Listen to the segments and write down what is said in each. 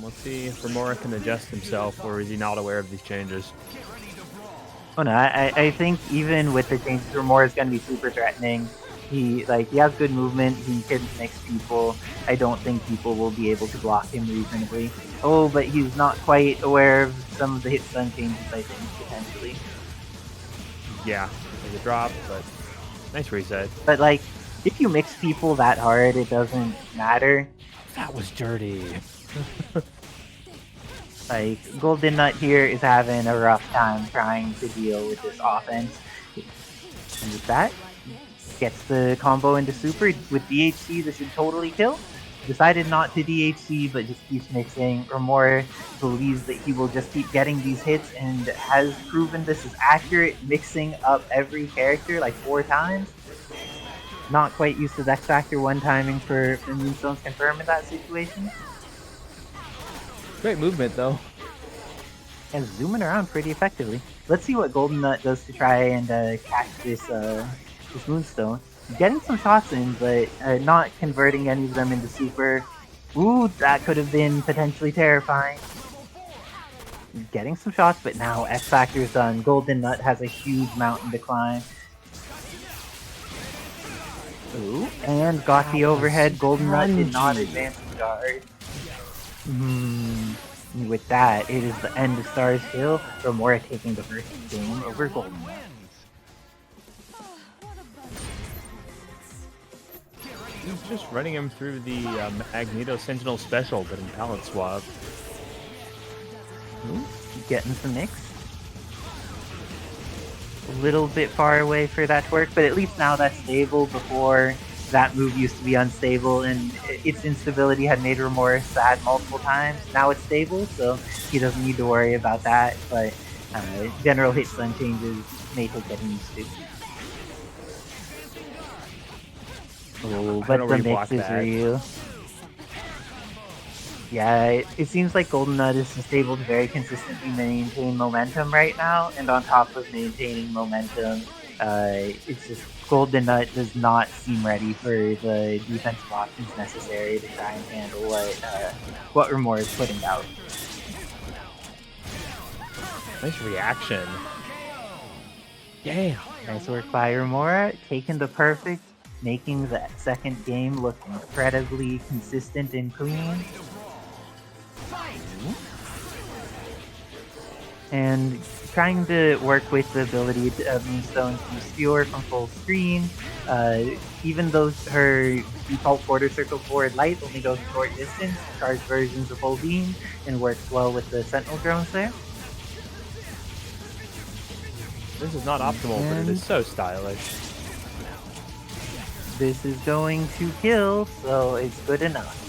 Let's see if Romora can adjust himself, or is he not aware of these changes? Oh no, I think even with the changes, Romora is going to be super threatening. He has good movement. He can mix people. I don't think people will be able to block him reasonably. Oh, but he's not quite aware of some of the hit stun changes. I think potentially. Yeah, there's a drop, but nice reset. But like, if you mix people that hard, it doesn't matter. That was dirty. Like, GoldenNut here is having a rough time trying to deal with this offense. And with that, gets the combo into super. With DHC, this should totally kill. Decided not to DHC, but just keeps mixing. Romora believes that he will just keep getting these hits and has proven this is accurate, mixing up every character like 4 times. Not quite used to the X Factor 1 timing for Moonstone's confirm in that situation. Great movement, though. And zooming around pretty effectively. Let's see what GoldenNut does to try and catch this Moonstone. Getting some shots in, but not converting any of them into super. Ooh, that could have been potentially terrifying. Getting some shots, but now X Factor's done. GoldenNut has a huge mountain to climb. Ooh, and got the overhead. GoldenNut did not advance the guard. With that, it is the end of S.T.A.R.S kill. Romora taking the first game over GoldenNut. He's just running him through the Magneto Sentinel special, but in palette swap. Ooh, getting some mix. A little bit far away for that to work, but at least now that's stable. Before, that move used to be unstable, and its instability had made Romora sad multiple times. Now it's stable, so he doesn't need to worry about that, but general hit stun changes may take getting used to. Oh, but the mix is real. Yeah, it seems like GoldenNut is just able to very consistently maintain momentum right now, and on top of maintaining momentum, it's just GoldenNut does not seem ready for the defensive options necessary to try and handle what Romora is putting out. Nice reaction. Damn. Nice work by Romora, taking the perfect, making the second game look incredibly consistent and clean. And trying to work with the ability of Moonstone to skewer from full screen, even though her default quarter circle forward light only goes short distance, charged versions of full beam, and works well with the Sentinel drones there. This is not optimal, but it is so stylish. This is going to kill, so it's good enough.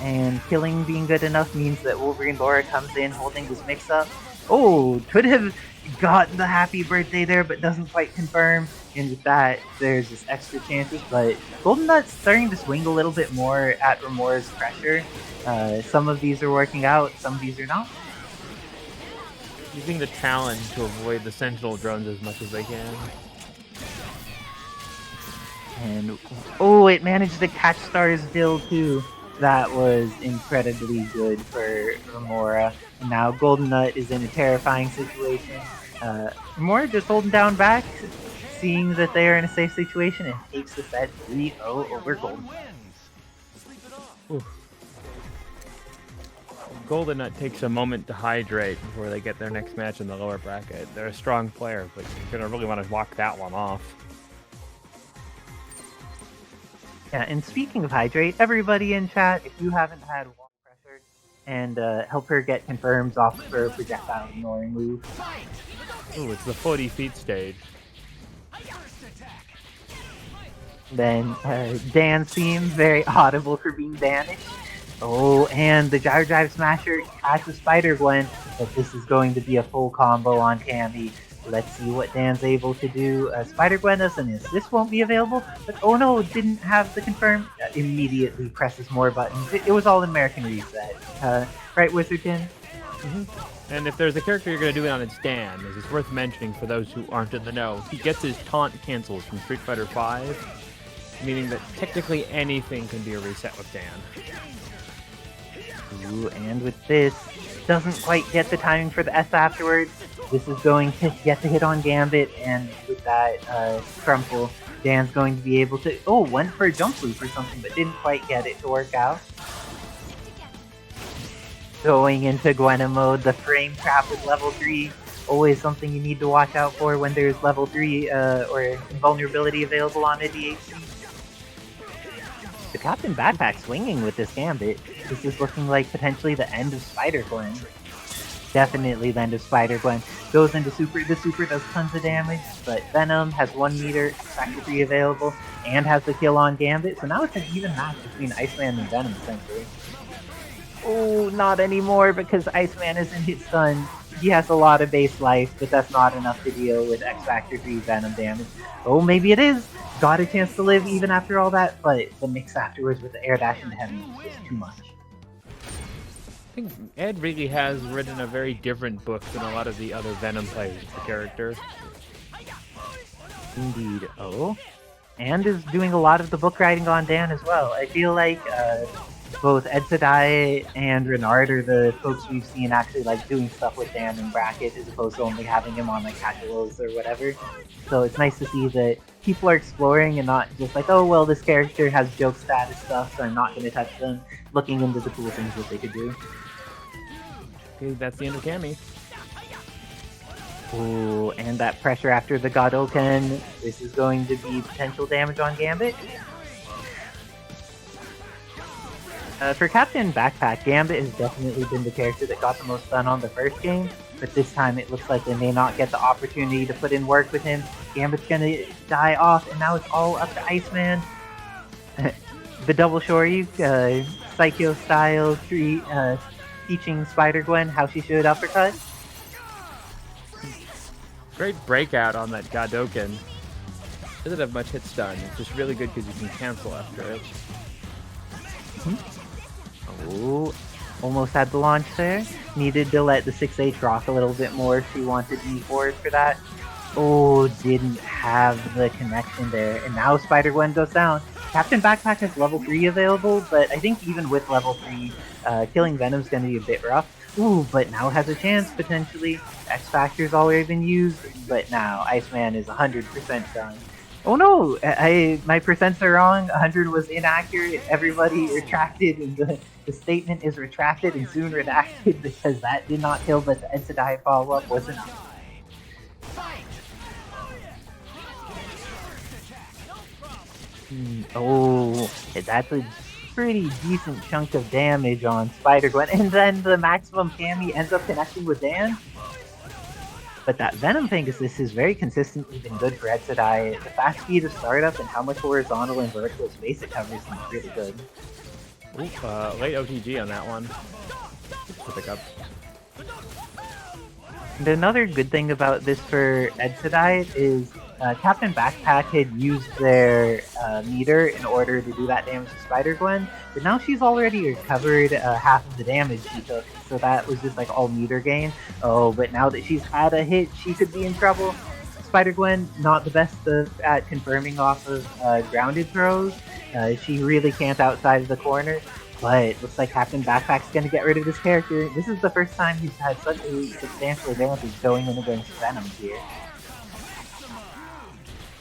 And killing being good enough means that Wolverine Laura comes in holding this mix-up. Oh, could have got the happy birthday there, but doesn't quite confirm. And with that, there's just extra chances. But GoldenNut's starting to swing a little bit more at Romora's pressure. Some of these are working out, some of these are not. Using the talent to avoid the Sentinel drones as much as they can. And oh, it managed to catch S.T.A.R.S build too. That was incredibly good for Romora. And now GoldenNut is in a terrifying situation. Romora just holding down back, seeing that they are in a safe situation, and takes the set 3-0 over GoldenNut. GoldenNut takes a moment to hydrate before they get their next match in the lower bracket. They're a strong player, but you're going to really want to walk that one off. Yeah, and speaking of hydrate, everybody in chat, if you haven't had walk pressure and help her get confirms off of her projectile ignoring move. Ooh, it's the 40 feet stage. Then Dan's theme, very audible for being banished. Oh, and the Gyro Drive Smasher catches Spider-Gwen, but this is going to be a full combo on Cammy. Let's see what Dan's able to do. Spider-Gwen doesn't this won't be available, but oh no, didn't have the confirm. Immediately presses more buttons. It was all American reset. Right, Wizardkin? And if there's a character you're going to do it on, it's Dan, as it's worth mentioning for those who aren't in the know. He gets his taunt cancels from Street Fighter V, meaning that technically anything can be a reset with Dan. Ooh, and with this, doesn't quite get the timing for the S afterwards. This is going to get the hit on Gambit, and with that crumple, Dan's going to be able to... Oh, went for a jump loop or something, but didn't quite get it to work out. Going into Gwen mode, the frame trap with level 3. Always something you need to watch out for when there's level 3 or invulnerability available on a DHC. The CaptainBackpak swinging with this Gambit. This is looking like potentially the end of Spider-Gwen. Definitely the end of Spider-Gwen. Goes into Super. The Super does tons of damage, but Venom has 1 meter, Factor 3 available, and has the kill on Gambit. So now it's an even match between Iceman and Venom, essentially. Oh, not anymore, because Iceman isn't hit stun. He has a lot of base life, but that's not enough to deal with X Factor 3 Venom damage. Oh, maybe it is! Got a chance to live even after all that, but the mix afterwards with the air dash into heaven was just too much. I think Ed really has written a very different book than a lot of the other Venom players, the character. Indeed. Oh, and is doing a lot of the book writing on Dan as well. I feel like both Edsadiet and Renard are the folks we've seen actually like doing stuff with Dan in bracket as opposed to only having him on like casuals or whatever. So it's nice to see that people are exploring and not just like, oh well, this character has joke status stuff, so I'm not going to touch them. Looking into the cool things that they could do. Okay, that's the end of Cammy. Ooh, and that pressure after the Godoken. This is going to be potential damage on Gambit. For CaptainBackpak, Gambit has definitely been the character that got the most done on the first game, but this time it looks like they may not get the opportunity to put in work with him. Gambit's gonna die off, and now it's all up to Iceman. The double Shoryu, Psycho style, teaching Spider-Gwen how she should uppercut. Great breakout on that Godoken. Doesn't have much hit stun. It's just really good because you can cancel after it. Oh, almost had the launch there. Needed to let the 6H rock a little bit more if she wanted to move forward for that. Oh, didn't have the connection there. And now Spider-Gwen goes down. CaptainBackpak has level 3 available, but I think even with level 3, killing Venom's going to be a bit rough. Ooh, but now has a chance, potentially. X-Factor's already been used, but now Iceman is 100% done. Oh no! My percents are wrong. 100 was inaccurate. Everybody retracted, and the statement is retracted and soon redacted because that did not kill, but the Edsadiet follow-up was enough. Oh, that's a pretty decent chunk of damage on Spider-Gwen, and then the maximum Cammy ends up connecting with Dan. But that Venom thing is this has very consistently been good for Edsadiet. The fast speed of startup and how much horizontal and vertical space it covers is really good. Ooh, late OTG on that one. To pick up. And another good thing about this for Edsadiet is CaptainBackpak had used their meter in order to do that damage to Spider-Gwen, but now she's already recovered half of the damage she took, so that was just like all meter gain. Oh, but now that she's had a hit, she could be in trouble. Spider-Gwen, not the best at confirming off of grounded throws. She really can't outside of the corner, but looks like CaptainBackpak's going to get rid of this character. This is the first time he's had such a substantial advantage going in against Venom here.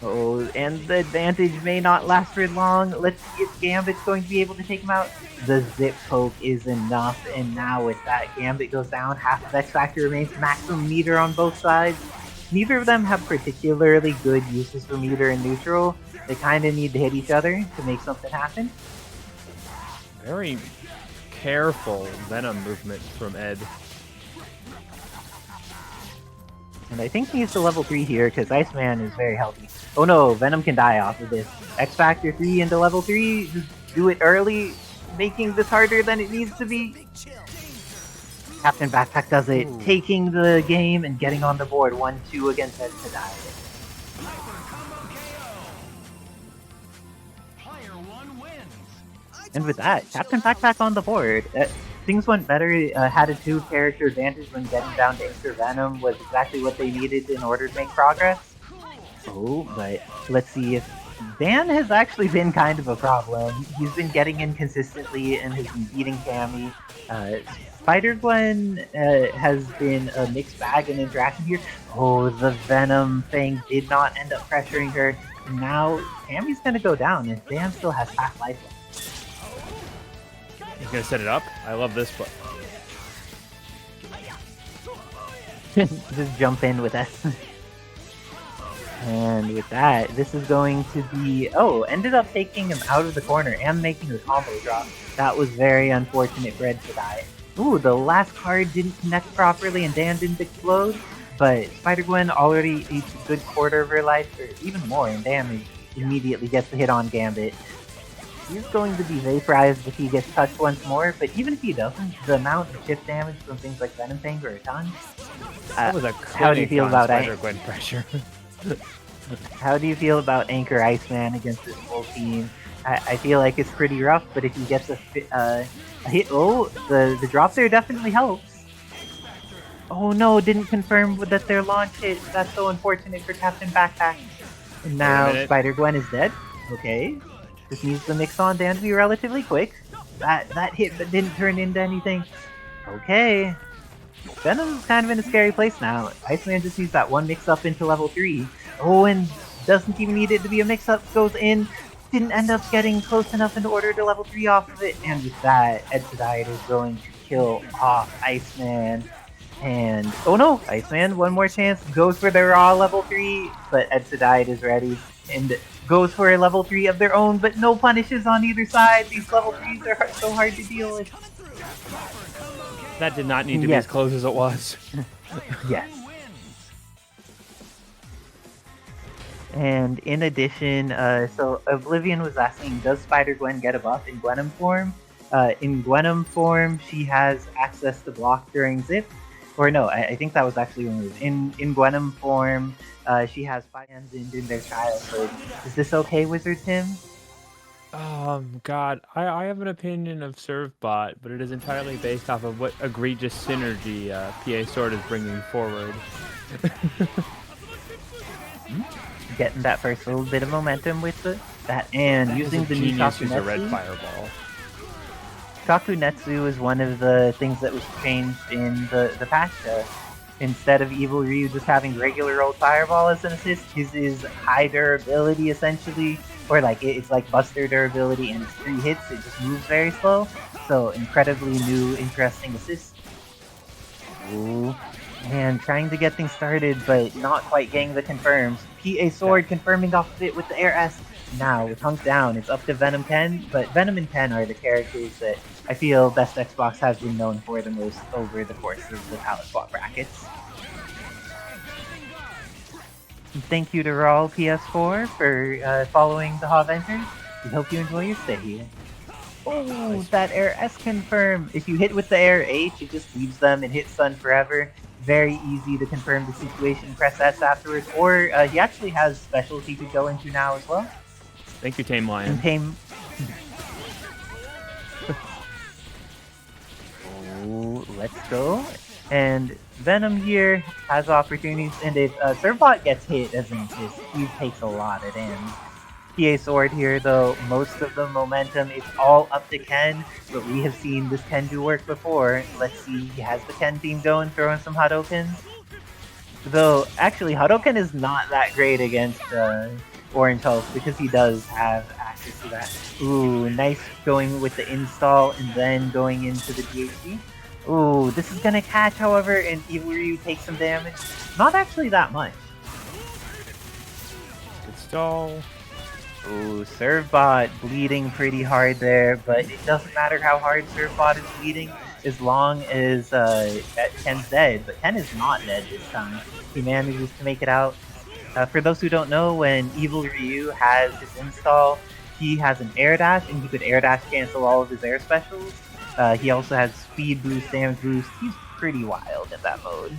Oh, and the advantage may not last for long. Let's see if Gambit's going to be able to take him out. The zip poke is enough, and now with that, Gambit goes down. Half of X Factor remains, maximum meter on both sides. Neither of them have particularly good uses for meter and neutral. They kind of need to hit each other to make something happen. Very careful Venom movement from Ed. And I think he needs to level 3 here because Iceman is very healthy. Oh no, Venom can die off of this. X Factor 3 into level 3, just do it early, making this harder than it needs to be. CaptainBackpak does it, taking the game and getting on the board 1-2 against Edsadiet. And with that, CaptainBackpak on the board. Things went better, had a 2-character advantage when getting down to Inter Venom was exactly what they needed in order to make progress. Oh, but let's see if Dan has actually been kind of a problem. He's been getting in consistently and has been beating Cammy. Spider-Gwen has been a mixed bag in interaction here. Oh, the Venom thing did not end up pressuring her. Now, Cammy's gonna go down, and Dan still has half life left. He's gonna set it up. I love this, but just jump in with us. And with that, this is going to be... Oh, ended up taking him out of the corner and making the combo drop. That was very unfortunate for Edsadiet. Ooh, the last card didn't connect properly and Dan didn't explode. But Spider-Gwen already eats a good quarter of her life, or even more, and Dan immediately gets the hit on Gambit. He's going to be vaporized if he gets touched once more, but even if he doesn't, the amount of chip damage from things like Venom Fang are a ton. that was a how do you feel about Spider-Gwen pressure? How do you feel about Anchor Iceman against this full team? I feel like it's pretty rough, but if he gets a hit... Oh, the drop there definitely helps. Oh no, didn't confirm that their launch hit. That's so unfortunate for CaptainBackpak. And now Spider-Gwen is dead. Okay. This needs the mix on Dan to be relatively quick. That hit but didn't turn into anything. Okay. Venom's kind of in a scary place now. Iceman just needs that one mix-up into level 3. Oh, and doesn't even need it to be a mix-up. Goes in. Didn't end up getting close enough in order to level 3 off of it. And with that, Edsadiet is going to kill off Iceman. And, oh no, Iceman, one more chance. Goes for the raw level 3, but Edsadiet is ready. And goes for a level 3 of their own, but no punishes on either side. These level 3s are so hard to deal with. That did not need to be as close as it was. Yes. And in addition, so Oblivion was asking, does Spider-Gwen get a buff in Gwenom form? In Gwenom form, she has access to block during zip. Or no, I think that was actually removed. In Gwenom form, she has 5 hands in their childhood. Is this okay, Wizard Tim? God, I have an opinion of Servbot, but it is entirely based off of what egregious synergy PA is bringing forward. Getting that first little bit of momentum with that, and using the new Shakunetsu. Red fireball. Shakunetsu is one of the things that was changed in the patch. Instead of Evil Ryu just having regular old fireball as an assist, his is high durability essentially, or like it's like Buster durability, and it's 3 hits, it just moves very slow. So incredibly new, interesting assist. Ooh. And trying to get things started, but not quite getting the confirms. PA Sword confirming off of it with the Air S. Now, with Hunk down, it's up to Venom 10, but Venom and 10 are the characters that I feel Best Xbox has been known for the most over the course of the Palette Swap brackets. And thank you to Raw PS4 for following the HAVENGERS. We hope you enjoy your stay here. Oh, that Air S confirm. If you hit with the Air H, it just leaves them and hits stun forever. Very easy to confirm the situation, press S afterwards, or he actually has specials he could go into now as well. Thank you, Tame Lion. And Tame... Oh, let's go. And Venom here has opportunities, and if Servbot gets hit as an assist, he takes a lot of damage. PA Sword here, though, most of the momentum is all up to Ken, but we have seen this Ken do work before. Let's see, he has the Ken team going, throwing some Hadokens. Though, actually, Hadoken is not that great against Orange Hulk, because he does have access to that. Ooh, nice going with the install, and then going into the DHC. Ooh, this is gonna catch, however, and Evil Ryu takes some damage. Not actually that much. Good stall. Ooh, Servbot bleeding pretty hard there, but it doesn't matter how hard Servbot is bleeding as long as Ken's dead. But Ken is not dead this time. He manages to make it out. For those who don't know, when Evil Ryu has his install, he has an air dash, and he could air dash cancel all of his air specials. He also has speed boost, damage boost. He's pretty wild in that mode.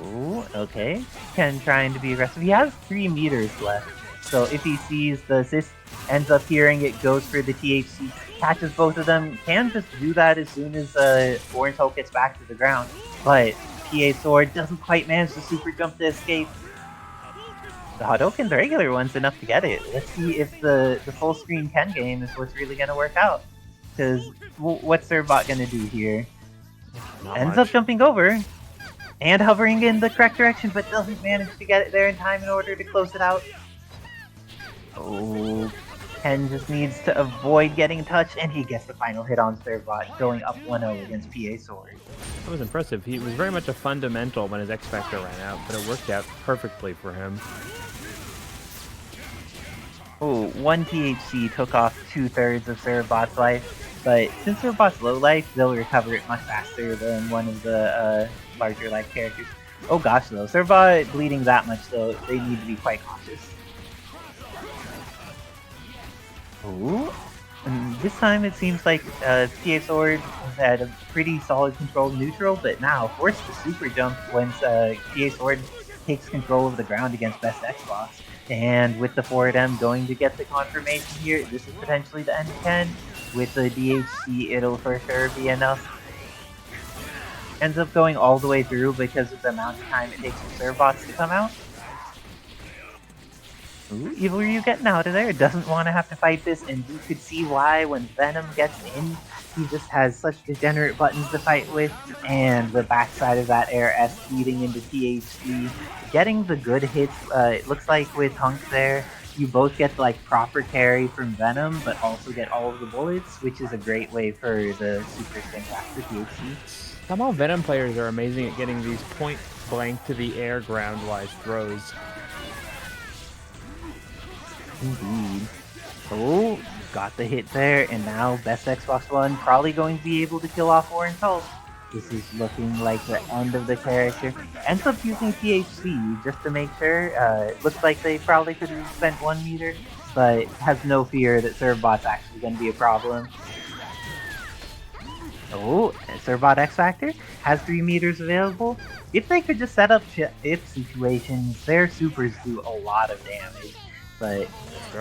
Ooh, okay. Ken trying to be aggressive. He has 3 meters left. So if he sees the assist, ends up hearing it, goes for the THC, catches both of them, can just do that as soon as Orange Hulk gets back to the ground. But PA PA Sword. Doesn't quite manage to super jump to escape. The Hadouken, the regular one's enough to get it. Let's see if the full screen Ken game is what's really going to work out. Because what's Servbot going to do here? Ends up jumping over and hovering in the correct direction, but doesn't manage to get it there in time in order to close it out. Oh, Ken just needs to avoid getting touched, and he gets the final hit on Servbot, going up 1-0 against PA Sword. That was impressive. He was very much a fundamental when his X Factor ran out, but it worked out perfectly for him. Oh, one THC took off 2/3 of Servbot's life, but since Servbot's low life, they'll recover it much faster than one of the larger life characters. Oh gosh, though, Servbot bleeding that much, though, they need to be quite cautious. Oh, and this time it seems like PA Sword had a pretty solid control neutral, but now forced to super jump once PA Sword takes control of the ground against Best Xbox. And with the forward M going to get the confirmation here, this is potentially the end of Ken. With the DHC, it'll for sure be enough. Ends up going all the way through because of the amount of time it takes for Servbots to come out. Ooh, Evil Ryu getting out of there, doesn't want to have to fight this, and you could see why when Venom gets in, he just has such degenerate buttons to fight with, and the backside of that Air S feeding into THC, getting the good hits. It looks like with Hunk there, you both get like proper carry from Venom, but also get all of the bullets, which is a great way for the super sting back for THC. Somehow Venom players are amazing at getting these point blank to the air ground-wise throws. Indeed. Oh, got the hit there, and now Best Xbox One probably going to be able to kill off Orange Hulk. This is looking like the end of the character. Ends up using THC just to make sure. Looks like they probably could have spent 1 meter, but has no fear that Servbot's actually going to be a problem. Oh, Servbot X Factor has 3 meters available. If they could just set up if situations, their supers do a lot of damage. But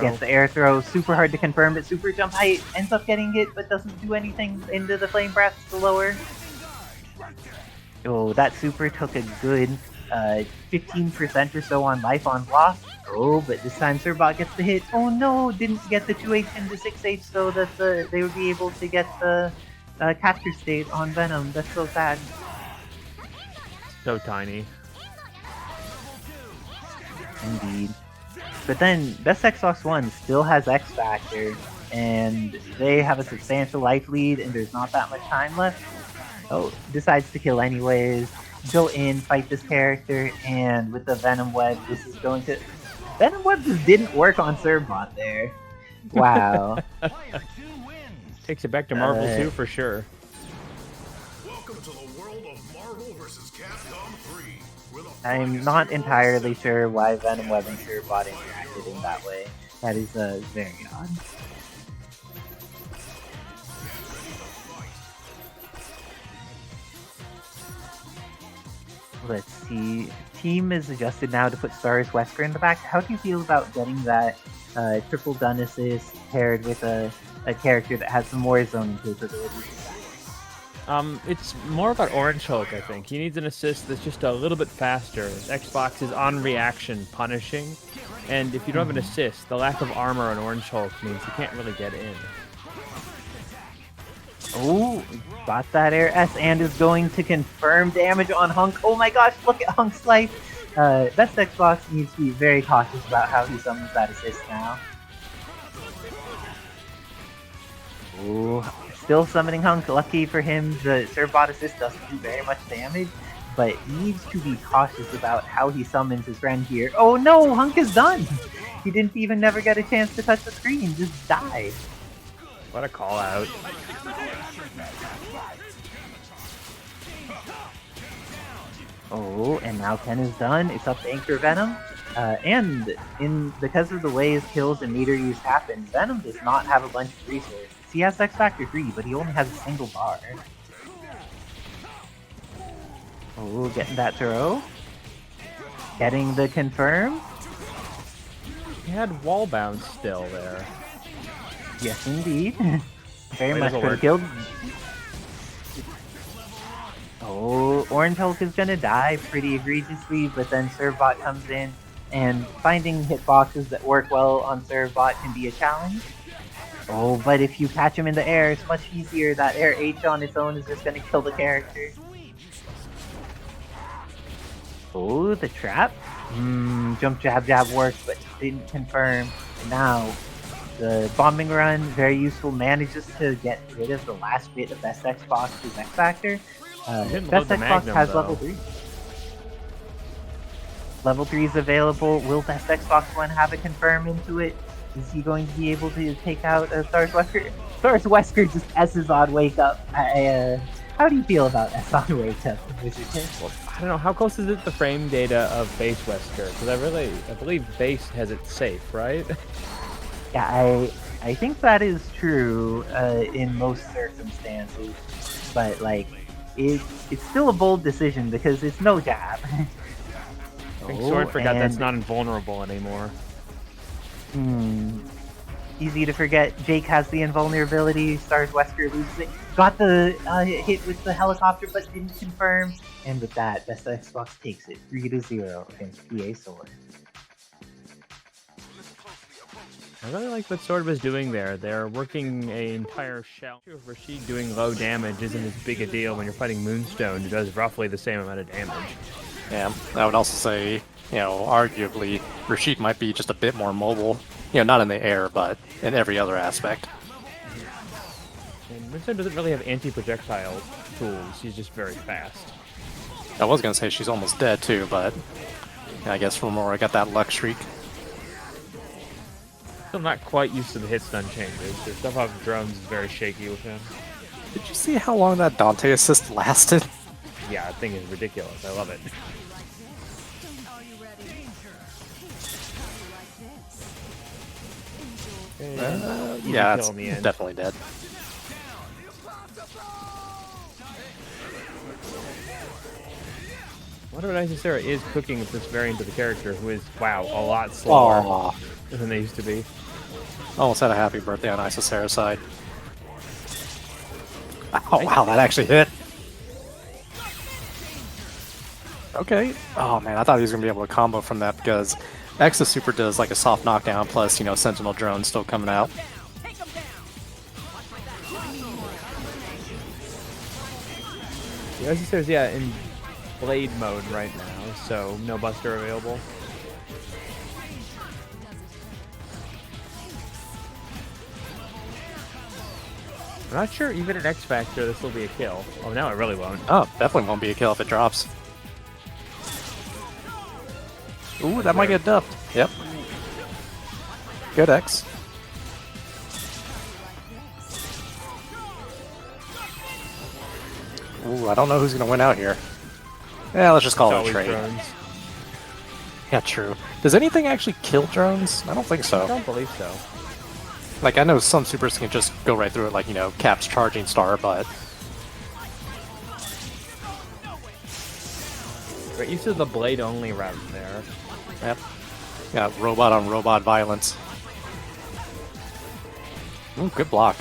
gets the air throw, super hard to confirm, but super jump height ends up getting hit, but doesn't do anything into the flame breath to lower. Oh, that super took a good 15% or so on life on block. Oh, but this time Servbot gets the hit. Oh no, didn't get the 2H into 6H so that they would be able to get the capture state on Venom. That's so sad. So tiny. Indeed. But then, Best Xbox One still has X Factor, and they have a substantial life lead, and there's not that much time left. Oh, decides to kill anyways, go in, fight this character, and with the Venom Web, this is going to... Venom Web just didn't work on Servbot there. Wow. Takes it back to Marvel 2 for sure. Welcome to the world of Marvel vs. Capcom 3. I'm not entirely sure why Venom Web and Servbot interacted in that way. That is very odd. Let's see. Team is adjusted now to put S.T.A.R.S Wesker in the back. How do you feel about getting that triple gun assist paired with a character that has some more zoning capabilities? It's more about Orange Hulk, I think. He needs an assist that's just a little bit faster. Xbox is on reaction, punishing. And if you don't have an assist, the lack of armor on Orange Hulk means you can't really get in. Oh, got that Air S and is going to confirm damage on Hunk. Oh my gosh, look at Hunk's life. Best Xbox needs to be very cautious about how he summons that assist now. Oh, still summoning Hunk. Lucky for him, the Servbot assist doesn't do very much damage, but needs to be cautious about how he summons his friend here. Oh no, Hunk is done! He didn't even never get a chance to touch the screen, just died. What a call out. Oh, and now Ken is done. It's up to Anchor Venom. And because of the ways kills and meter use happen, Venom does not have a bunch of resources. He has X Factor 3, but he only has a single bar. Oh, getting that throw. Getting the confirm. He had wall bounce still there. Yes, indeed. Very Wait, much this'll could have work. killed. Oh, Orange Hulk is gonna die pretty egregiously, but then Servbot comes in, and finding hitboxes that work well on Servbot can be a challenge. Oh, but if you catch him in the air, it's much easier. That air H on its own is just gonna kill the character. Oh, the trap? Jump jab jab worked, but didn't confirm. And now, the bombing run, very useful, manages to get rid of the last bit of Best Xbox's X Factor. Best Xbox Magnum, has though. level 3. Level 3 is available. Will Best Xbox One have a confirm into it? Is he going to be able to take out S.T.A.R.S Wesker? S.T.A.R.S Wesker just S's on Wake Up. How do you feel about S on Wake Up? Well, I don't know, how close is it the frame data of base Wesker? Because I believe base has it safe, right? Yeah, I think that is true in most circumstances, but like it's still a bold decision because it's no jab. I think Sword forgot that's not invulnerable anymore. Easy to forget. Jake has the invulnerability. S.T.A.R.S Wesker loses it. Got the hit with the helicopter, but didn't confirm. And with that, Best Xbox takes it 3-0 against PA Sword. I really like what Sword was doing there. They're working an entire shell. Rashid doing low damage isn't as big a deal when you're fighting Moonstone, who does roughly the same amount of damage. Yeah, I would also say, you know, arguably, Rashid might be just a bit more mobile. You know, not in the air, but in every other aspect. And Moonstone doesn't really have anti-projectile tools. She's just very fast. I was gonna say she's almost dead too, but I guess Romora got that luck streak. Still not quite used to the hit stun changes. The stuff off drones is very shaky with him. Did you see how long that Dante assist lasted? Yeah, that thing is ridiculous. I love it. Yeah, kill that's in the end. definitely dead. I wonder what Isicera is cooking with this variant of the character, who is, wow, a lot slower Aww. than they used to be. Almost had a happy birthday on Isicera's side. Oh wow, that actually hit. Okay. Oh man, I thought he was gonna be able to combo from that because X's super does like a soft knockdown plus, you know, Sentinel drone still coming out. The Isicera's, yeah, in blade mode right now, so no buster available. I'm not sure even in X Factor this will be a kill. Oh, now it really won't. Oh, definitely won't be a kill if it drops. Ooh, that might get dubbed. Yep. Good X. Ooh, I don't know who's gonna win out here. Yeah, let's just call it a Always trade. drones. Yeah, true. Does anything actually kill drones? I don't think I so. don't believe so. Like, I know some supers can just go right through it, like, you know, Cap's charging star, but... We're used to the blade-only route there. Yep. Yeah, robot on robot violence. Ooh, good block.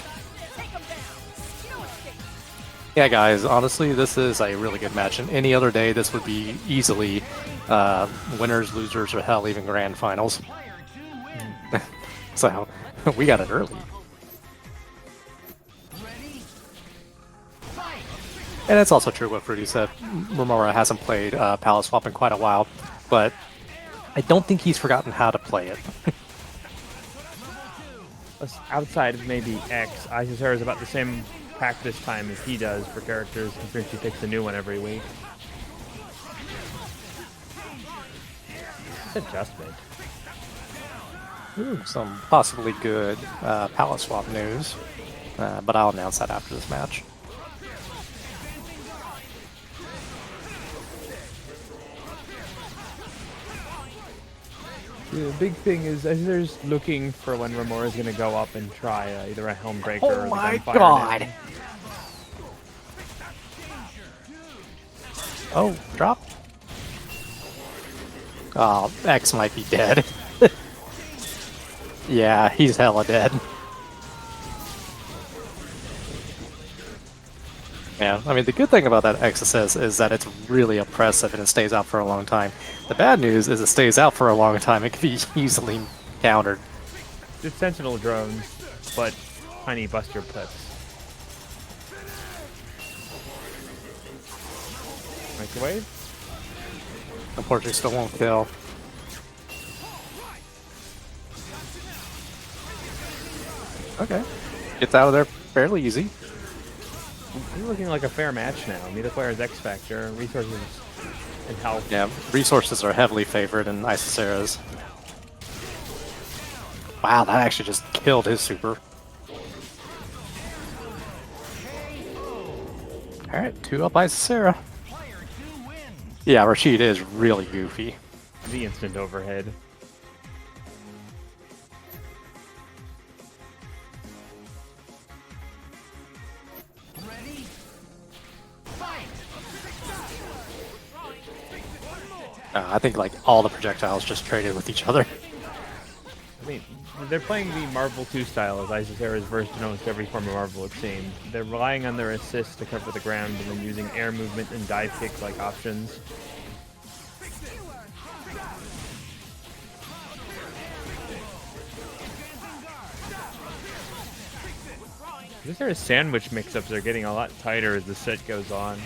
Yeah, guys, honestly, this is a really good match. And any other day, this would be easily winners, losers, or hell, even grand finals. So, we got it early. And it's also true what Fruity said. Romora hasn't played Palace Swap in quite a while, but I don't think he's forgotten how to play it. Outside of maybe X, Isicera is about the same practice time as he does for characters, considering she picks a new one every week. Adjustment. Ooh, some possibly good Palace Swap news, but I'll announce that after this match. The big thing is Isicera's looking for when Romora is going to go up and try either a Helm Breaker or the Gunfire Net. Oh, drop. Oh, X might be dead. Yeah, he's hella dead. Yeah, I mean, the good thing about that XSS is that it's really oppressive and it stays out for a long time. The bad news is it stays out for a long time. It can be easily countered. It's Sentinel drones, but tiny buster clips. Microwave? Unfortunately, still won't kill. Okay. Gets out of there fairly easy. He's looking like a fair match now. Neither player's X Factor, resources, and health. Yeah, resources are heavily favored in Isicera's. Wow, that actually just killed his super. Alright, 2 up Isicera. Yeah, Rashid is really goofy. The instant overhead. I think like all the projectiles just traded with each other. I mean, they're playing the Marvel 2 style as Isicera's versed in almost every form of Marvel, it seems. They're relying on their assists to cover the ground and then using air movement and dive kick like options. Isicera's sandwich mix-ups are getting a lot tighter as the set goes on.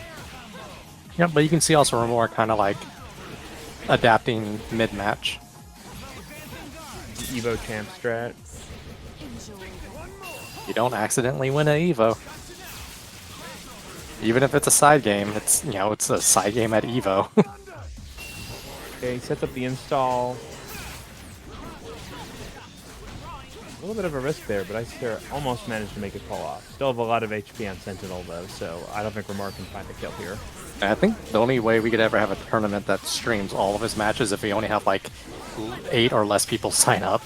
Yeah, but you can see also Romora kind of like adapting mid-match. Evo champ strat. You don't accidentally win an Evo. Even if it's a side game, it's, you know, it's a side game at Evo. Okay, he sets up the install. A little bit of a risk there, but Isicera almost managed to make it pull off. Still have a lot of HP on Sentinel though, so I don't think Romora can find a kill here. I think the only way we could ever have a tournament that streams all of his matches if we only have like 8 or less people sign up.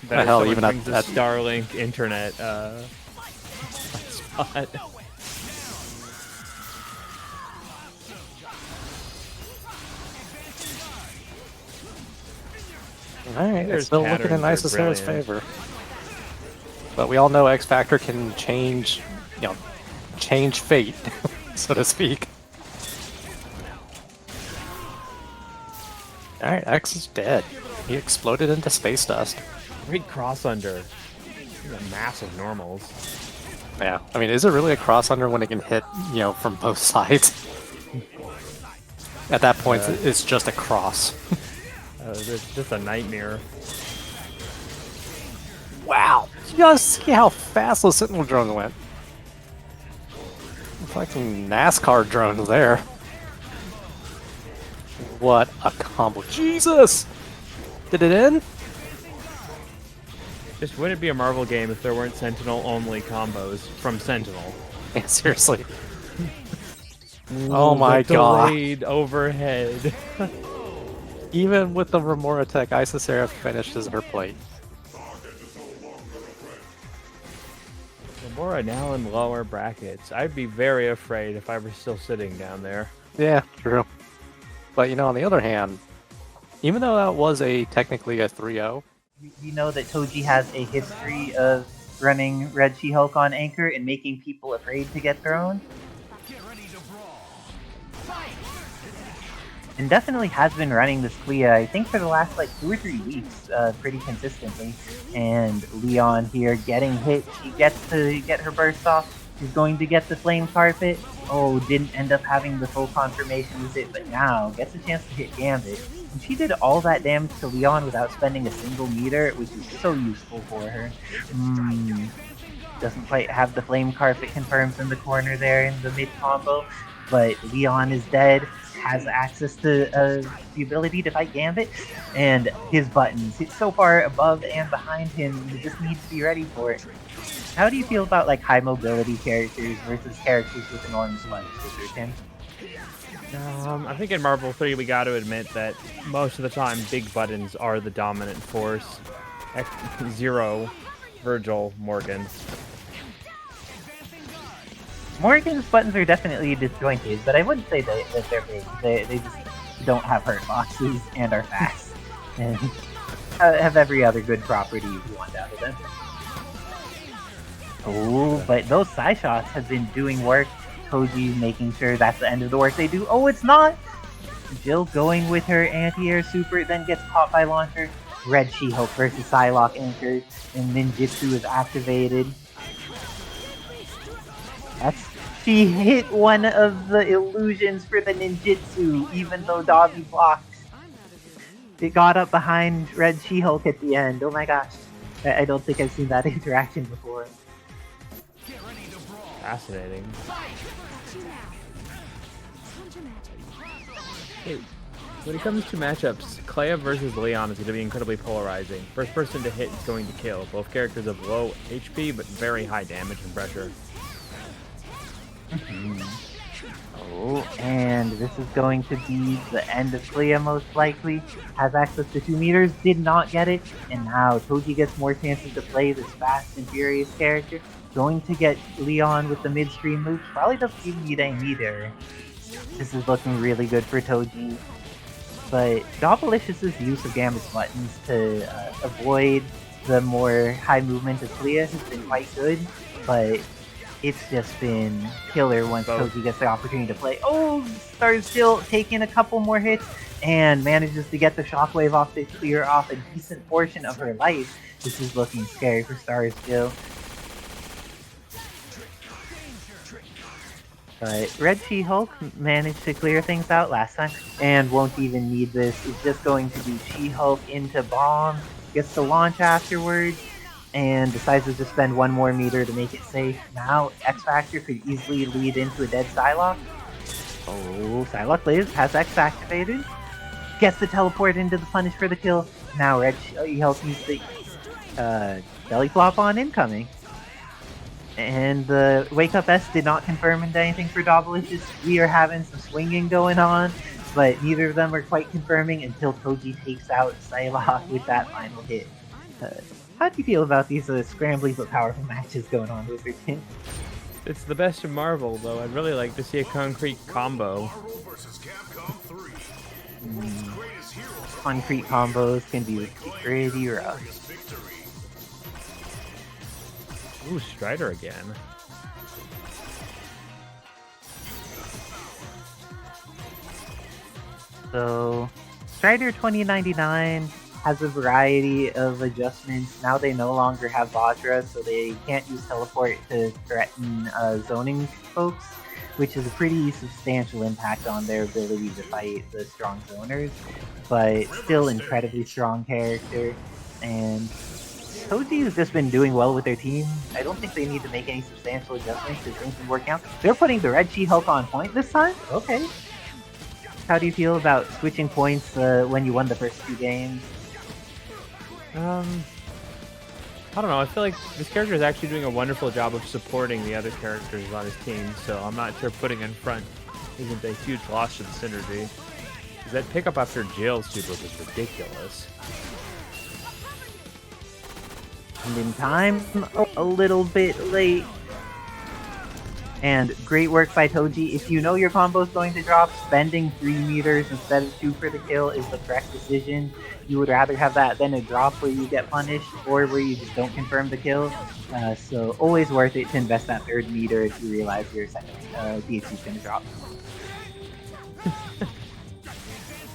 That hell, someone even brings at the Starlink internet spot. Alright, There's it's still looking in patterns are Isicera's brilliant. favor. But we all know X Factor can change, you know, change fate, so to speak. Alright, X is dead. He exploded into space dust. Great cross under. These are massive normals. Yeah, I mean, is it really a cross under when it can hit, you know, from both sides? At that point, it's just a cross. It's just a nightmare. Wow! You guys see how fast those Sentinel drones went? Fucking NASCAR drones there. What a combo. Jesus! Did it end? Just wouldn't it be a Marvel game if there weren't Sentinel-only combos from Sentinel? Yeah, seriously. Oh my god. Delayed overhead. Even with the Romora tech, Isicera finishes her plate. Romora now in lower brackets. I'd be very afraid if I were still sitting down there. Yeah, true. But you know, on the other hand, even though that was technically a 3-0, You know that Toji has a history of running Red She-Hulk on Anchor and making people afraid to get thrown. And definitely has been running this Clea, I think for the last like 2 or 3 weeks, pretty consistently. And Leon here getting hit, she gets to get her burst off, she's going to get the flame carpet. Oh, didn't end up having the full confirmation with it, but now gets a chance to hit Gambit. And she did all that damage to Leon without spending a single meter, which is so useful for her. Doesn't quite have the flame carpet confirms in the corner there in the mid combo, but Leon is dead. Has access to the ability to fight Gambit, and his buttons. It's so far above and behind him, you just need to be ready for it. How do you feel about like high mobility characters versus characters with enormous buttons, Tim? I think in Marvel 3 we got to admit that most of the time big buttons are the dominant force. Zero, Virgil, Morgan. Morgan's buttons are definitely disjointed, but I wouldn't say that they're big. They just don't have hurt boxes and are fast. And have every other good property you want out of them. Oh, but those side shots have been doing work. Toji making sure that's the end of the work they do. Oh, it's not! Jill going with her anti-air super, then gets caught by launcher. Red She-Hulk versus Psylocke anchored, and ninjutsu is activated. She hit one of the illusions for the ninjutsu, even though Dobby blocked. It got up behind Red She-Hulk at the end. Oh my gosh. I don't think I've seen that interaction before. Fascinating. Hey, when it comes to matchups, Clea versus Leon is going to be incredibly polarizing. First person to hit is going to kill. Both characters have low HP, but very high damage and pressure. Oh, and this is going to be the end of Clea most likely. Has access to 2 meters, did not get it, and now Toji gets more chances to play this fast and furious character. Going to get Leon with the midstream loop, probably doesn't even need a meter. This is looking really good for Toji. But Dobbilicious' use of Gambit's buttons to avoid the more high movement of Clea has been quite good, but it's just been killer once Toji gets the opportunity to play. Oh, S.T.A.R.S still taking a couple more hits and manages to get the shockwave off to clear off a decent portion of her life. This is looking scary for S.T.A.R.S still. But Red She-Hulk managed to clear things out last time and won't even need this. It's just going to be She-Hulk into bomb, gets to launch afterwards, and decides to just spend 1 more meter to make it safe. Now X-Factor could easily lead into a dead Psylocke. Oh, Psylocke lives, has X activated, gets the teleport into the punish for the kill. Now Red She-Hulk needs the belly flop on incoming. And the Wake Up S did not confirm into anything for Dobbilicious. We are having some swinging going on, but neither of them are quite confirming until Toji takes out Psylocke with that final hit. How do you feel about these scrambly but powerful matches going on, Wizardkin? It's the best of Marvel, though. I'd really like to see a concrete combo. Concrete combos can be pretty rough. Ooh, Strider again. So, Strider 2099 has a variety of adjustments. Now they no longer have Vajra, so they can't use teleport to threaten zoning folks, which is a pretty substantial impact on their ability to fight the strong zoners, but still incredibly strong character. And Toji has just been doing well with their team. I don't think they need to make any substantial adjustments to things been working out. They're putting the Red She-Hulk on point this time? Okay. How do you feel about switching points when you won the first 2 games? I don't know. I feel like this character is actually doing a wonderful job of supporting the other characters on his team, so I'm not sure putting in front isn't a huge loss to the synergy. Because that pickup after Jill's super was ridiculous. And in time, a little bit late. And great work by Toji. If you know your combo is going to drop, spending 3 meters instead of 2 for the kill is the correct decision. You would rather have that than a drop where you get punished or where you just don't confirm the kill. So always worth it to invest that 3rd meter if you realize your second DHC is going to drop.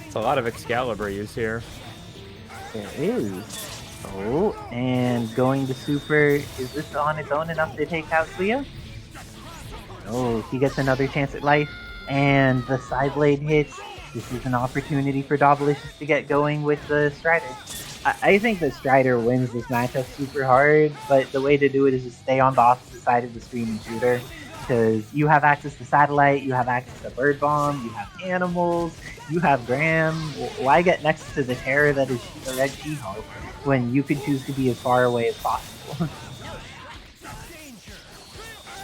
It's a lot of Excalibur use here. There is. Oh, and going to super. Is this on its own enough to take out Clea? Oh, he gets another chance at life, and the side blade hits. This is an opportunity for Dobbilicious to get going with the Strider. I think the Strider wins this matchup super hard, but the way to do it is to stay on the opposite side of the screaming shooter, because you have access to Satellite, you have access to Bird Bomb, you have Animals, you have Graham. Why get next to the terror that is the Red She-Hulk when you could choose to be as far away as possible?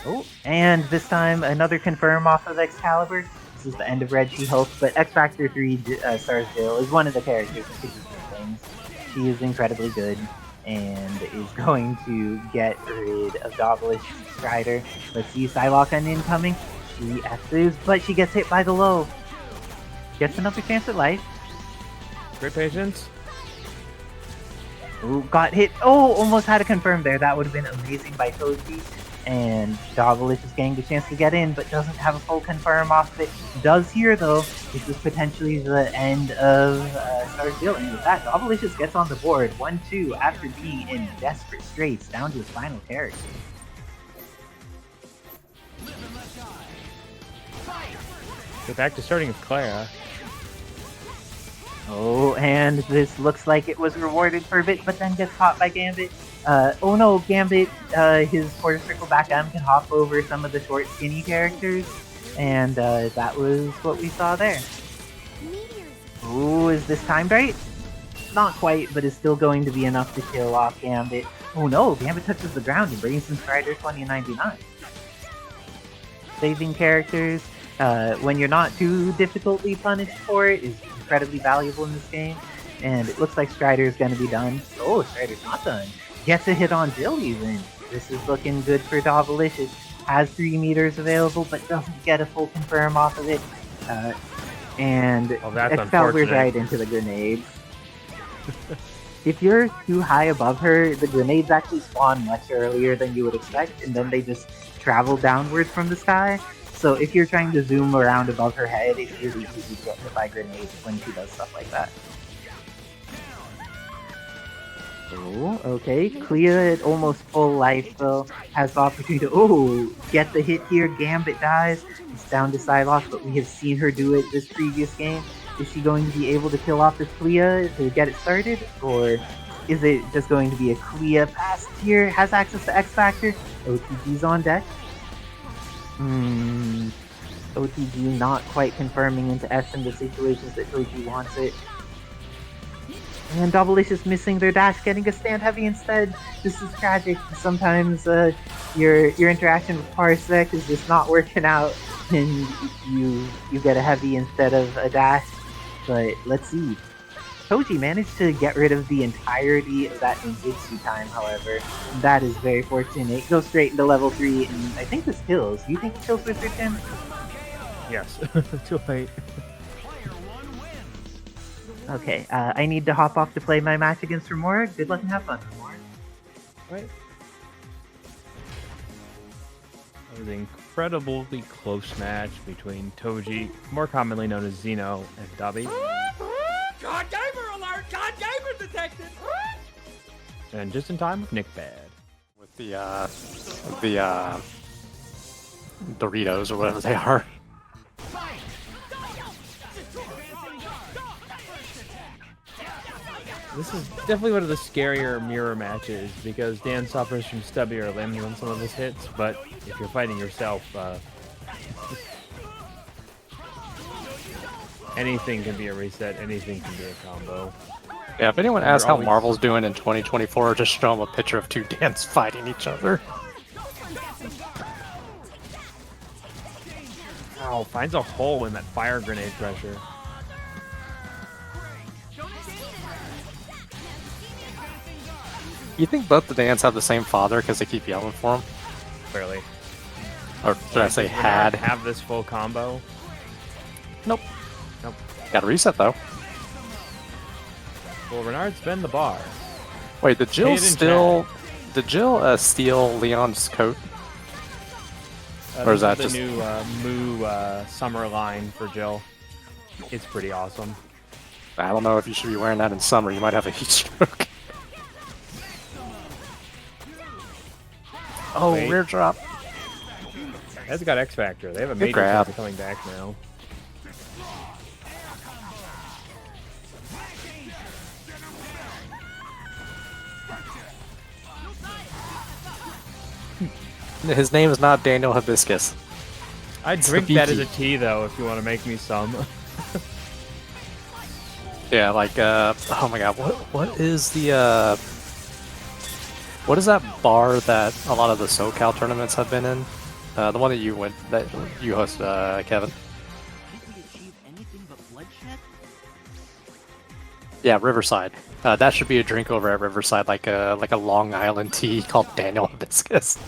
Oh, and this time another confirm off of Excalibur. This is the end of Red She-Hulk, but X-Factor 3 S.T.A.R.S Jill is one of the characters that could do these things. She is incredibly good and is going to get rid of Dobbilicious Strider. Let's see Psylocke on incoming. She X's, but she gets hit by the low. Gets another chance at life. Great patience. Ooh, got hit. Oh, almost had to confirm there. That would have been amazing by Toji. And Dobbilicious getting the chance to get in, but doesn't have a full confirm off of it. Does here, though. This is potentially the end of S.T.A.R.S dealing. With that, Dobbilicious gets on the board. 1-2 after being in desperate straits, down to his final character. Get back to starting with Clea. Oh, and this looks like it was rewarded for a bit, but then gets caught by Gambit. Oh no, Gambit, his quarter circle back M can hop over some of the short, skinny characters, and that was what we saw there. Ooh, is this timed right? Not quite, but is still going to be enough to kill off Gambit. Oh no, Gambit touches the ground and brings in Strider 2099. Saving characters, when you're not too difficultly punished for it, is incredibly valuable in this game, and it looks like Strider is going to be done. Oh, Strider's not done. Gets a hit on Jill even. This is looking good for Dobbilicious. Has 3 meters available, but doesn't get a full confirm off of it. And Excalibur's right into the grenades. If you're too high above her, the grenades actually spawn much earlier than you would expect, and then they just travel downwards from the sky. So if you're trying to zoom around above her head, it's really easy to get hit by grenades when she does stuff like that. Oh, okay. Clea at almost full life though, has the opportunity to get the hit here. Gambit dies. It's down to Psylocke, but we have seen her do it this previous game. Is she going to be able to kill off this Clea to get it started? Or is it just going to be a Clea past here? Has access to X Factor. OTG's on deck. OTG not quite confirming into S in the situations that Toji wants it. And Dobbilicious missing their dash, getting a stand heavy instead. This is tragic. Sometimes your interaction with Parsec is just not working out, and you get a heavy instead of a dash. But let's see. Toji managed to get rid of the entirety of that ninjutsu time, however. That is very fortunate. Goes straight into level 3, and I think this kills. Do you think it kills with your Tim? Yes. Too late. Okay, I need to hop off to play my match against Romora. Good luck and have fun, Romora. Right. That was an incredibly close match between Toji, more commonly known as Xeno, and Dobby. God Gamer alert! God Gamer detected! And just in time with NickBad. With the Doritos or whatever they are. This is definitely one of the scarier mirror matches because Dan suffers from stubbier limbs on some of his hits, but if you're fighting yourself, anything can be a reset, anything can be a combo. Yeah, if anyone asks how Marvel's doing in 2024, just show them a picture of 2 Dans fighting each other. Ow, finds a hole in that fire grenade pressure. You think both the Dans have the same father because they keep yelling for him? Clearly. Or should I say had? Have this full combo? Nope. Nope. Got a reset though. Well, Renard's been the bar. Wait, did Jill steal Leon's coat? Or is that the just new Moo summer line for Jill? It's pretty awesome. I don't know if you should be wearing that in summer. You might have a heat stroke. Oh, Wait. rear drop. That's got X Factor. They have a major grab. chance of coming back now. His name is not Daniel Hibiscus. I'd It's drink the that as BT. a tea, though, if you want to make me some. Yeah, like, oh my god, what is the, what is that bar that a lot of the SoCal tournaments have been in? The one that you host, Kevin. Yeah, Riverside. That should be a drink over at Riverside, like a Long Island tea called Daniel Hibiscus.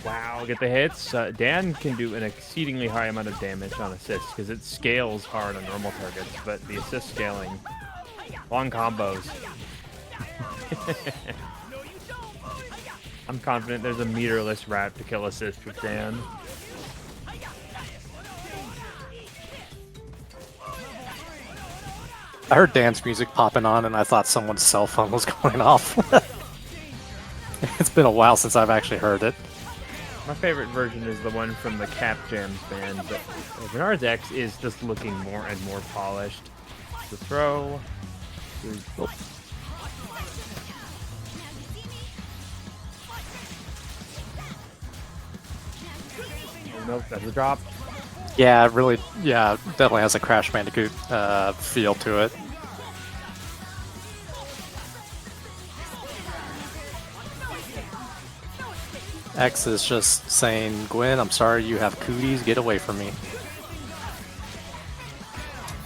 Wow, get the hits. Dan can do an exceedingly high amount of damage on assists because it scales hard on normal targets, but the assist scaling Long combos. I'm confident there's a meterless route to kill assist with Dan. I heard Dan's music popping on and I thought someone's cell phone was going off. It's been a while since I've actually heard it. My favorite version is the one from the Cap Jams band, but Renard's X is just looking more and more polished. The throw. Oh. Nope, that's a drop. Yeah, it really, yeah, definitely has a Crash Bandicoot feel to it. X is just saying, Gwen, I'm sorry you have cooties, get away from me.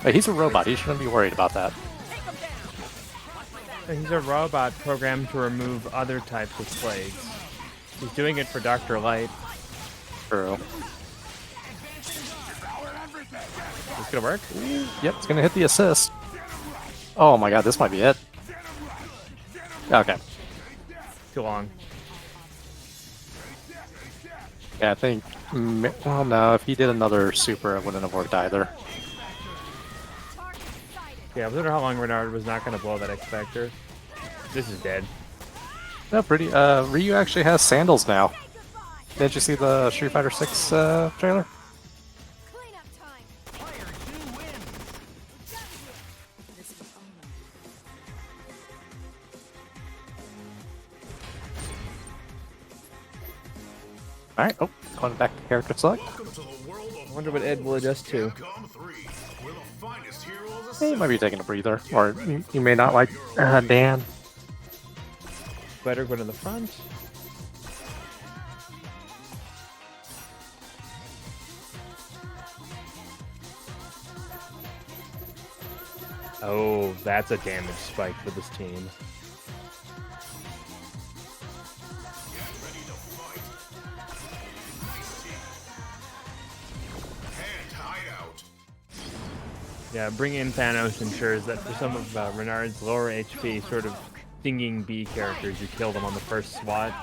Hey, he's a robot, he shouldn't be worried about that. He's a robot programmed to remove other types of plagues. He's doing it for Dr. Light. True. It's gonna work? Yep, it's gonna hit the assist. Oh my god, this might be it. Okay. Too long. Yeah, I think, well no, if he did another super it wouldn't have worked either. Yeah, I wonder how long Renard was not gonna blow that X-Factor. This is dead. No, pretty, Ryu actually has sandals now. Didn't you see the Street Fighter 6 trailer? Alright, oh, going back to character select. I wonder what Ed will adjust to. He might be taking a breather, or you may not like Dan. Spider-Gwen in the front. Oh, that's a damage spike for this team. Yeah, bring in Thanos ensures that for some of Renard's lower HP, sort of stinging B characters, you kill them on the first swat.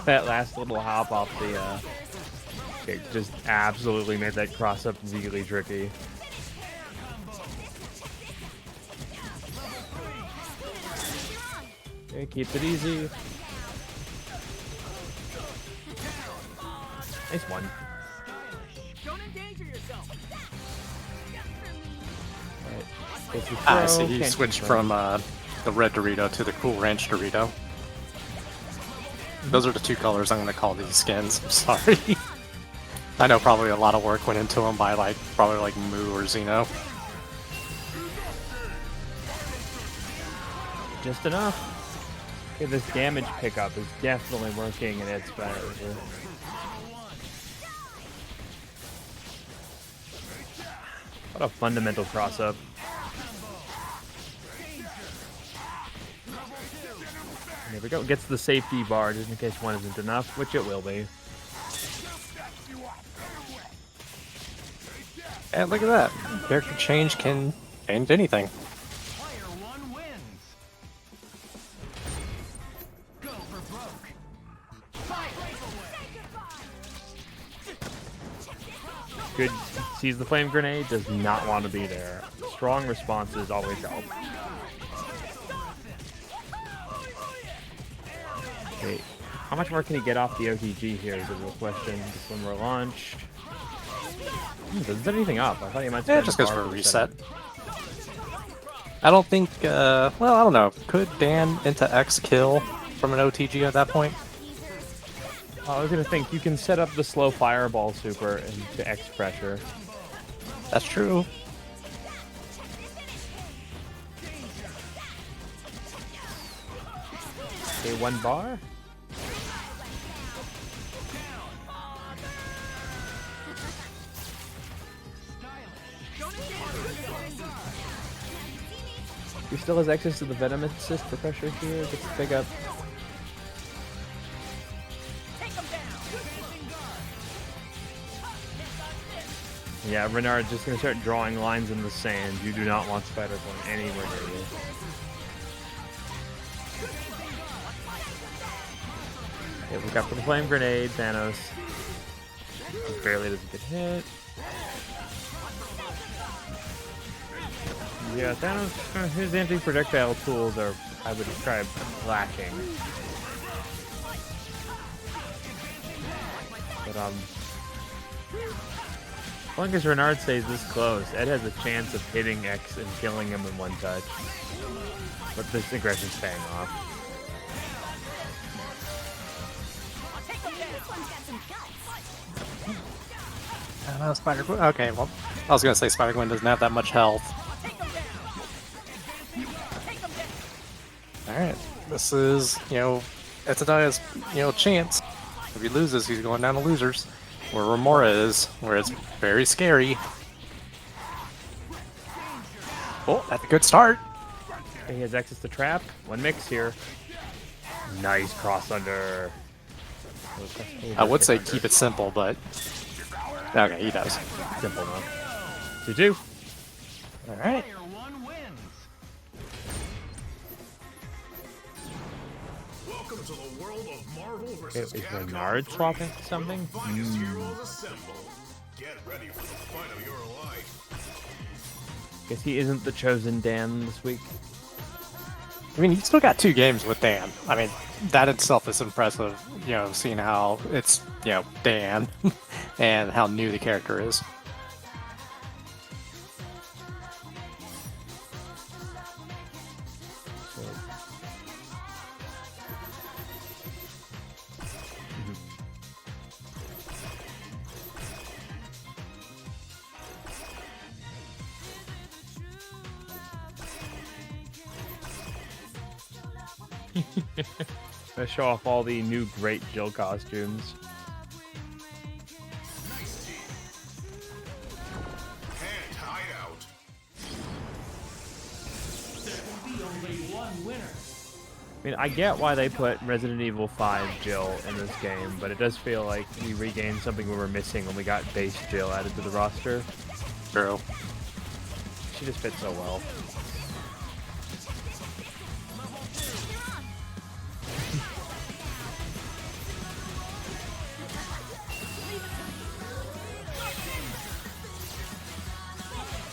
That last little hop off the, it just absolutely made that cross up really tricky. Okay, keeps it easy. Nice one. Don't endanger yourself. Right. I see, he switched from the red Dorito to the Cool Ranch Dorito. Those are the two colors I'm going to call these skins, I'm sorry. I know probably a lot of work went into them by probably like Moo or Xeno. Just enough. Okay, this damage pickup is definitely working in Ed's favor. What a fundamental cross-up. Here we go. Gets the safety bar just in case one isn't enough, which it will be. And look at that. Character change can change anything. Good. Sees the flame grenade, does not want to be there. Strong responses always help. Okay. How much more can he get off the OTG here is the real question. Just when we're launched. Doesn't set anything up. I thought he might Yeah, it just goes for a reset. I don't think, well, I don't know. Could Dan into X kill from an OTG at that point? I was gonna think you can set up the slow fireball super into X pressure. That's true. Okay, one bar. He still has access to the Venom assist for pressure here. Gets the pick up. Yeah, Renard's just gonna start drawing lines in the sand. You do not want Spider-Gwen anywhere near you. Yeah, we got the flame grenade, Thanos. He barely doesn't get hit. Yeah, Thanos, his anti-projectile tools are, I would describe, lacking. But, as long as Renard stays this close, Ed has a chance of hitting X and killing him in one touch. But this aggression's paying off. I don't know, Spider-Gwen. Okay, well, I was gonna say Spider-Gwen doesn't have that much health. Alright, this is, Edsadiet's, chance. If he loses, he's going down to losers. Where Romora is, where it's very scary. Oh, that's a good start. He has access to trap. One mix here. Nice cross under. I would say keep it simple, but... Okay, he does. Simple enough. 2-2. Alright. Welcome to the world of Marvel Okay, vs. is Capcom. Renard swapping something? Finest heroes assemble. Get ready for the fight of your life. Guess he isn't the chosen Dan this week. I mean, you still got 2 games with Dan. I mean, that itself is impressive, seeing how it's, Dan and how new the character is. Let's show off all the new great Jill costumes. And hideout. I mean, I get why they put Resident Evil 5 Jill in this game, but it does feel like we regained something we were missing when we got base Jill added to the roster. True. She just fits so well.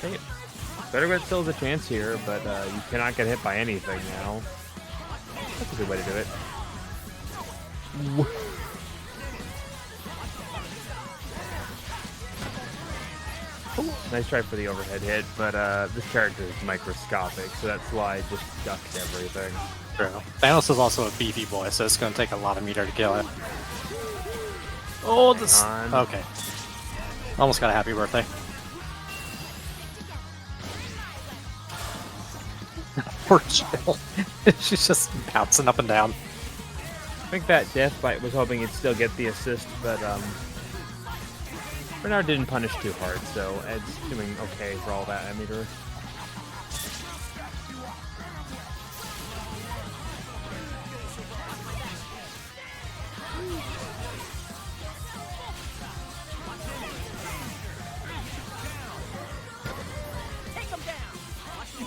Okay. Spider-Gwen still has a chance here, but you cannot get hit by anything now. That's a good way to do it. Nice try for the overhead hit, but this character is microscopic, so that's why I just ducked everything. True. Thanos is also a beefy boy, so it's going to take a lot of meter to kill him. Oh, this... Okay. Almost got a happy birthday. Poor Jill. She's just bouncing up and down. I think that Death Bite was hoping he'd still get the assist, but Renard didn't punish too hard, so Ed's doing okay for all that meter.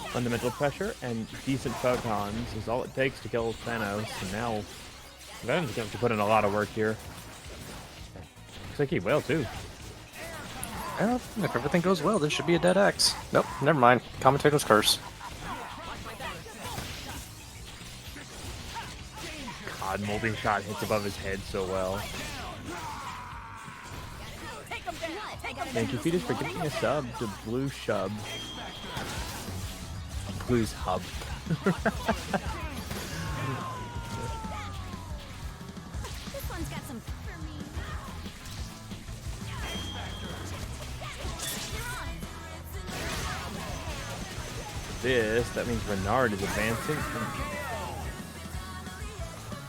Fundamental pressure and decent photons is all it takes to kill Thanos, and now Venom's going to have to put in a lot of work here. Looks like he will, too. Well, if everything goes well, this should be a dead X. Nope, never mind. Commentator's curse. God, molding shot hits above his head so well. Thank you, Fetus, for giving a sub to Blue Shub. Blue's Hub. This one's got some for me. That means Renard is advancing in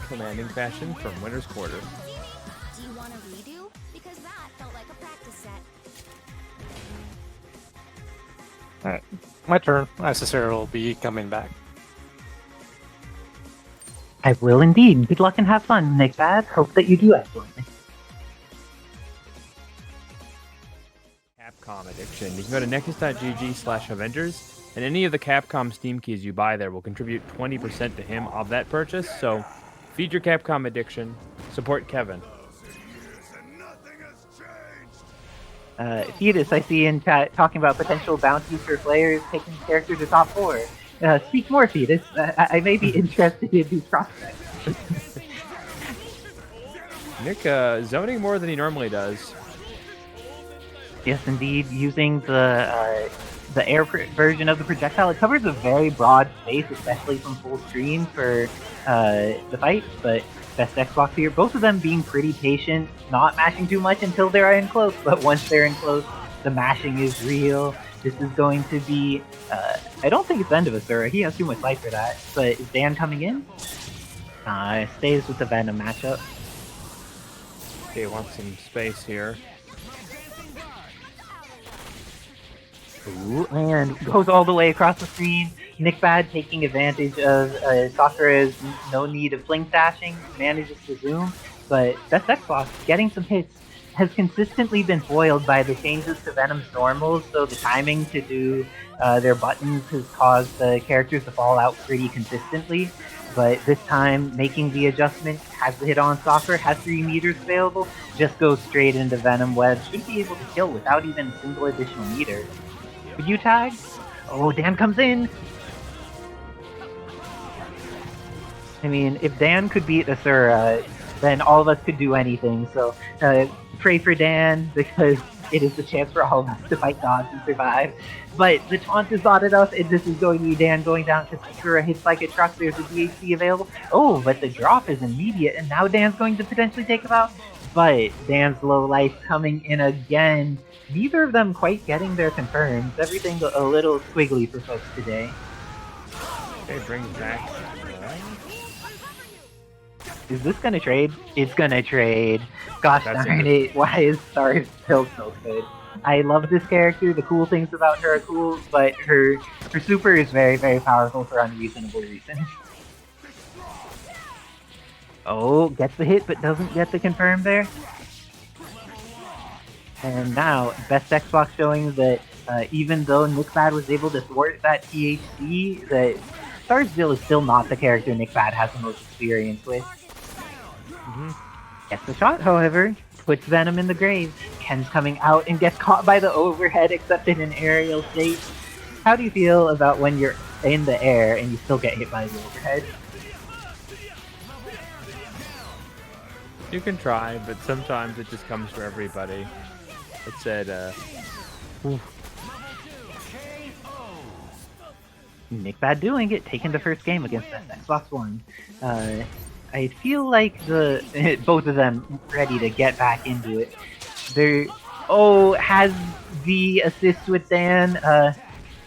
commanding fashion from Winter's Quarter. Do you want a redo? Because that felt like a practice set. Alright, my turn. Isicera will be coming back. I will indeed. Good luck and have fun, NickBad. Hope that you do excellently. Capcom addiction. You can go to nexus.gg/Avengers, and any of the Capcom Steam keys you buy there will contribute 20% to him of that purchase. So feed your Capcom addiction, support Kevin. Fetus, I see in chat talking about potential bounties for players taking characters to top 4. Speak more, Fetus. I may be interested in these prospects. Nick zoning more than he normally does. Yes, indeed. Using the air version of the projectile, it covers a very broad space, especially from full screen for the fight. But best Xbox here, both of them being pretty patient, not mashing too much until they're in close. But once they're in close, the mashing is real. This is going to be, I don't think it's the end of Asura. He has too much life for that. But is Dan coming in? Stays with the Venom matchup. Okay, wants some space here. Ooh, and goes all the way across the screen. NickBad taking advantage of Sakura's no need of fling dashing, manages to zoom, but best Xbox getting some hits has consistently been foiled by the changes to Venom's normals, so the timing to do their buttons has caused the characters to fall out pretty consistently. But this time, making the adjustment, has the hit on Sakura, has 3 meters available, just goes straight into Venom Web, should be able to kill without even a single additional meter. Would you tag? Oh, Dan comes in! I mean, if Dan could beat Asura, then all of us could do anything, so pray for Dan, because it is the chance for all of us to fight gods and survive. But the taunt is not enough, and this is going to be Dan going down to Sakura, hits like a truck, there's a DHC available. Oh, but the drop is immediate, and now Dan's going to potentially take him out. But Dan's low life coming in again. Neither of them quite getting their confirms. Everything a little squiggly for folks today. Okay, brings back. Is this gonna trade? It's gonna trade. Gosh darn it, why is S.T.A.R.S still so good? I love this character, the cool things about her are cool, but her super is very, very powerful for unreasonable reasons. Oh, gets the hit but doesn't get the confirm there. And now, best Xbox showing that even though NickBad was able to thwart that THC, that S.T.A.R.S is still not the character NickBad has the most experience with. Gets the shot, however, puts Venom in the grave. Ken's coming out and gets caught by the overhead, except in an aerial state. How do you feel about when you're in the air and you still get hit by the overhead? You can try, but sometimes it just comes for everybody. It said, NickBad doing it, taking the first game against that Xbox One. I feel like both of them ready to get back into it. Has the assist with Dan.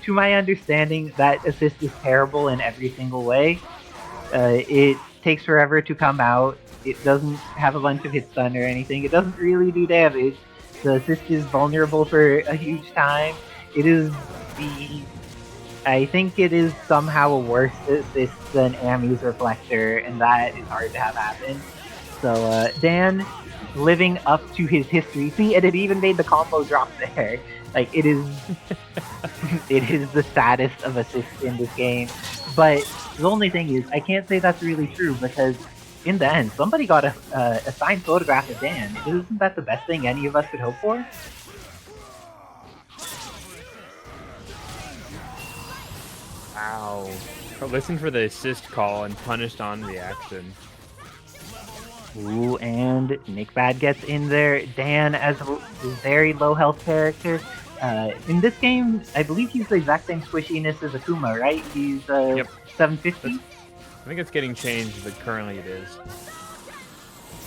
To my understanding, that assist is terrible in every single way. It takes forever to come out. It doesn't have a bunch of hit stun or anything. It doesn't really do damage. The assist is vulnerable for a huge time. It is I think it is somehow a worse assist than Ammy's Reflector, and that is hard to have happen. So Dan living up to his history. See, and it even made the combo drop there. Like, it is it is the saddest of assists in this game. But the only thing is, I can't say that's really true, because in the end, somebody got a signed photograph of Dan. Isn't that the best thing any of us could hope for? Ow. Listen for the assist call and punished on reaction. Ooh, and NickBad gets in there. Dan, as a very low health character. In this game, I believe he's the exact same squishiness as Akuma, right? He's 750? I think it's getting changed, but currently it is.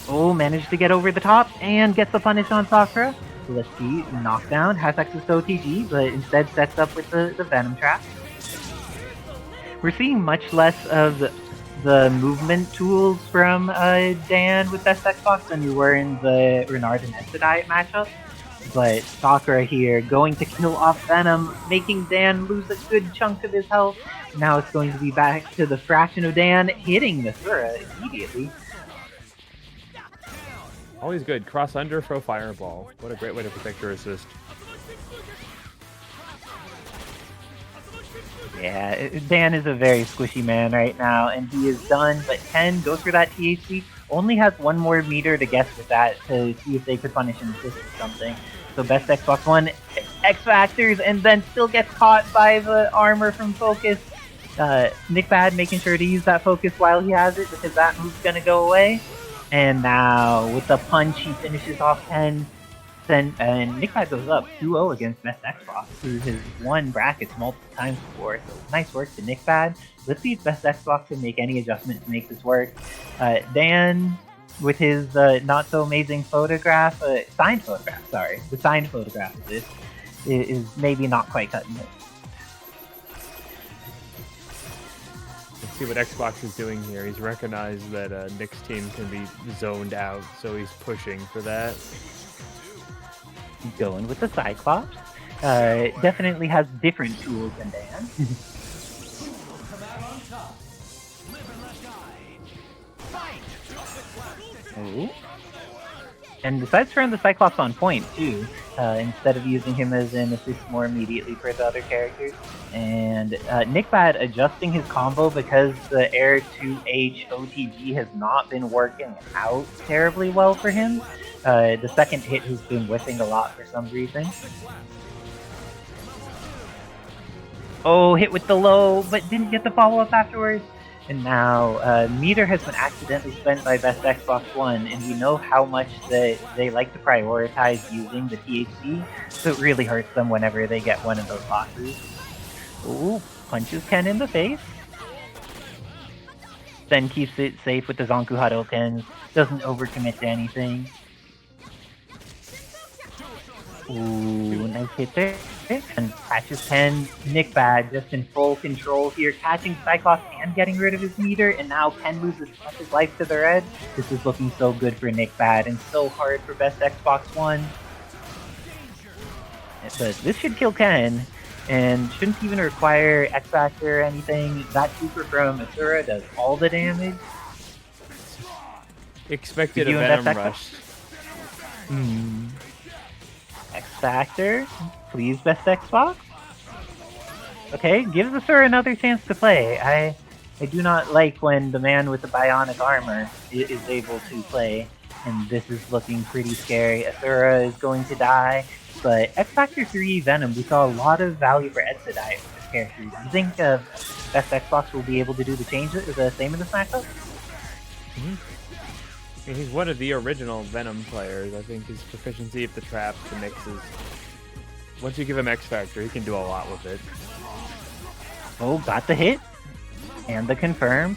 Oh, managed to get over the top and gets the punish on Sakura. Let's see, knockdown, has access to OTG, but instead sets up with the Venom trap. We're seeing much less of the movement tools from Dan with best Xbox than we were in the Renard and Edsadiet matchup. But Sakura here going to kill off Venom, making Dan lose a good chunk of his health. Now it's going to be back to the fraction of Dan hitting Asura immediately. Always good. Cross under, throw fireball. What a great way to protect your assist. Yeah, Dan is a very squishy man right now, and he is done, but Ken goes for that THC, only has one more meter to guess with that to see if they could punish an assist or something. So best Xbox One X Factors, and then still gets caught by the armor from Focus. NickBad making sure to use that Focus while he has it, because that move's gonna go away. And now, with the punch, he finishes off Ken. And NickBad goes up 2-0 against Best Xbox, who has won brackets multiple times before. So nice work to NickBad. Let's see if Best Xbox can make any adjustment to make this work. Dan, with his not so amazing photograph, signed photograph, sorry, the signed photograph of this is maybe not quite cutting it. Let's see what Xbox is doing here. He's recognized that Nick's team can be zoned out, so he's pushing for that. Going with the Cyclops. Definitely has different tools than Dan. Oh. And decides to run the Cyclops on point too, instead of using him as an assist more immediately for the other characters. And NickBad adjusting his combo because the Air 2H OTG has not been working out terribly well for him. The second hit has been whiffing a lot for some reason. Oh, hit with the low, but didn't get the follow-up afterwards. And now, meter has been accidentally spent by Best Xbox One, and we know how much they like to prioritize using the THC, so it really hurts them whenever they get one of those losses. Ooh, punches Ken in the face. Then keeps it safe with the Zonku Hadokens, doesn't overcommit to anything. Ooh, nice hit there. And catches Ken. NickBad just in full control here, catching Cyclops and getting rid of his meter, and now Ken loses much his life to the red. This is looking so good for NickBad and so hard for Best Xbox One. But this should kill Ken, and shouldn't even require X Factor or anything. That super from Asura does all the damage. Expected a Venom rush. X Factor, please, Best Xbox. Okay, gives Asura another chance to play. I do not like when the man with the bionic armor is able to play, and this is looking pretty scary. Asura is going to die, but X Factor 3 Venom, we saw a lot of value for Edsadiet with this character. Do you think Best Xbox will be able to do the same in this matchup? He's one of the original Venom players. I think his proficiency of the traps, the mixes. Once you give him X Factor, he can do a lot with it. Oh, got the hit. And the confirm.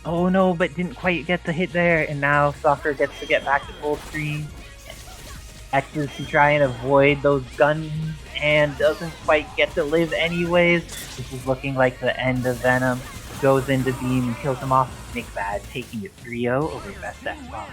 Oh no, but didn't quite get the hit there, and now Sakura gets to get back to full screen. X's to try and avoid those guns, and doesn't quite get to live anyways. This is looking like the end of Venom. Goes into beam and kills him off. NickBad taking it 3-0 over Best Xbox.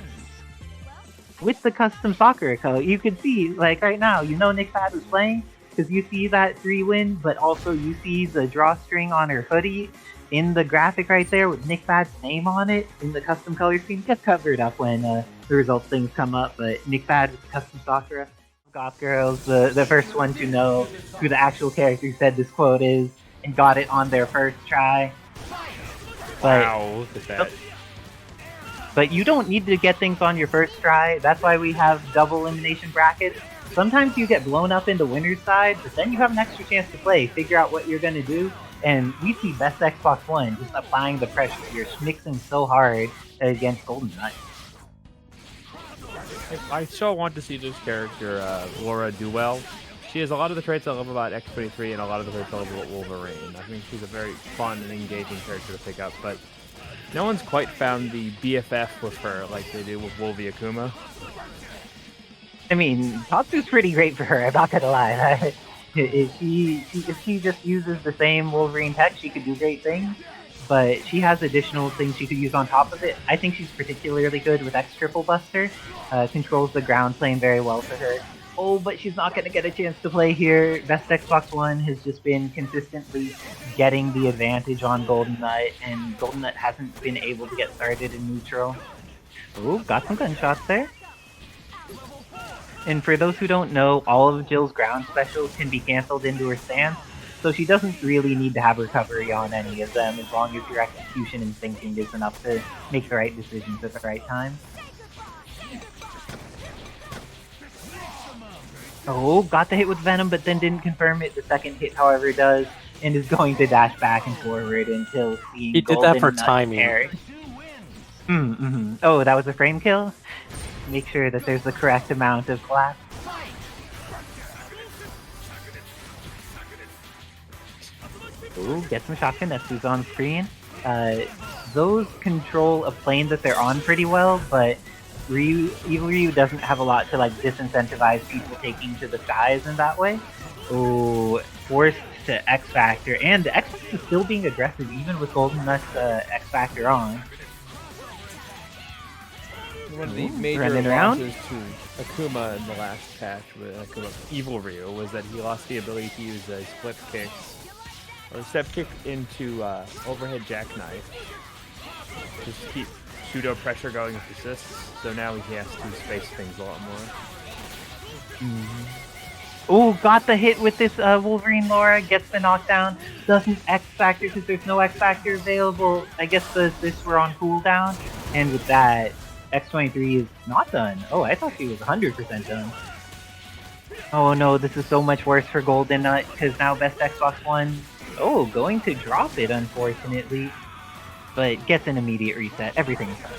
With the custom Sakura color, you can see, like right now, you know NickBad was playing, because you see that 3-win, but also you see the drawstring on her hoodie in the graphic right there with NickBad's name on it in the custom color scheme. Gets covered up when the results things come up, but NickBad with the custom Sakura. Goth Girls, the first one to know who the actual character said this quote is, and got it on their first try. Wow, look at that. But you don't need to get things on your first try. That's why we have double elimination brackets. Sometimes you get blown up into winner's side, but then you have an extra chance to play, figure out what you're going to do. And we see Best Xbox One just applying the pressure. You're mixing so hard against GoldenNut. I so want to see this character, Laura, do well. She has a lot of the traits I love about X23 and a lot of the traits I love about Wolverine. I think she's a very fun and engaging character to pick up, but no one's quite found the BFF with her like they do with Wolvie Akuma. I mean, Tatsu's pretty great for her, I'm not gonna lie. If she just uses the same Wolverine tech, she could do great things, but she has additional things she could use on top of it. I think she's particularly good with X Triple Buster, controls the ground plane very well for her. Oh, but she's not going to get a chance to play here. Best Xbox One has just been consistently getting the advantage on GoldenNut, and GoldenNut hasn't been able to get started in neutral. Oh, got some gunshots there. And for those who don't know, all of Jill's ground specials can be cancelled into her stance. so she doesn't really need to have recovery on any of them as long as your execution and thinking is enough to make the right decisions at the right time. Oh, got the hit with Venom, but then didn't confirm it. The second hit, however, does, and is going to dash back and forward until seeing He did that for GoldenNut timing. parry. Oh, that was a frame kill? Make sure that there's the correct amount of collapse. Ooh, get some shotgun Netsu's on screen. Those control a plane that they're on pretty well, but Evil Ryu doesn't have a lot to like disincentivize people taking to the skies in that way. Ooh, forced to X Factor, and X Factor is still being aggressive even with GoldenNut's X Factor on. One of the major running around. losses to Akuma in the last patch with Akuma Evil Ryu was that he lost the ability to use split kicks or step kick into overhead jackknife. Just keep pseudo pressure going with assists. So now he has to space things a lot more. Oh, got the hit with this Wolverine Laura, gets the knockdown, doesn't X Factor because there's no X Factor available. I guess the assists were on cooldown, and with that, X23 is not done. Oh, I thought she was 100% done. Oh no, this is so much worse for GoldenNut because now best Xbox One. Oh, going to drop it unfortunately, but gets an immediate reset. Everything's done.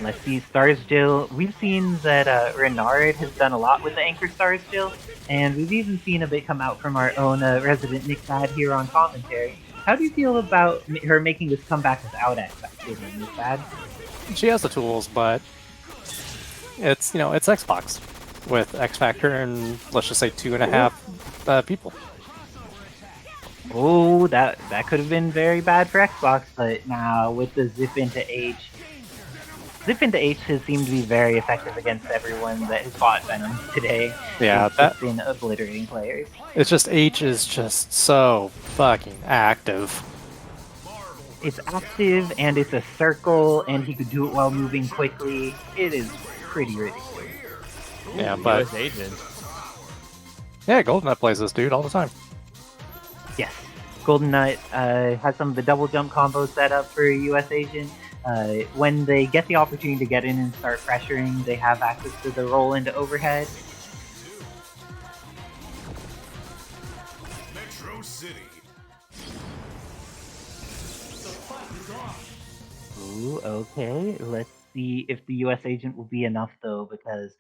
Let's see, Stars Jill. We've seen that Renard has done a lot with the Anchor Stars Jill, and we've even seen a bit come out from our own resident NickBad here on commentary. How do you feel about her making this comeback without X Factor, NickBad? She has the tools, but it's, you know, it's Xbox with X Factor and let's just say 2.5 people. Oh, that could have been very bad for Xbox, but now with the Zip into H has seemed to be very effective against everyone that has fought Venom today. Yeah, it's just been obliterating players. It's just H is just so fucking active. It's active and it's a circle, and he could do it while moving quickly. It is pretty ridiculous. Yeah, but US agent. yeah, GoldenNut plays this dude all the time. Yes, GoldenNut has some of the double jump combos set up for US Agent. When they get the opportunity to get in and start pressuring, they have access to the roll into overhead. Metro City. Ooh, okay. Let's see if the US Agent will be enough though, because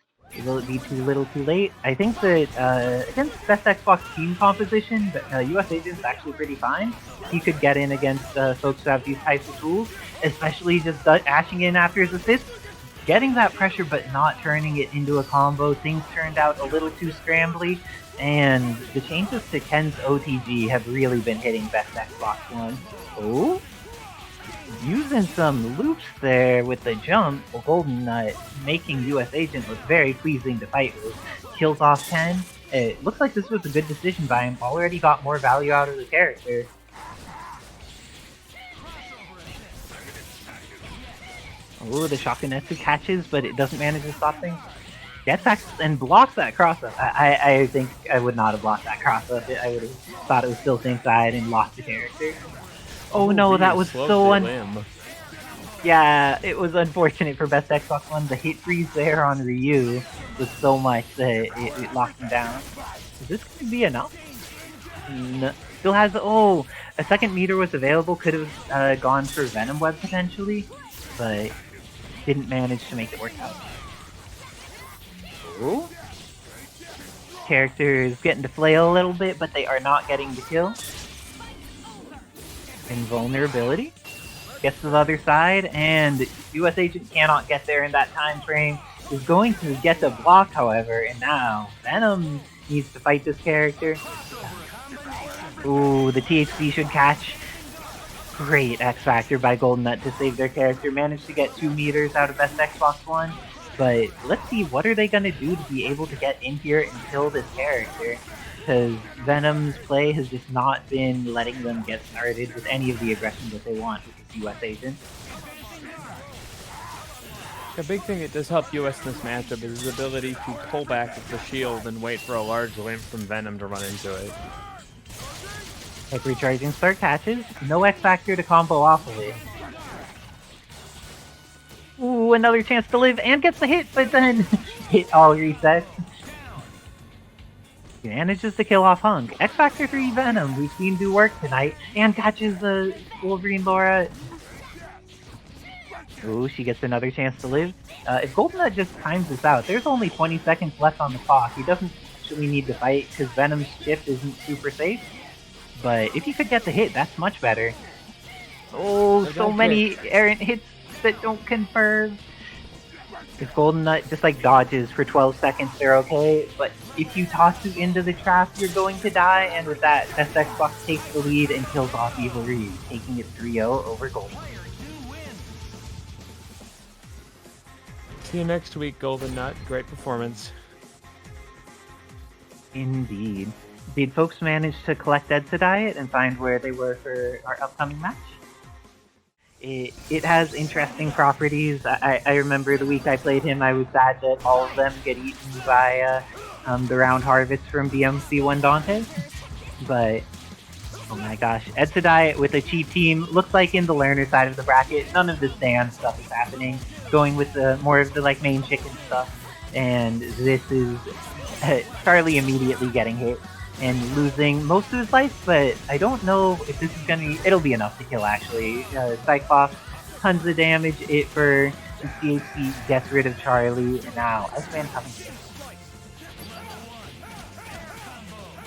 will it be too little too late? I think that against best Xbox team composition, US Agent's actually pretty fine. He could get in against folks who have these types of tools, especially just dashing in after his assist, getting that pressure but not turning it into a combo. Things turned out a little too scrambly, and the changes to Ken's OTG have really been hitting best Xbox One. Oh? Using some loops there with the jump, GoldenNut making US Agent look very pleasing to fight with. Kills off Ken. It looks like this was a good decision by him. Already got more value out of the character. Oh, the Shakunetsu catches, but it doesn't manage to stop things. Gets back and blocks that cross-up. I think I would not have blocked that cross-up. I would have thought it was still same side and lost the character. Oh no, that was so yeah, it was unfortunate for best Xbox One. The hit freeze there on Ryu was so much that it locked him down. Is this going to be enough? No. Still has a second meter was available. Could have gone for Venom Web potentially, but didn't manage to make it work out. Oh. Character is getting to flail a little bit, but they are not getting the kill. Invulnerability. Gets to the other side, and US Agent cannot get there in that time frame. Is going to get the block, however, and now Venom needs to fight this character. Ooh, the THC should catch. Great X Factor by GoldenNut to save their character. Managed to get 2 meters out of best Xbox One. But let's see, what are they going to do to be able to get in here and kill this character? Because Venom's play has just not been letting them get started with any of the aggression that they want with this US Agent. A big thing that does help US in this matchup is his ability to pull back with the shield and wait for a large limp from Venom to run into it. Like recharging star catches, no X Factor to combo off of it. Ooh, another chance to live and gets the hit, but then hit all resets. He manages to kill off Hunk. X Factor 3 Venom, we've seen do work tonight, and catches the Wolverine Laura. Ooh, she gets another chance to live. If GoldenNut just times this out, there's only 20 seconds left on the clock. He doesn't actually need to fight because Venom's shift isn't super safe. But if he could get the hit, that's much better. Oh, so many errant hits that don't confirm. If GoldenNut just like dodges for 12 seconds, they're okay. But if you toss it into the trap, you're going to die. And with that, Xbox takes the lead and kills off Evil Reed, taking it 3-0 over GoldenNut. See you next week, GoldenNut. Great performance. Indeed. Did folks manage to collect Edsadiet and find where they were for our upcoming match? It has interesting properties. I remember the week I played him, I was sad that all of them get eaten by the round harvest from BMC1 Dante. But, oh my gosh, Edsadiet with a cheat team, looks like in the learner side of the bracket, none of the stand stuff is happening. Going with more of the like main chicken stuff. And this is Charlie immediately getting hit and losing most of his life, but I don't know if this is gonna be, it'll be enough to kill actually. Cyclops, tons of damage, it for CHC gets rid of Charlie, and now Iceman coming in.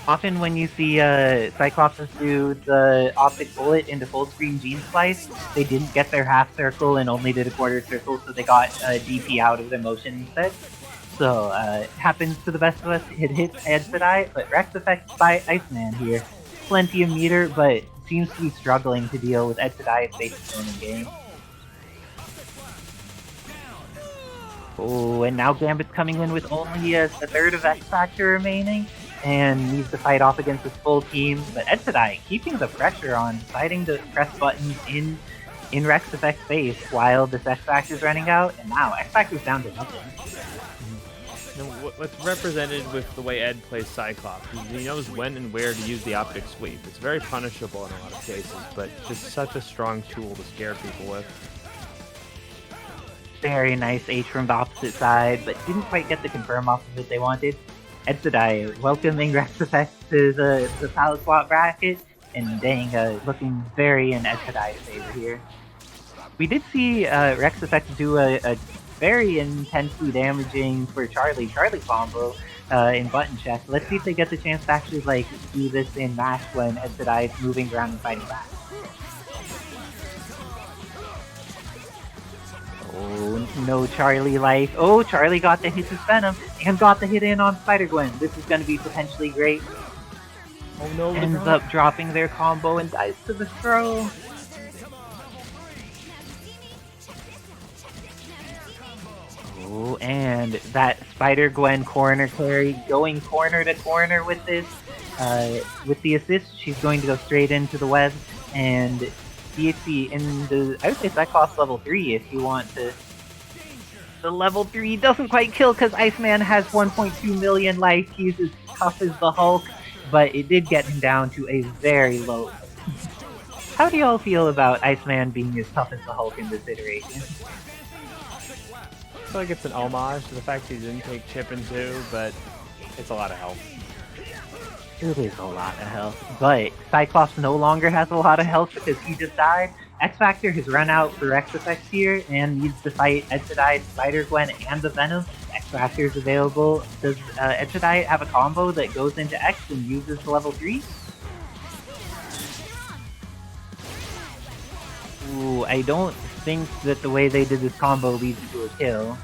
Often when you see Cyclops do the optic bullet into full screen gene slice, they didn't get their half circle and only did a quarter circle, so they got DP out of their motion instead. So, it happens to the best of us. It hits Edsadiet, but RexEffects by Iceman here. Plenty of meter, but seems to be struggling to deal with Edsadiet's basic winning game. Oh, and now Gambit's coming in with only a third of X Factor remaining, and needs to fight off against his full team. But Edsadiet keeping the pressure on, deciding to press buttons in RexEffects' face while this X Factor's running out, and now X Factor's down to nothing. What's represented with the way Ed plays Cyclops is he knows when and where to use the optic sweep. It's very punishable in a lot of cases, but just such a strong tool to scare people with. Very nice H from the opposite side, but didn't quite get the confirm off of it they wanted. Edsadiet welcoming RexEffects to the palette swap bracket, and dang, looking very in Edsadiet's favor here. We did see RexEffects do a very intensely damaging for Charlie combo in button check. Let's see if they get the chance to actually like do this in match when Edsadiet's moving around and fighting back. Oh, no Charlie life. Oh, Charlie got the hit to Venom and got the hit in on Spider-Gwen. This is going to be potentially great. Oh no, ends up dropping their combo and dies to the throw. Oh, and that Spider-Gwen corner carry going corner to corner with this. With the assist, she's going to go straight into the web, and DHC in the, I would say Cyclops level 3 if you want to. The level 3 doesn't quite kill because Iceman has 1.2 million life, he's as tough as the Hulk, but it did get him down to a very low. How do y'all feel about Iceman being as tough as the Hulk in this iteration? I feel like it's an homage to the fact he didn't take Chip in 2, but it's a lot of health. It is a lot of health, but Cyclops no longer has a lot of health because he just died. X Factor has run out for RexEffects here and needs to fight Edsadiet, Spider-Gwen, and the Venom. X Factor is available. Does Edsadiet have a combo that goes into X and uses the level 3? Ooh, I don't think that the way they did this combo leads to a kill.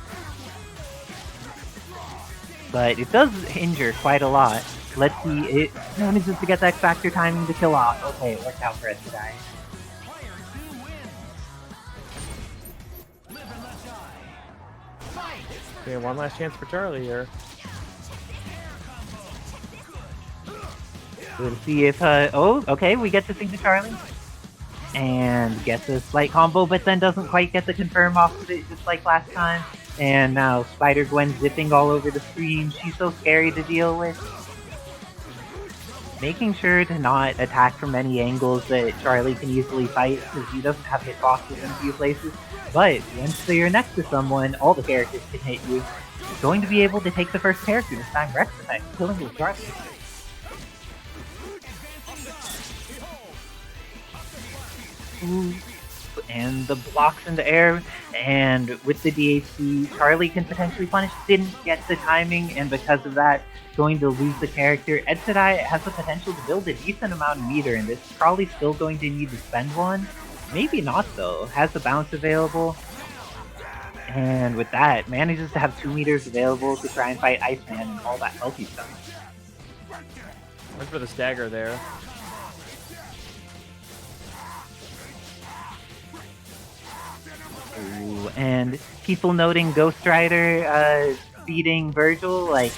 But it does injure quite a lot. Let's see, it manages to get the X Factor timing to kill off. Okay, it worked out for Edsadiet. Okay, one last chance for Charlie here. We'll see if, oh, okay, we get to sync to Charlie. and gets a slight combo, but then doesn't quite get the confirm off of it just like last time. And now Spider-Gwen zipping all over the screen. She's so scary to deal with. Making sure to not attack from any angles that Charlie can easily fight, because he doesn't have hitboxes in a few places. But once you're next to someone, all the characters can hit you. He's going to be able to take the first character, this time RexEffects, killing with Charlie. Ooh. And the blocks in the air, and with the DHC, Charlie can potentially punish. Didn't get the timing, and because of that, going to lose the character. Edsadiet has the potential to build a decent amount of meter, and this is probably still going to need to spend one. Maybe not though. Has the bounce available, and with that, manages to have 2 meters available to try and fight Iceman and all that healthy stuff. Went for the stagger there. Ooh, and people noting Ghost Rider beating Virgil, like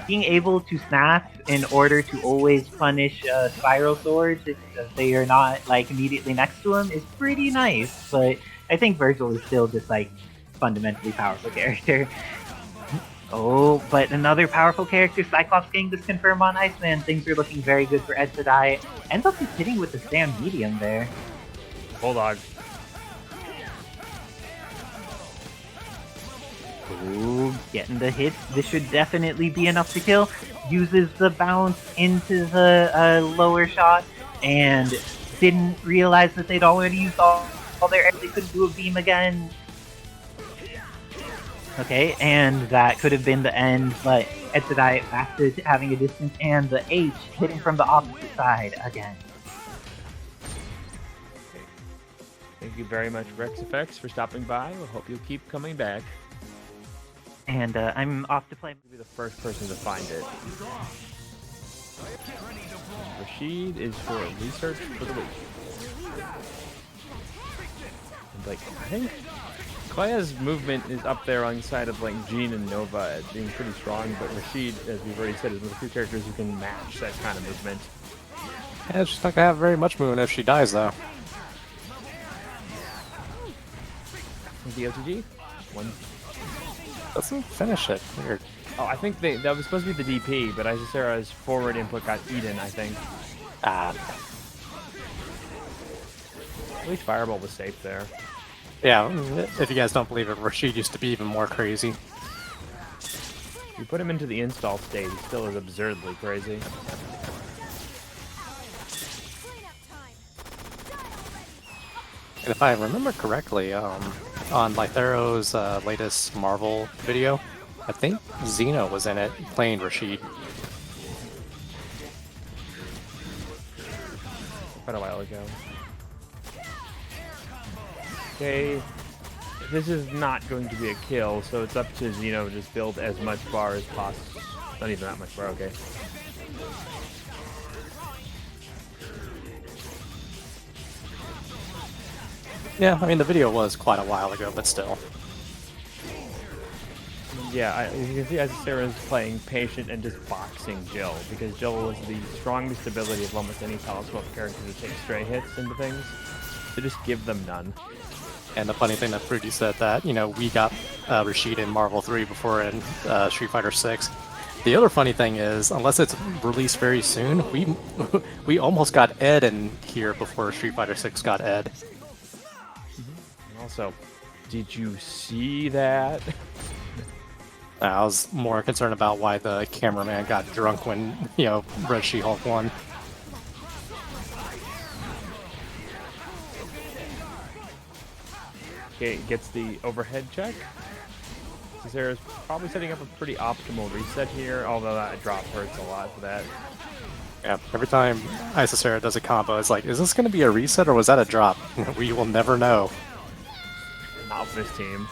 being able to snap in order to always punish spiral swords if they are not like immediately next to him is pretty nice, but I think Virgil is still just like fundamentally powerful character. Oh, but another powerful character, Cyclops getting this confirm on Iceman. Things are looking very good for Edsadiet. Ends up just hitting with the stand medium there. Bulldog. Ooh, getting the hit. This should definitely be enough to kill. Uses the bounce into the lower shot and didn't realize that they'd already used all their. They couldn't do a beam again. Okay, and that could have been the end, but Edsadiet back to having a distance, and the H hitting from the opposite side again. Thank you very much, RexEffects, for stopping by. We hope you'll keep coming back. And I'm off to play. Be the first person to find it. Rashid is for research for the week. And like, I think Clea's movement is up there on the side of like Jean and Nova as being pretty strong, but Rashid, as we've already said, is one of the few characters who can match that kind of movement. Yeah, she's not gonna have very much movement if she dies, though. The OTG? One. Doesn't finish it. Weird. Oh, I think that was supposed to be the DP, but Isicera's forward input got eaten, I think. Ah. At least Fireball was safe there. Yeah, if you guys don't believe it, Rashid used to be even more crazy. If you put him into the install state, he still is absurdly crazy. And if I remember correctly, on Lythero's latest Marvel video, I think Xeno was in it playing Rashid. Quite a while ago. Okay, this is not going to be a kill, so it's up to Xeno to just build as much bar as possible. Not even that much bar, okay. Yeah, I mean the video was quite a while ago, but still. Yeah, you can see Isicera is playing patient and just boxing Jill, because Jill is the strongest ability of almost any Telescope character to take stray hits into things. So just give them none. And the funny thing that Fruity said that, you know, we got Rashid in Marvel 3 before in Street Fighter 6. The other funny thing is, unless it's released very soon, we almost got Ed in here before Street Fighter 6 got Ed. And also, did you see that? I was more concerned about why the cameraman got drunk when, you know, Red She-Hulk won. Okay, gets the overhead check. Isicera's probably setting up a pretty optimal reset here, although that drop hurts a lot for that. Yeah, every time Isicera does a combo, it's like, is this going to be a reset or was that a drop? We will never know. Not for this team.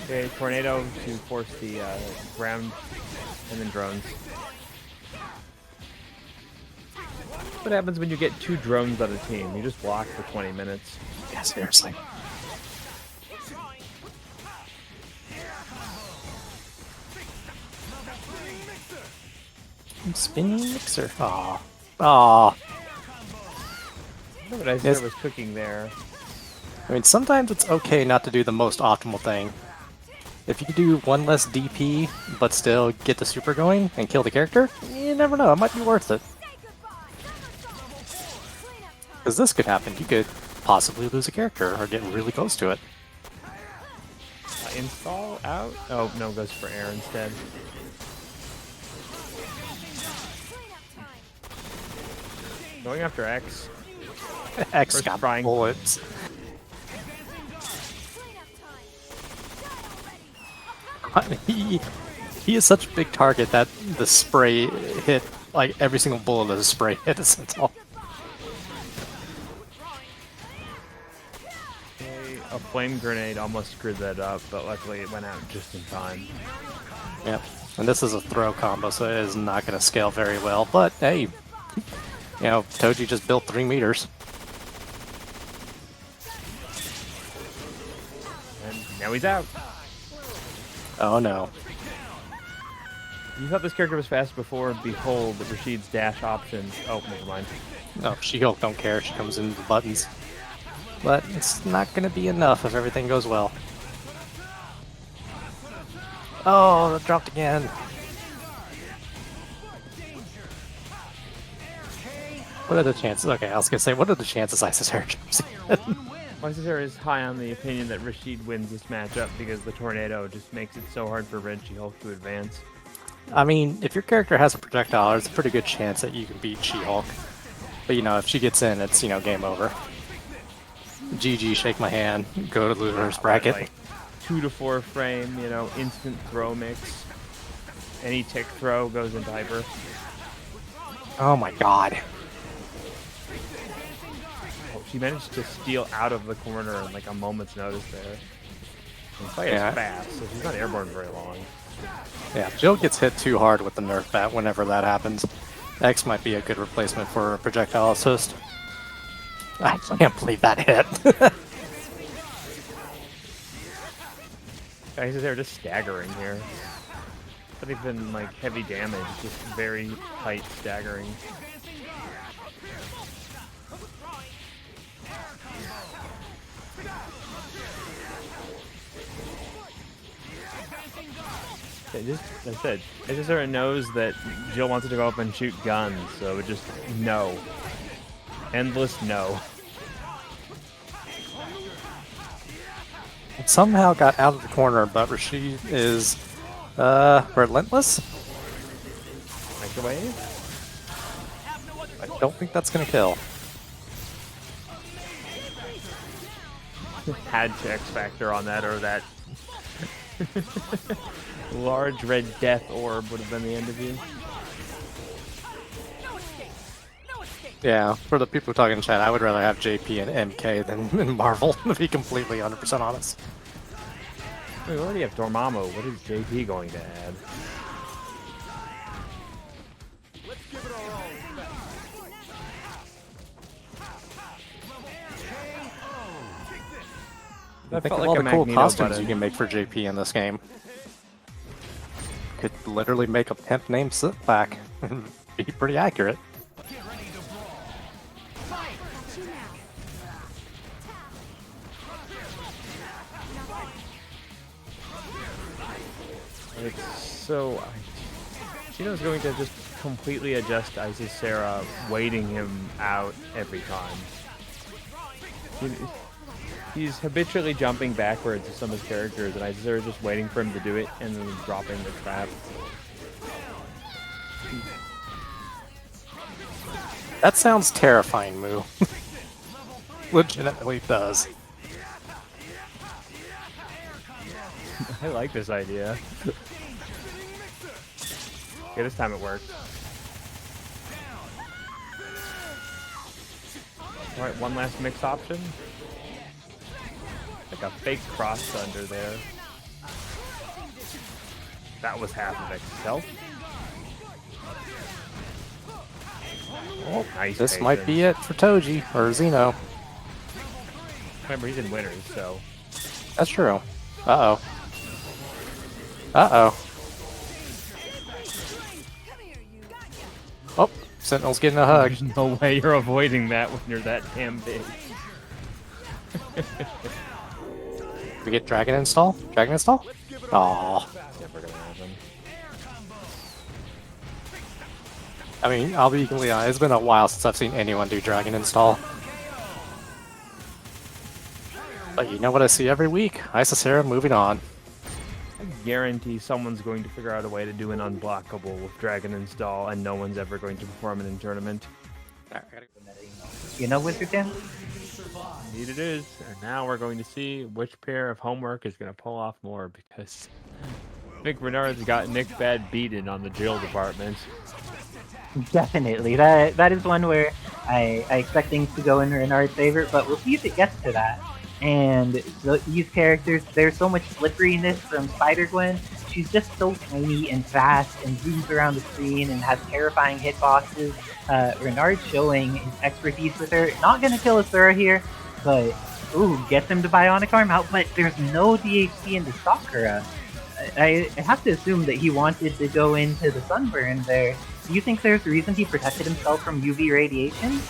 Okay, Tornado to force the ground and then drones. What happens when you get 2 drones on a team? You just block for 20 minutes. Yeah, seriously. Spinning mixer. Aw. Aw. know what Isicera was cooking there. I mean, sometimes it's okay not to do the most optimal thing. If you could do one less DP, but still get the super going and kill the character, you never know, it might be worth it. Because this could happen, you could possibly lose a character or get really close to it. Install out? Oh, no, goes for air instead. Going after X. X First got trying. bullets. He is such a big target that the spray hit, like every single bullet of the spray hit a Sentinel. A flame grenade almost screwed that up, but luckily it went out just in time. Yep, and this is a throw combo, so it is not going to scale very well, but hey, you know, Toji just built 3 meters. And now he's out. Oh no. You thought this character was fast before, behold Rashid's dash options. Oh, never mind. No, She-Hulk don't care, she comes in with the buttons. But it's not going to be enough if everything goes well. Oh, it dropped again. What are the chances? Okay, I was going to say, what are the chances Isicera jumps again? Isicera is high on the opinion that Rashid wins this matchup because the tornado just makes it so hard for Red She-Hulk to advance. I mean, if your character has a projectile, there's a pretty good chance that you can beat She-Hulk. But, you know, if she gets in, it's, you know, game over. GG, shake my hand, go to loser's bracket. Like 2 to 4 frame, you know, instant throw mix. Any tick throw goes into hyper. Oh my god. Oh, she managed to steal out of the corner in like a moment's notice there. And Fight Yeah. is fast, so she's not airborne very long. Yeah, Jill gets hit too hard with the Nerf bat whenever that happens. X might be a good replacement for a projectile assist. I can't believe that hit. Guys, they're just staggering here. Not even like heavy damage, just very tight staggering. Just, I said, Isicera knows that Jill wants to go up and shoot guns, so it just no. Endless no. It somehow got out of the corner, but Rashid is relentless. Microwave? I don't think that's gonna kill. Had to X Factor on that, or that large red death orb would have been the end of you. Yeah, for the people talking in chat, I would rather have JP and MK than Marvel, to be completely 100% honest. We already have Dormammu. What is JP going to add? That Think felt of like all a the cool Magneto costumes button. you can make for JP in this game. Could literally make a pimp named Silkback and be pretty accurate. It's so... Chino's going to just completely adjust Isicera, waiting him out every time. He's habitually jumping backwards with some of his characters, and Isicera's just waiting for him to do it and then dropping the trap. That sounds terrifying, Moo. Legitimately does. I like this idea. Okay, this time it worked. Alright, one last mix option. Like a fake cross under there. That was half of itself. Oh, nice. This might be it for Toji, or Xeno. Remember, he's in winners, so... That's true. Uh-oh. Uh-oh. Oh, Sentinel's getting a hug. There's no way you're avoiding that when you're that damn big. We get Dragon install? Dragon install? Aww. Never gonna happen. I mean, I'll be equally honest, it's been a while since I've seen anyone do Dragon install. But you know what I see every week? Isicera moving on. I guarantee someone's going to figure out a way to do an unblockable with Dragon install, and no one's ever going to perform it in tournament. You know, Wizard Tim? Indeed it is. And now we're going to see which pair of homework is going to pull off more, because I think Renard's got NickBad beaten on the drill department. Definitely. That is one where I expect things to go in Renard's favor, but we'll see if it gets to that. And these characters, there's so much slipperiness from Spider-Gwen. She's just so tiny and fast and zooms around the screen and has terrifying hitboxes. Renard's showing his expertise with her. Not gonna kill Asura here, but ooh, gets him to Bionic Arm out, but there's no DHC into Sakura. I have to assume that he wanted to go into the Sunburn there. Do you think there's a reason he protected himself from UV radiation?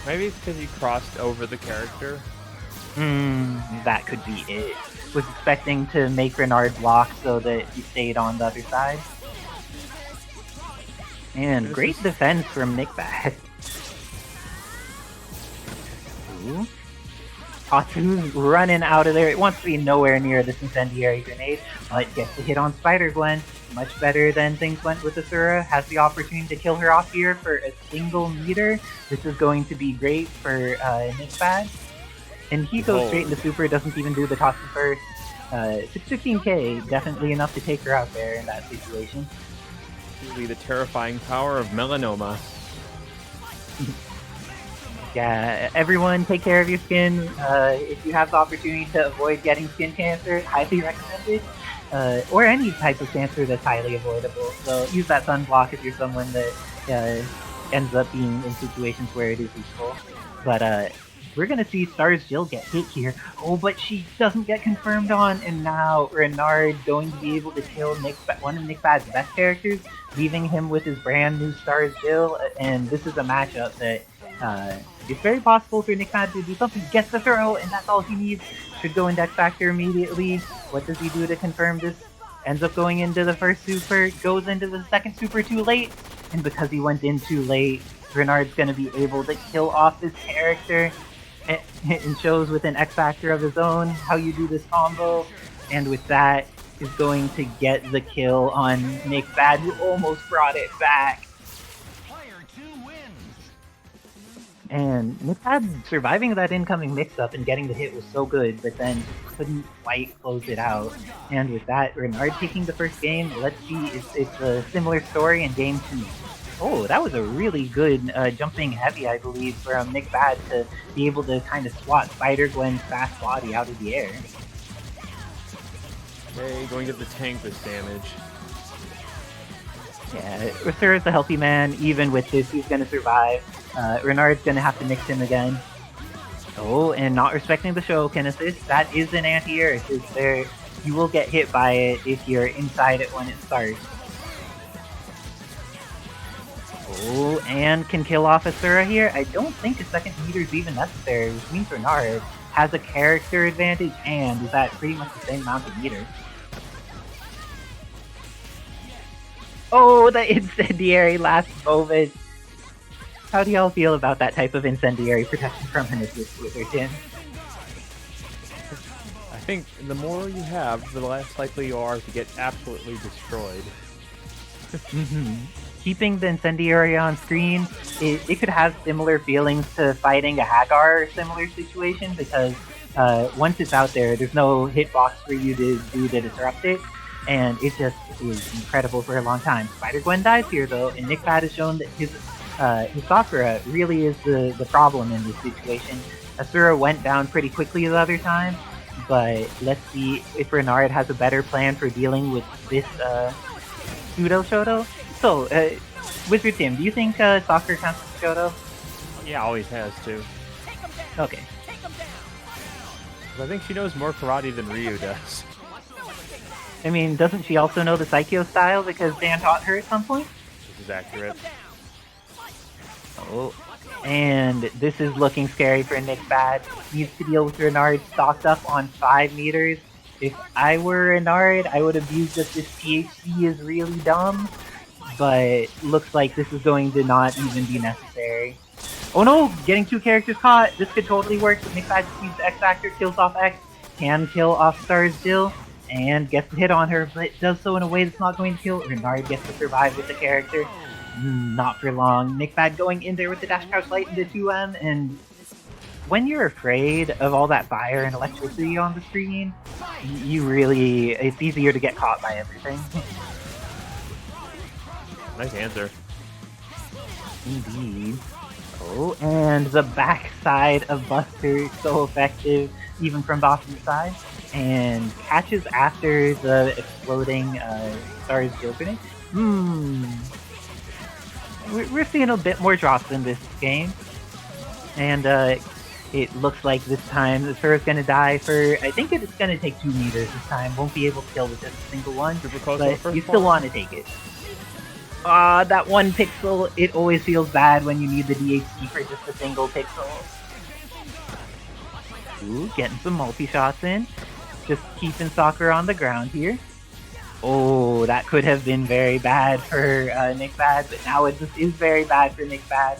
Maybe it's because he crossed over the character. That could be it. Was expecting to make Renard block so that he stayed on the other side. And great defense from NickBad. Ooh. Atu's running out of there. It wants to be nowhere near this incendiary grenade, but gets the hit on Spider-Gwen. Much better than things went with Asura. Has the opportunity to kill her off here for a single meter. This is going to be great for NickBad. And he goes straight into super, doesn't even do the toss first. 615k, definitely enough to take her out there in that situation. Really the terrifying power of melanoma. Yeah, everyone take care of your skin. If you have the opportunity to avoid getting skin cancer, highly recommended. Or any type of cancer that's highly avoidable. So use that sunblock if you're someone that ends up being in situations where it is useful. But we're gonna see S.T.A.R.S Jill get hit here. Oh, but she doesn't get confirmed on, and now Renard going to be able to kill one of NickBad's best characters, leaving him with his brand new S.T.A.R.S Jill. And this is a matchup that it's very possible for NickBad to do something. Gets the throw, and that's all he needs. Should go in Dex Factor immediately. What does he do to confirm this? Ends up going into the first super, goes into the second super too late, and because he went in too late, Renard's going to be able to kill off this character, and shows with an X Factor of his own how you do this combo, and with that is going to get the kill on NickBad, who almost brought it back. And NickBad surviving that incoming mix-up and getting the hit was so good, but then couldn't quite close it out. And with that, Renard taking the first game. Let's see if it's a similar story in game 2. Oh, that was a really good jumping heavy, I believe, from NickBad to be able to kind of swat Spider-Gwen's fast body out of the air. Okay, going to the tank this damage. Yeah, Asura's a healthy man. Even with this, he's going to survive. Renard's going to have to mix him again. Oh, and not respecting the Shoken assist. That is an anti-air assist there. You will get hit by it if you're inside it when it starts. Oh, and can kill off Asura here. I don't think a second meter is even necessary, which means Renard has a character advantage and is at pretty much the same amount of meters. Oh, the incendiary last moment. How do y'all feel about that type of incendiary protection from an assist wizard, Tim? I think the more you have, the less likely you are to get absolutely destroyed. Keeping the incendiary on screen, it could have similar feelings to fighting a Hagar or similar situation, because once it's out there, there's no hitbox for you to do to disrupt it, and it just is incredible for a long time. Spider-Gwen dies here though, and NickBad has shown that his Sakura really is the problem in this situation. Asura went down pretty quickly the other time, but let's see if Renard has a better plan for dealing with this pseudo Shoto. So, Wizard Tim, do you think Sakura counts as Shoto? Yeah, always has to. Okay. I think she knows more karate than Ryu does. I mean, doesn't she also know the Psycho style because Dan taught her at some point? This is accurate. Oh, and this is looking scary for NickBad. Needs to deal with Renard stocked up on 5 meters. If I were Renard, I would have used that this THC is really dumb, but looks like this is going to not even be necessary. Oh no! Getting 2 characters caught! This could totally work, but NickBad just uses the X Factor, kills off X, can kill off S.T.A.R.S still, and gets the hit on her, but does so in a way that's not going to kill. Renard gets to survive with the character. Not for long. NickBad going in there with the dash crouch light into 2M, and when you're afraid of all that fire and electricity on the screen, it's easier to get caught by everything. Nice answer. Indeed. Oh, and the backside of Buster, so effective, even from Boston's side, and catches after the exploding S.T.A.R.S shield grenade. We're seeing a bit more drops in this game, and it looks like this time the Asura is going to die for, I think it's going to take 2 meters this time, won't be able to kill with just a single one, but you still want to take it. That 1 pixel, it always feels bad when you need the DHC for just a single pixel. Ooh, getting some multi-shots in, just keeping Sakura on the ground here. Oh, that could have been very bad for NickBad, but now it just is very bad for NickBad.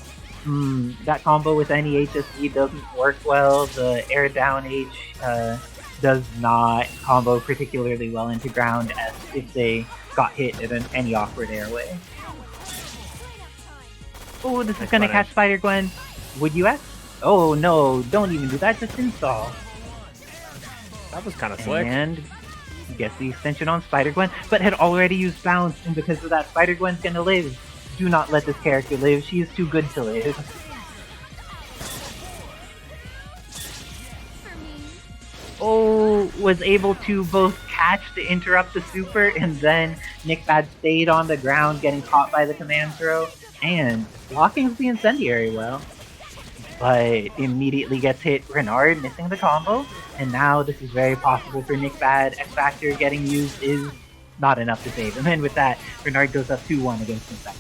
That combo with any HSE doesn't work well. The air down H does not combo particularly well into ground as if they got hit at any awkward airway. Oh, this is gonna catch Spider-Gwen. Would you ask? Oh no, don't even do that, just install. That was kind of slick. And gets the extension on Spider-Gwen, but had already used bounce, and because of that, Spider-Gwen's gonna live. Do not let this character live, she is too good to live. Oh, was able to both catch to interrupt the super, and then NickBad stayed on the ground getting caught by the command throw, and blocking the incendiary well. But immediately gets hit. Renard missing the combo, and now this is very possible for NickBad. X Factor getting used is not enough to save him, and with that, Renard goes up 2-1 against NickBad.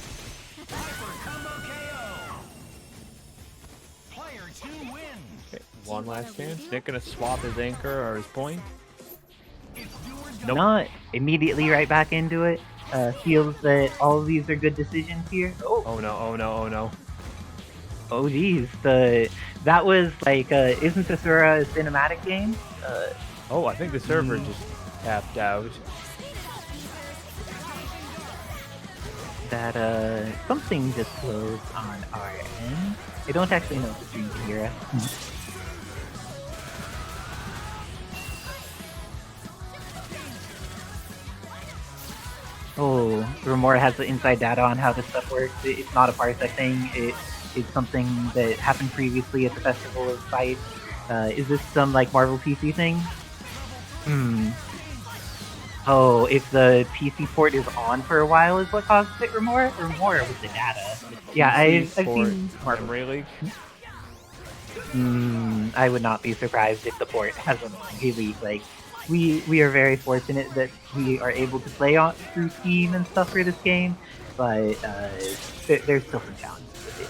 Okay, one last chance. Nick gonna swap his anchor or his point? Nope. Not immediately right back into it. Feels that all of these are good decisions here. Oh no, oh no, oh no. Oh geez, that was like, isn't Asura a cinematic game? Oh, I think the server just tapped out. That, something just closed on our end. I don't actually know if the stream can hear us. Oh, Romora has the inside data on how this stuff works. It's not a parsec thing. It's something that happened previously at the Festival of Fight. Is this some, like, Marvel PC thing? Oh, if the PC port is on for a while is what causes it, Romora? Romora with the data. Yeah, I've seen Marvel. Memory leak? I would not be surprised if the port has a memory leak. Like, we are very fortunate that we are able to play on through Steam and stuff for this game, but there's still some challenges with it.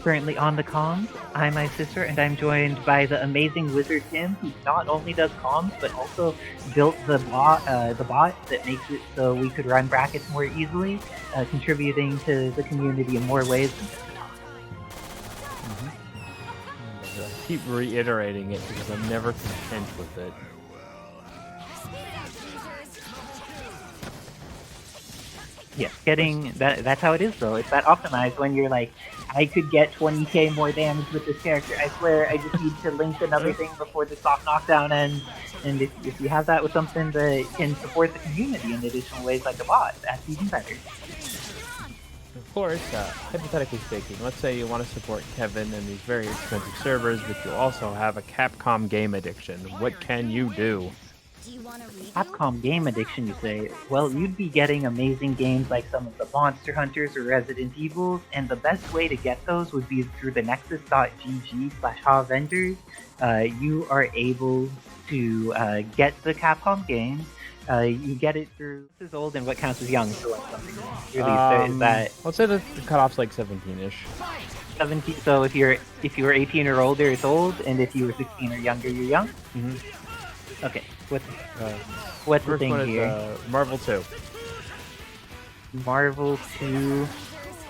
Currently on the comms, I'm Isicera, and I'm joined by the amazing wizard Tim, who not only does comms, but also built the bot that makes it so we could run brackets more easily, contributing to the community in more ways than just the talk. I keep reiterating it because I'm never content with it. Yes, getting that's how it is though. It's that optimized when you're like, I could get 20k more damage with this character. I swear I just need to link another thing before the soft knockdown ends. And if you have that with something that can support the community in additional ways like a bot, that's even better. Of course, hypothetically speaking, let's say you want to support Kevin and these very expensive servers, but you also have a Capcom game addiction. What can you do? Capcom game addiction, you say? Well, you'd be getting amazing games like some of the Monster Hunters or Resident Evils, and the best way to get those would be through the nexus.gg/HAVENGERS. You are able to get the Capcom games, You get it through this is old and what counts as young. So when something released, is that let's say the cutoff's like 17-ish. 17? So if you were 18 or older, it's old, and if you were 16 or younger, you're young. Okay. What's the First thing one is here? Marvel 2. Marvel 2.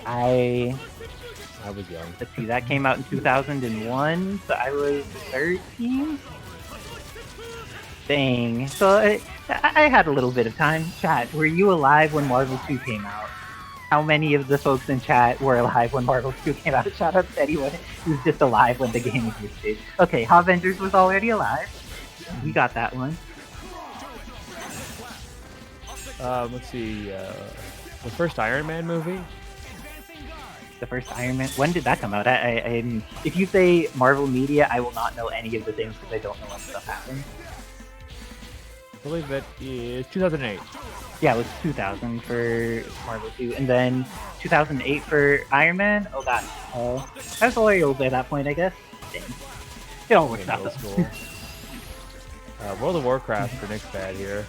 I was young. Let's see. That came out in 2001, so I was 13. Dang. So I had a little bit of time. Chat, were you alive when Marvel 2 came out? How many of the folks in chat were alive when Marvel 2 came out? Shout out to anyone who's just alive when the game existed. Okay, HAVENGERS was already alive. We got that one. Let's see. The first Iron Man movie? The first Iron Man. When did that come out? If you say Marvel Media, I will not know any of the things because I don't know when stuff happened. I believe that is 2008. Yeah, it was 2000 for Marvel 2, and then 2008 for Iron Man. Oh god, I was already old by that point, I guess. Dang. It all works out. School. World of Warcraft for NickBad here.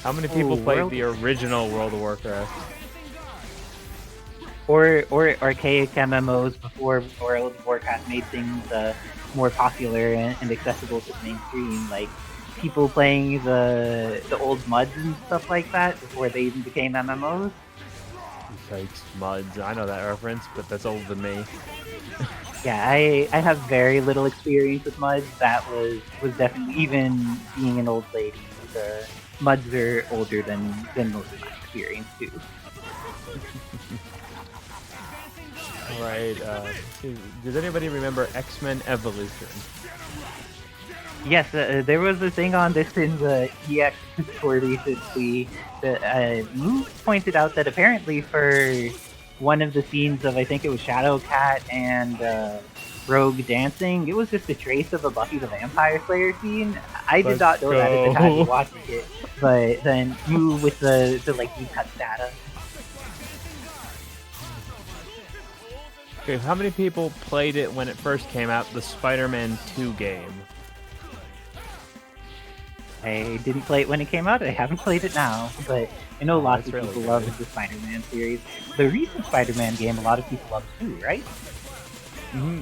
How many people played the original World of Warcraft? Or archaic MMOs before World of Warcraft made things more popular and accessible to the mainstream, like people playing the old MUDs and stuff like that before they even became MMOs. Yikes, MUDs. I know that reference, but that's older than me. Yeah, I have very little experience with MUDs. That was definitely, even being an old lady, the MUDs are older than most of my experience too. Alright, does anybody remember X-Men Evolution? Yes, there was a thing on this in the EX Discord recently that Moo pointed out that apparently for one of the scenes of, I think it was Shadowcat and Rogue dancing, it was just a trace of a Buffy the Vampire Slayer scene. I did not know that at the time of watching it, but then Moo with the like deep cut data. Okay, how many people played it when it first came out, the Spider-Man 2 game? I didn't play it when it came out, I haven't played it now, but I know lots of really people good. love the Spider-Man series. The recent Spider-Man game, a lot of people love too, right?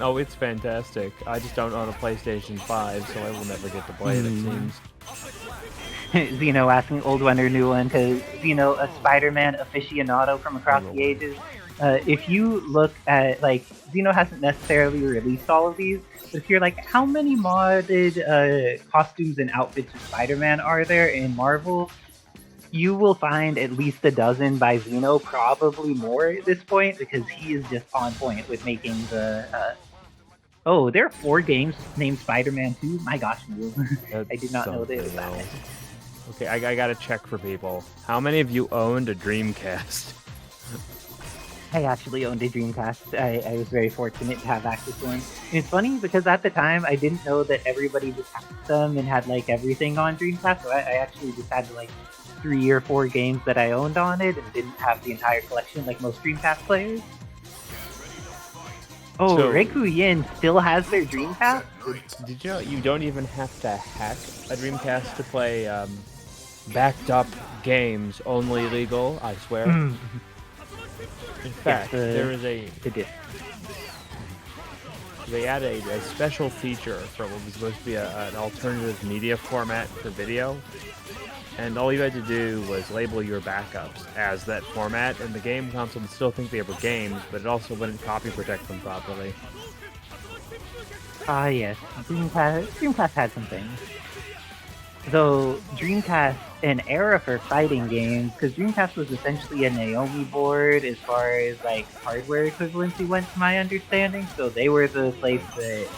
Oh, it's fantastic. I just don't own a PlayStation 5, so I will never get to play it, it seems. Xeno asking old one or new one, because Xeno, a Spider-Man aficionado from across the ages. If you look at, like, Xeno hasn't necessarily released all of these, but if you're like, how many modded costumes and outfits of Spider-Man are there in Marvel? You will find at least a dozen by Xeno, probably more at this point, because he is just on point with making the... Oh, there are 4 games named Spider-Man 2? My gosh, I did not know this. Okay, I gotta check for people. How many of you owned a Dreamcast? I actually owned a Dreamcast. I was very fortunate to have access to one. And it's funny because at the time I didn't know that everybody just had them and had like everything on Dreamcast, so I actually just had like 3 or 4 games that I owned on it and didn't have the entire collection like most Dreamcast players. Oh, So- Reiku Yin still has their Dreamcast? Did you know you don't even have to hack a Dreamcast to play backed up games, only legal, I swear. In fact, there is they added a special feature for what was supposed to be an alternative media format for video, and all you had to do was label your backups as that format, and the game console would still think they were games, but it also wouldn't copy protect them properly. Ah yes, Dreamcast had some things. Though Dreamcast, an era for fighting games, because Dreamcast was essentially a Naomi board as far as like hardware equivalency went, to my understanding. So they were the place that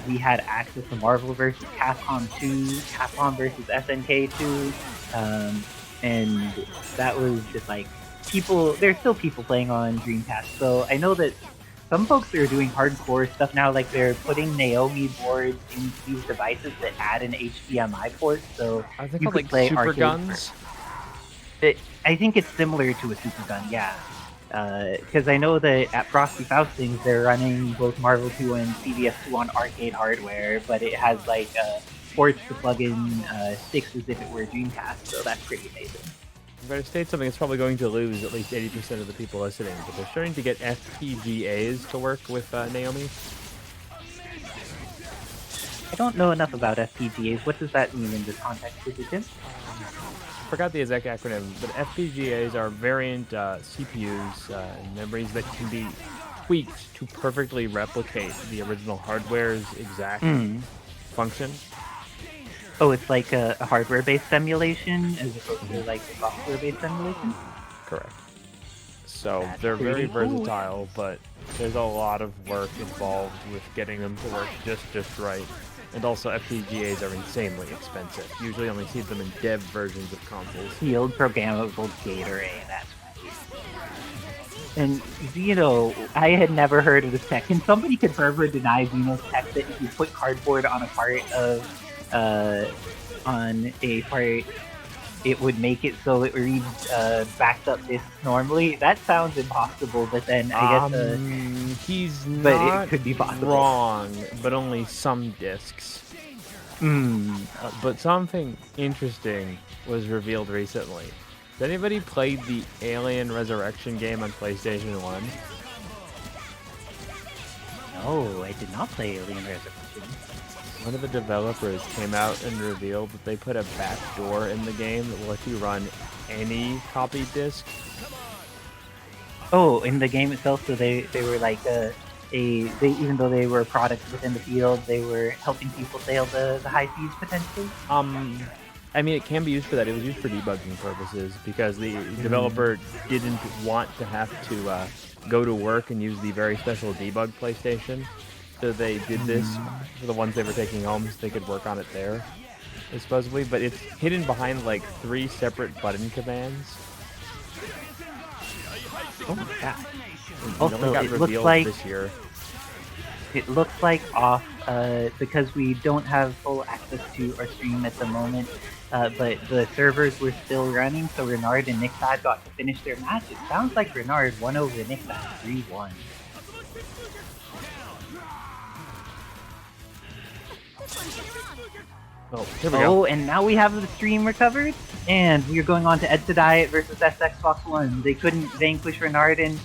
we had access to Marvel vs. Capcom 2, Capcom vs. SNK 2, and that was just like people. There's still people playing on Dreamcast, so I know that. Some folks are doing hardcore stuff now, like they're putting Naomi boards in these devices that add an HDMI port, so I think you called could like play super arcade guns. I think it's similar to a super gun, yeah. Because I know that at Frosty Faustings they're running both Marvel 2 and CVS 2 on arcade hardware, but it has like ports to plug in sticks as if it were a Dreamcast, so that's pretty amazing. I'm going to state something that's probably going to lose at least 80% of the people listening, but they're starting to get FPGAs to work with Naomi. I don't know enough about FPGAs. What does that mean in this context? Is it Jim? I forgot the exact acronym, but FPGAs are variant CPUs and memories that can be tweaked to perfectly replicate the original hardware's exact function. Oh, it's like a hardware-based simulation as opposed to like a software-based simulation? Correct. So That's they're very pretty cool. versatile, but there's a lot of work involved with getting them to work just right. And also FPGAs are insanely expensive. You usually only see them in dev versions of consoles. Field programmable gate array, that's right. And Xeno, I had never heard of this tech. Can somebody confirm or deny Xeno's tech that if you put cardboard on a part of it would make it so it reads backed up discs normally? That sounds impossible, but then I guess he's but not it could be possible. wrong, but only some discs. But something interesting was revealed recently. Has anybody played the Alien Resurrection game on PlayStation 1? No, I did not play Alien Resurrection. One of the developers came out and revealed that they put a backdoor in the game that will let you run any copy disc. Oh, in the game itself, so they were like even though they were a product within the field, they were helping people sail the high seas potentially. I mean, it can be used for that. It was used for debugging purposes because the developer didn't want to have to go to work and use the very special debug PlayStation. So they did this for the ones they were taking home so they could work on it there, supposedly. But it's hidden behind like 3 separate button commands. Oh my god. It Also, only got it looks revealed like this year. it looks like off because we don't have full access to our stream at the moment. But the servers were still running, so Renard and NickBad got to finish their match. It sounds like Renard won over NickBad 3-1. Oh, here we go. Oh, and now we have the stream recovered, and we are going on to Edsadiet versus Xbox One. They couldn't vanquish Renard in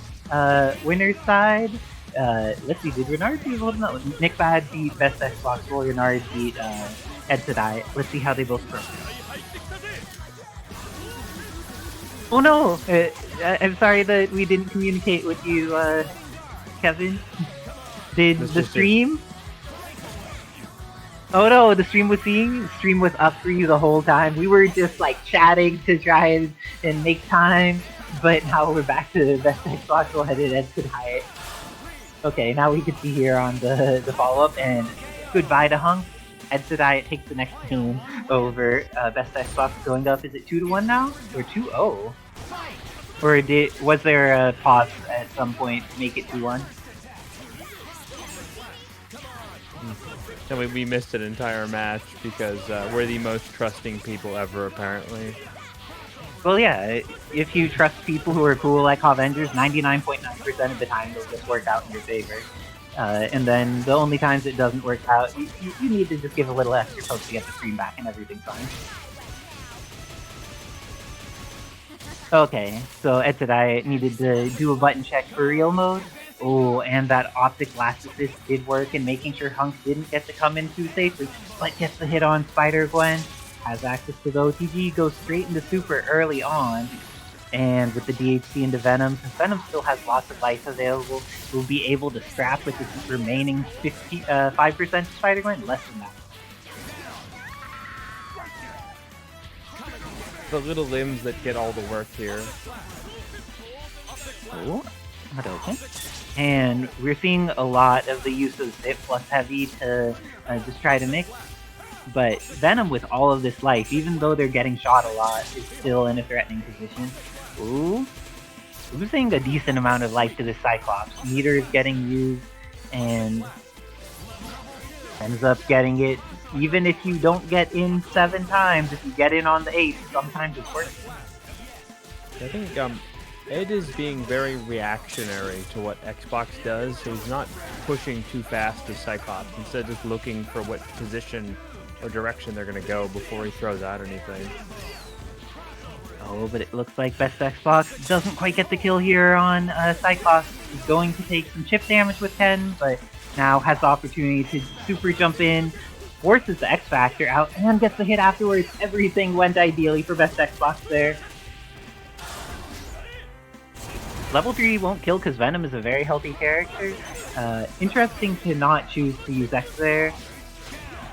winner's side. Let's see, did Renard beat GoldenNut? NickBad beat Best Xbox, while Renard beat Edsadiet. Let's see how they both progress. Oh no! I'm sorry that we didn't communicate with you, Kevin. Did the stream? Oh no, the stream was up for you the whole time. We were just like chatting to try and make time, but now we're back to the Best Xbox. We'll head in Edsadiet. Okay, now we can see here on the follow-up, and goodbye to Hunk. Edsadiet takes the next game over Best Xbox going up. Is it 2-1 now? Or 2-0? Or was there a pause at some point to make it 2-1? And we missed an entire match because we're the most trusting people ever, apparently. Well, yeah, if you trust people who are cool like HAVENGERS, 99.9% of the time they'll just work out in your favor. And then the only times it doesn't work out, you need to just give a little extra poke to get the stream back and everything's fine. Okay, so Edsadiet needed to do a button check for real mode. Oh, and that optic last assist did work in making sure Hunk didn't get to come in too safely, but gets the hit on Spider-Gwen. Has access to the OTG, goes straight into super early on. And with the DHC into Venom, since Venom still has lots of life available, we'll be able to scrap with the remaining 5% Spider-Gwen, less than that. The little limbs that get all the work here. Oh, not open. And we're seeing a lot of the use of Zip plus Heavy to just try to mix. But Venom with all of this life, even though they're getting shot a lot, is still in a threatening position. Ooh. Losing a decent amount of life to the Cyclops. Meter is getting used and ends up getting it. Even if you don't get in 7 times, if you get in on the 8th, sometimes it's worth it. I think Ed is being very reactionary to what Xbox does, so he's not pushing too fast to Cyclops. Instead, just looking for what position or direction they're gonna go before he throws out anything. Oh, but it looks like Best Xbox doesn't quite get the kill here on Cyclops. He's going to take some chip damage with Ken, but now has the opportunity to super jump in, forces the X Factor out, and gets the hit afterwards. Everything went ideally for Best Xbox there. Level 3 won't kill because Venom is a very healthy character. Interesting to not choose to use X there.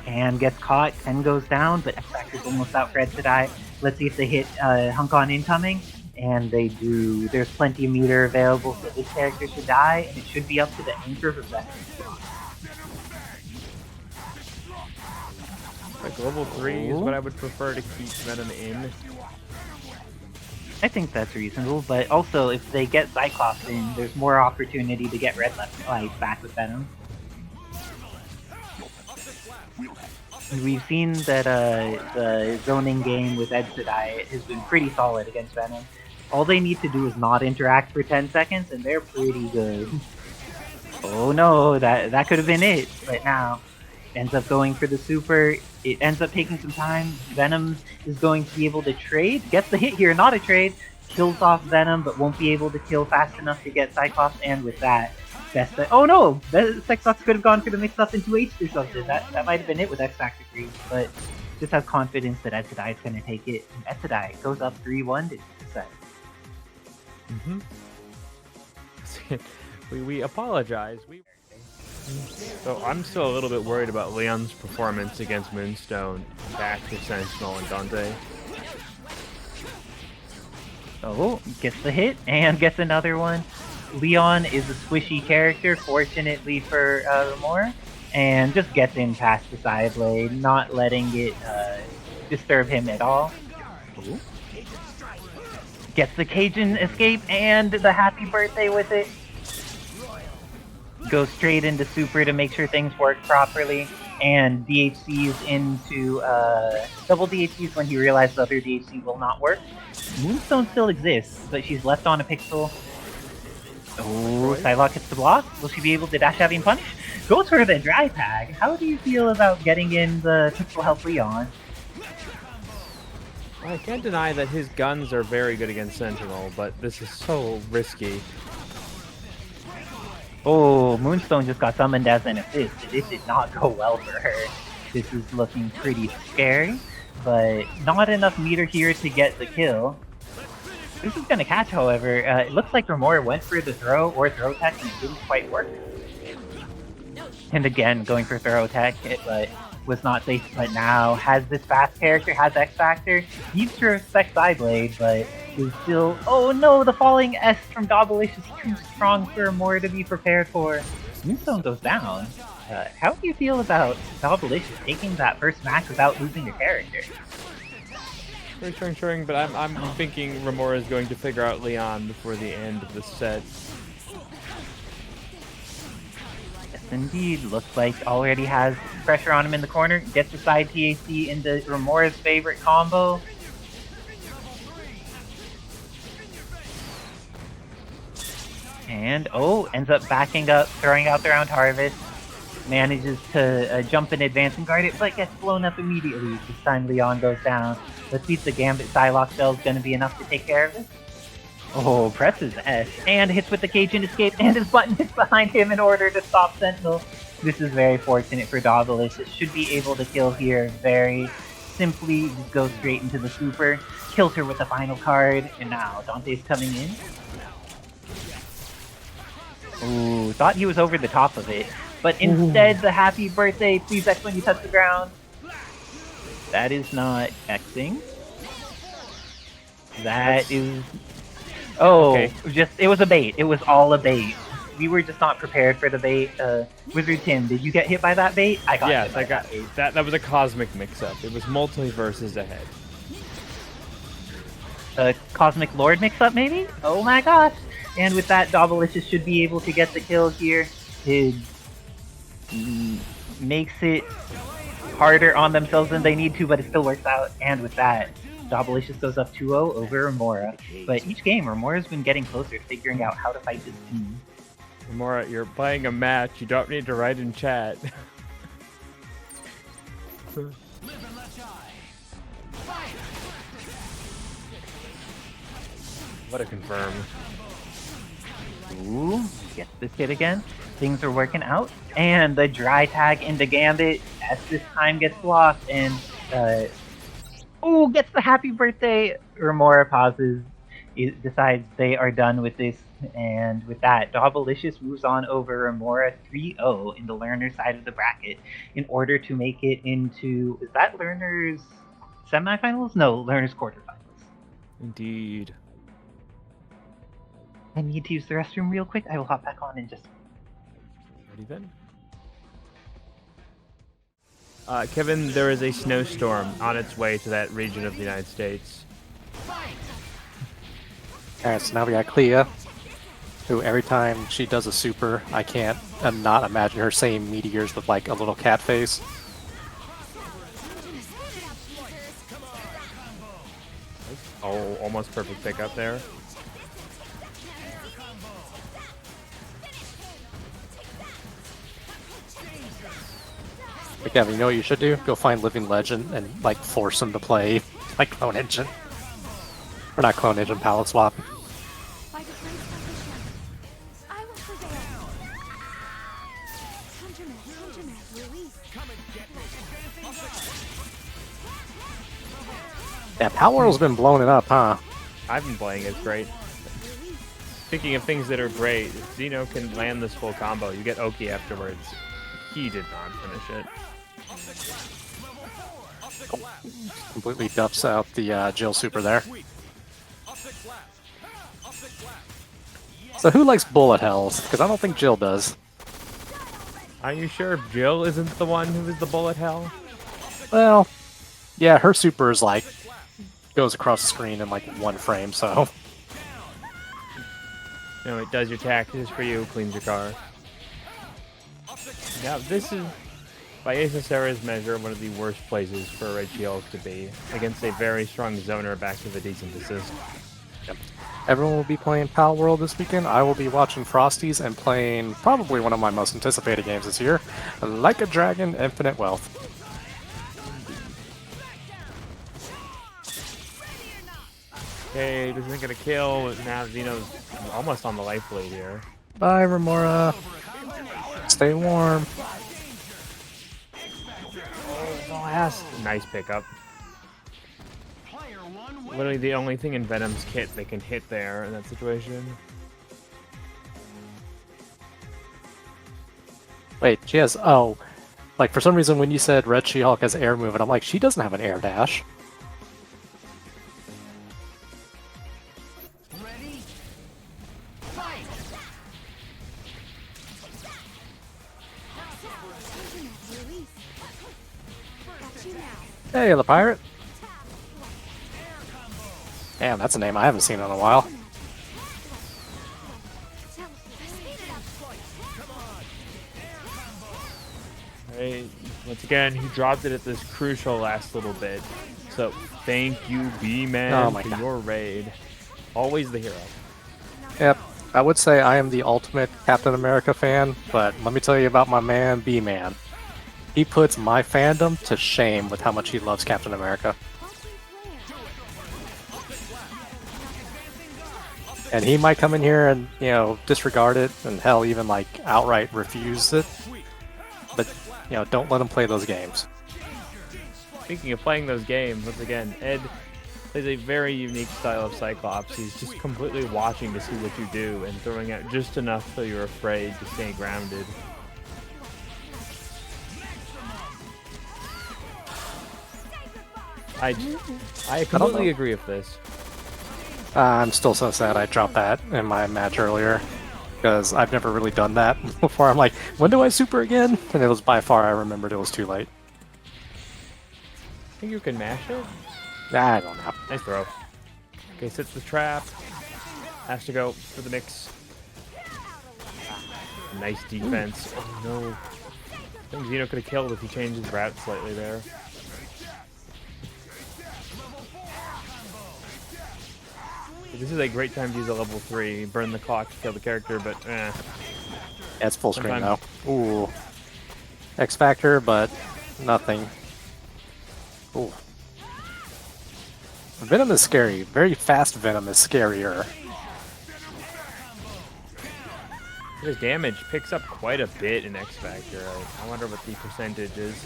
And gets caught, Ken goes down, but X Factor's almost out for Edsadiet. Let's see if they hit Hunk on incoming. And they do. There's plenty of meter available, so this character should die, and it should be up to the anchor of Best Xbox. Like level 3 is what I would prefer to keep Venom in. I think that's reasonable, but also if they get Cyclops in, there's more opportunity to get Red Left Light back with Venom. And we've seen that the zoning game with Edsadiet has been pretty solid against Venom. All they need to do is not interact for 10 seconds, and they're pretty good. Oh no, that could have been it, but now ends up going for the super. It ends up taking some time. Venom is going to be able to trade. Gets the hit here, not a trade. Kills off Venom, but won't be able to kill fast enough to get Cyclops. And with that, oh no! Cyclops could have gone for the mix-up into H or something. That might have been it with X Factor 3. But just has confidence that Edsadiet's going to take it. And Edsadiet goes up 3-1 to set. We apologize. So I'm still a little bit worried about Leon's performance against Moonstone back to Sentinel and Dante. Oh, gets the hit and gets another one. Leon is a squishy character, fortunately for Romora, and just gets in past the side blade, not letting it disturb him at all. Ooh. Gets the Cajun escape and the happy birthday with it. Goes straight into super to make sure things work properly, and DHCs into double DHCs when he realizes the other DHC will not work. Moonstone still exists, but she's left on a pixel. Oh, Psylocke hits the block. Will she be able to dash out and punish? Goes for the dry tag. How do you feel about getting in the pixel help Leon? I can't deny that his guns are very good against Sentinel, but this is so risky. Oh, Moonstone just got summoned as an assist. This did not go well for her. This is looking pretty scary, but not enough meter here to get the kill. This is gonna catch, however. It looks like Romora went for the throw or throw tech and it didn't quite work. And again, going for throw tech, but was not safe. But now has this fast character, has X Factor, needs to respect Sideblade, but is still. Oh no, the falling S from Dobbilicious is too strong for Romora to be prepared for. Moonstone goes down. How do you feel about Dobbilicious taking that first match without losing your character? Sure, but I'm thinking Romora is going to figure out Leon before the end of the set. Yes, indeed. Looks like already has pressure on him in the corner. Gets the side TAC into Romora's favorite combo. And, oh, ends up backing up, throwing out the round harvest. Manages to jump in advance and guard it, but gets blown up immediately. This time Leon goes down. Let's see if the Gambit Psylocke spell is going to be enough to take care of it. Oh, presses S, and hits with the Cajun escape, and his button hits behind him in order to stop Sentinel. This is very fortunate for Dobbilicious. Should be able to kill here very simply. Just goes straight into the super. Kills her with the final card, and now Dante's coming in. Ooh, thought he was over the top of it. But instead, the happy birthday, please X when you touch the ground. That is not Xing. That is... Oh, okay. It was a bait. It was all a bait. We were just not prepared for the bait. Wizard Tim, did you get hit by that bait? I got hit by that bait. That was a cosmic mix-up. It was multiverses ahead. A Cosmic Lord mix-up, maybe? Oh my gosh! And with that, Dobbilicious should be able to get the kill here. It makes it harder on themselves than they need to, but it still works out. And with that, Dobbilicious goes up 2-0 over Romora. But each game, Romora's been getting closer to figuring out how to fight this team. Romora, you're playing a match. You don't need to write in chat. What a confirm. Ooh, gets this hit again. Things are working out. And the dry tag into Gambit as this time gets lost and ooh, gets the happy birthday. Romora pauses. It decides they are done with this, and with that, Dobbilicious moves on over Romora 3-0 in the learner side of the bracket in order to make it into, is that learners semifinals? No, learners quarterfinals. Indeed. I need to use the restroom real quick. I will hop back on in just. Ready then? Kevin, there is a snowstorm on its way to that region of the United States. Alright, so now we got Clea, who every time she does a super, I can't not imagine her saying meteors with like a little cat face. Oh, almost perfect pickup there. But Kevin, you know what you should do? Go find Living Legend and like force him to play like Clone Engine. Or not Clone Engine, Palette Swap. Yeah, Palworld's been blowing it up, huh? I've been playing it, great. Speaking of things that are great, Xeno can land this full combo. You get Oki afterwards. He did not finish it. Completely duffs out the Jill super there. So who likes bullet hells? Because I don't think Jill does. Are you sure Jill isn't the one who is the bullet hell? Well, yeah, her super is like goes across the screen in like one frame, so. No, it does your taxes for you, cleans your car. Now, this is, by Isicera's measure, one of the worst places for a Red She-Hulk to be, against a very strong zoner back with a decent assist. Yep. Everyone will be playing Palworld this weekend. I will be watching Frosties and playing probably one of my most anticipated games this year, Like a Dragon Infinite Wealth. Okay, this isn't gonna kill. Now Xeno's almost on the life lead here. Bye, Romora. Stay warm. Nice pickup. Literally the only thing in Venom's kit they can hit there in that situation. Wait, she has, oh, like for some reason when you said Red She-Hulk has air movement, I'm like, she doesn't have an air dash. Hey, the pirate. Damn, that's a name I haven't seen in a while. Hey, once again, he dropped it at this crucial last little bit. So thank you, B-Man, for your raid. Always the hero. Yep, I would say I am the ultimate Captain America fan, but let me tell you about my man, B-Man. He puts my fandom to shame with how much he loves Captain America. And he might come in here and, you know, disregard it, and hell, even like outright refuse it. But, you know, don't let him play those games. Speaking of playing those games, once again, Ed plays a very unique style of Cyclops. He's just completely watching to see what you do and throwing out just enough so you're afraid to stay grounded. I completely agree with this. I'm still so sad I dropped that in my match earlier, because I've never really done that before. I'm like, when do I super again? And it was by far, I remembered it was too late. Think you can mash it? I don't know. Nice throw. Okay, sits the trap. Has to go for the mix. Nice defense. Oh no. I think Xeno could have killed if he changed his route slightly there. This is a great time to use a level 3, burn the clock to kill the character, but eh. Yeah, it's full screen Sometimes. now. Ooh. X Factor, but nothing. Ooh. Venom is scary. Very fast Venom is scarier. His damage picks up quite a bit in X Factor. I wonder what the percentage is.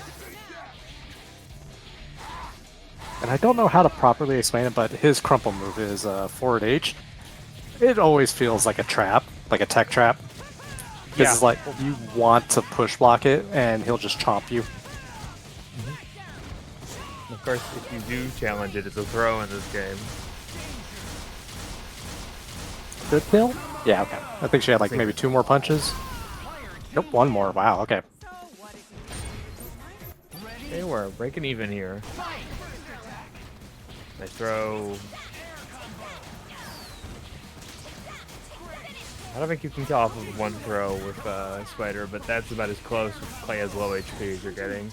And I don't know how to properly explain it, but his crumple move is forward H. It always feels like a trap, like a tech trap. This Yeah. is like, you want to push block it, and he'll just chomp you. Of course, if you do challenge it, it's a throw in this game. Good kill? Yeah, okay. I think she had like maybe 2 more punches. Nope, 1 more. Wow, okay. Hey, we're breaking even here. Nice throw. I don't think you can kill off of 1 throw with Spider, but that's about as close with Clea's low HP as you're getting.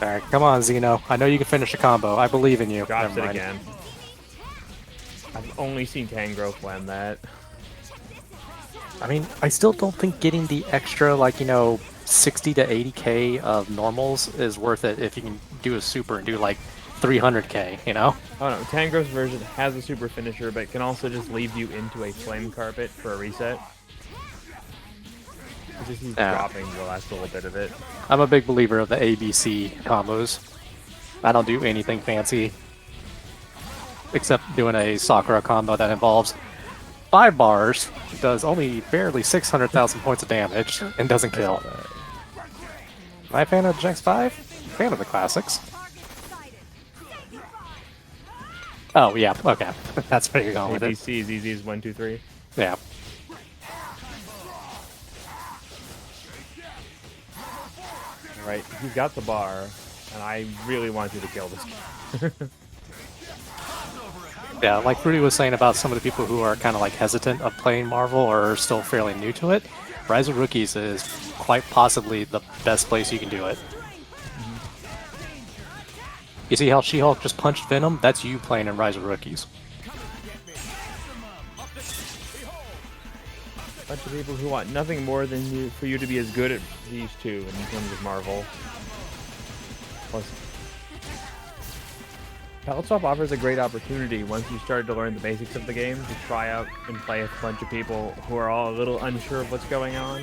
Alright, come on, Xeno. I know you can finish a combo. I believe in you. Drops Never it mind. again. I've only seen Tangrowth land that. I mean, I still don't think getting the extra, like, you know, 60 to 80k of normals is worth it if you can do a super and do like 300k, you know? Oh no, Tangrowth's version has a super finisher, but can also just leave you into a flame carpet for a reset. It just keeps dropping the last little bit of it. I'm a big believer of the ABC combos. I don't do anything fancy except doing a Sakura combo that involves 5 bars, does only barely 600,000 points of damage, and doesn't kill. Am I a fan of Jinx 5? Fan of the classics. Oh, yeah, okay. That's where you're going with it. ABC is easy as 1, 2, 3. Yeah. Alright, he's got the bar, and I really want you to kill this guy. Yeah, like Fruity was saying about some of the people who are kind of like hesitant of playing Marvel or are still fairly new to it, Rise of Rookies is quite possibly the best place you can do it. You see how She-Hulk just punched Venom? That's you playing in Rise of Rookies. Bunch of people who want nothing more than for you to be as good at these two in terms of Marvel. Plus, Palette Swap offers a great opportunity once you start to learn the basics of the game to try out and play with a bunch of people who are all a little unsure of what's going on.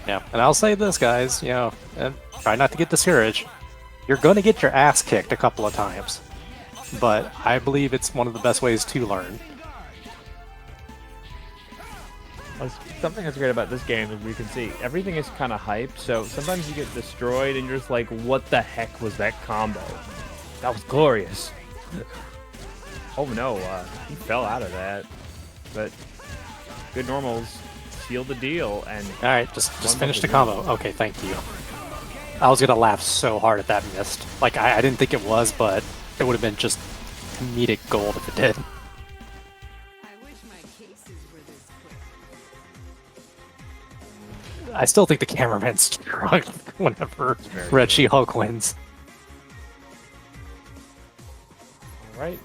Yeah, and I'll say this, guys, you know, and try not to get discouraged. You're going to get your ass kicked a couple of times, but I believe it's one of the best ways to learn. Something that's great about this game is we can see everything is kind of hype, so sometimes you get destroyed and you're just like, what the heck was that combo? That was glorious. Oh no, he fell out of that. But good normals sealed the deal, and Alright, just finish the combo. Okay, thank you. I was gonna laugh so hard at that missed. Like, I didn't think it was, but it would have been just comedic gold if it did. I still think the cameraman struck whenever Red She-Hulk wins. Alright.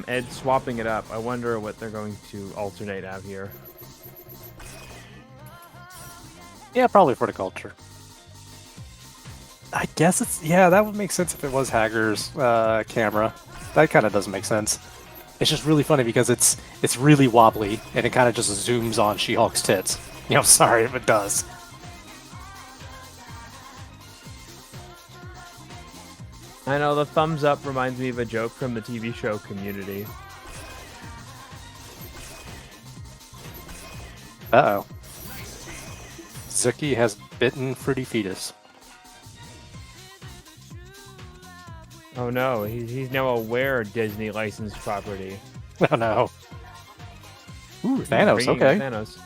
Ed's swapping it up. I wonder what they're going to alternate out here. Yeah, probably for the culture. I guess it's... Yeah, that would make sense if it was Hager's camera. That kind of doesn't make sense. It's just really funny because it's really wobbly, and it kind of just zooms on She-Hulk's tits. You know, sorry if it does. I know, the thumbs up reminds me of a joke from the TV show Community. Uh-oh. Zuki has bitten Fruity Fetus. Oh no, he's now aware of Disney licensed property. Oh no. Ooh, Thanos, Bringing okay. Thanos.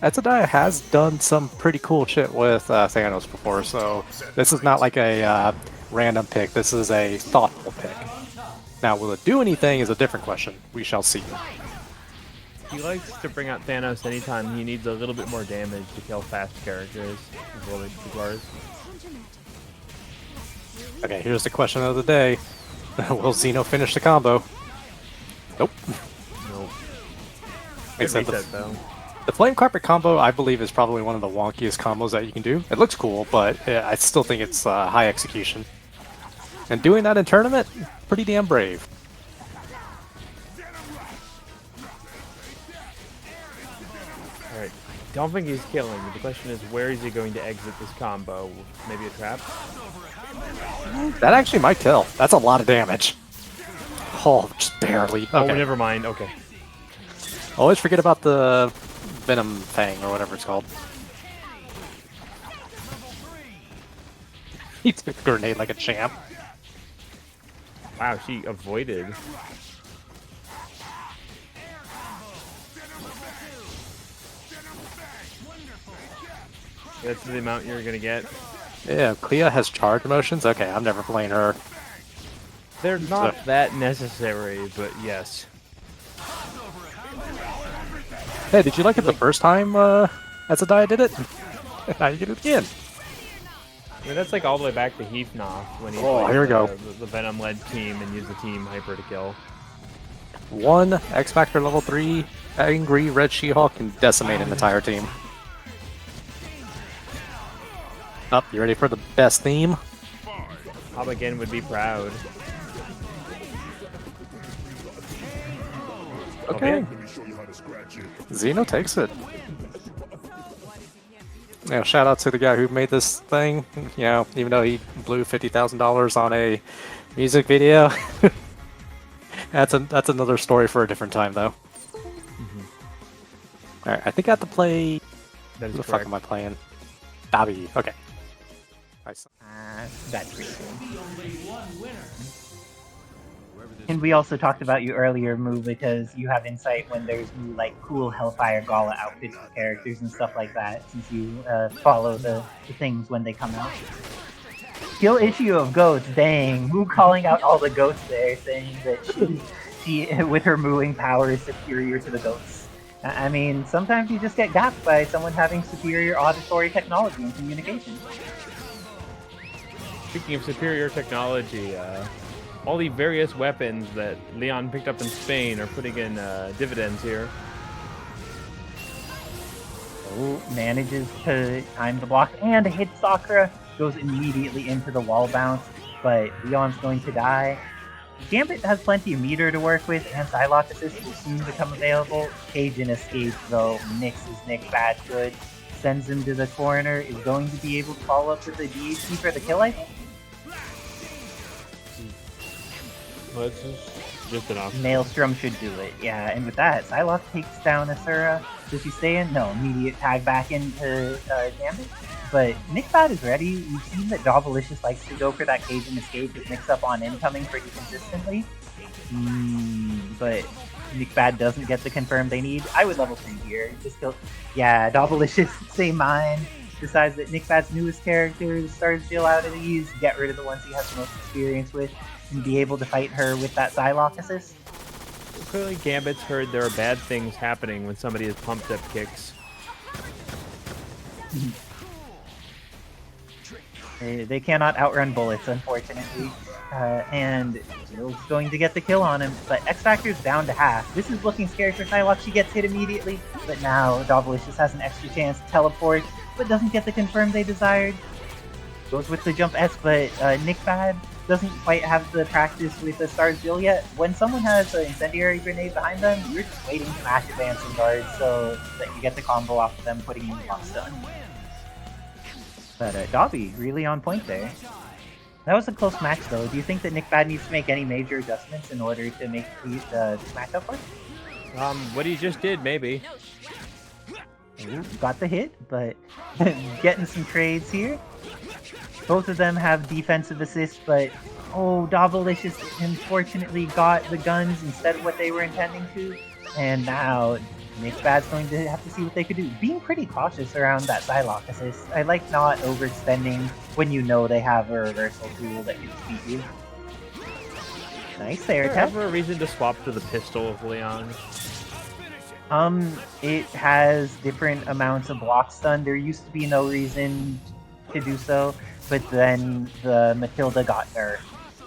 Edsadiet has done some pretty cool shit with Thanos before, so this is not like a random pick. This is a thoughtful pick. Now, will it do anything is a different question. We shall see. He likes to bring out Thanos anytime he needs a little bit more damage to kill fast characters. Is what it requires. Okay, here's the question of the day. Will Xeno finish the combo? Nope. Nope. Makes Good sense. reset, though. The Flame Carpet combo, I believe, is probably one of the wonkiest combos that you can do. It looks cool, but I still think it's high execution. And doing that in tournament, pretty damn brave. Alright, don't think he's killing. The question is, where is he going to exit this combo? Maybe a trap? That actually might kill. That's a lot of damage. Oh, just barely. Okay. Oh, never mind. Okay. Always forget about the Venom Fang, or whatever it's called. He took a grenade like a champ. Wow, she avoided. That's the amount you're gonna get. Yeah, Clea has charge motions? Okay, I'm never playing her. They're not that necessary, but yes. Hey, did you like it the first time Edsadiet did it? Now you get it again. I mean, that's like all the way back to Heathnoth when he Oh, played here we go. the Venom-led team and used the team hyper to kill. One X Factor level 3 angry Red She-Hulk can decimate an entire team. Up, you ready for the best theme? Again would be proud. Okay. Xeno takes it. You know, shout out to the guy who made this thing. You know, even though he blew $50,000 on a music video. That's another story for a different time, though. All right, I think I have to play. That is Who the correct. fuck am I playing? Dobby. Okay. Nice. That's pretty cool. And we also talked about you earlier, Moo, because you have insight when there's new, like, cool Hellfire Gala outfits for characters and stuff like that, since you follow the things when they come out. Skill issue of goats, dang. Moo calling out all the goats there, saying that she with her mooing power, is superior to the goats. I mean, sometimes you just get gapped by someone having superior auditory technology and communication. Speaking of superior technology, all the various weapons that Leon picked up in Spain are putting in dividends here. Oh, manages to time the block and hit Sakura. Goes immediately into the wall bounce, but Leon's going to die. Gambit has plenty of meter to work with, and Psylocke assist will soon become available. Cajun escapes though, Nix is NickBad good. Sends him to the corner, is going to be able to follow up with the DHC for the kill, I think? Well, that's just enough. Maelstrom should do it, yeah, and with that, Psylocke takes down Asura. Does she stay in? No, immediate tag back into Gambit. But NickBad is ready. We've seen that Dobbilicious likes to go for that Cajun escape with mix up on incoming pretty consistently. But NickBad doesn't get the confirm they need. I would level 3 here. Just kill. Yeah, Dobbilicious, same mind. Decides that NickBad's newest character starts Jill out of these, get rid of the ones he has the most experience with, and be able to fight her with that Psylocke assist. Clearly, Gambit's heard there are bad things happening when somebody has pumped up kicks. They cannot outrun bullets, unfortunately. And Jill's going to get the kill on him, but X Factor's down to half. This is looking scary for Psylocke. She gets hit immediately, but now Dobbilicious has an extra chance to teleport, but doesn't get the confirm they desired. Goes with the jump S, but NickBad doesn't quite have the practice with the S.T.A.R.S Jill yet. When someone has an incendiary grenade behind them, you're just waiting to mash advancing guards so that you get the combo off of them, putting in the block stun. But Dobby, really on point there. That was a close match though. Do you think that NickBad needs to make any major adjustments in order to make this matchup work? What he just did, maybe. Ooh, got the hit, but getting some trades here. Both of them have defensive assists, but oh, Dobbilicious unfortunately got the guns instead of what they were intending to. And now NickBad's going to have to see what they could do. Being pretty cautious around that Psylocke assist. I like not overextending when you know they have a reversal tool that can defeat you. Nice there, Is there Tess. ever a reason to swap to the pistol of Leon? It has different amounts of block stun. There used to be no reason to do so, but then the Matilda got nerfed.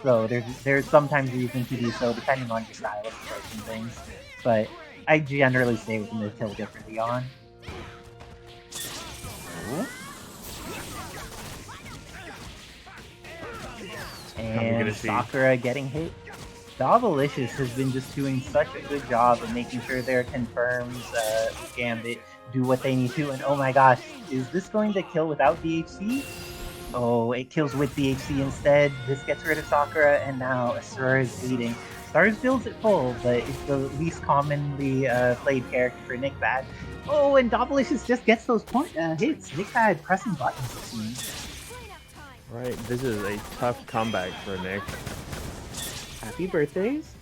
So there's sometimes reason to do so, depending on your style of approaching things. But I generally stay with the Matilda for Leon. And gonna see. Sakura getting hit. Dobbilicious has been just doing such a good job of making sure their confirms Gambit do what they need to. And oh my gosh, is this going to kill without DHC? Oh, it kills with DHC instead. This gets rid of Sakura, and now Asura is leading. S.T.A.R.S builds it full, but it's the least commonly played character for NickBad. Oh, and Dobbilicious just gets those hits. NickBad pressing buttons, it seems. Right, this is a tough comeback for Nick. Happy birthdays.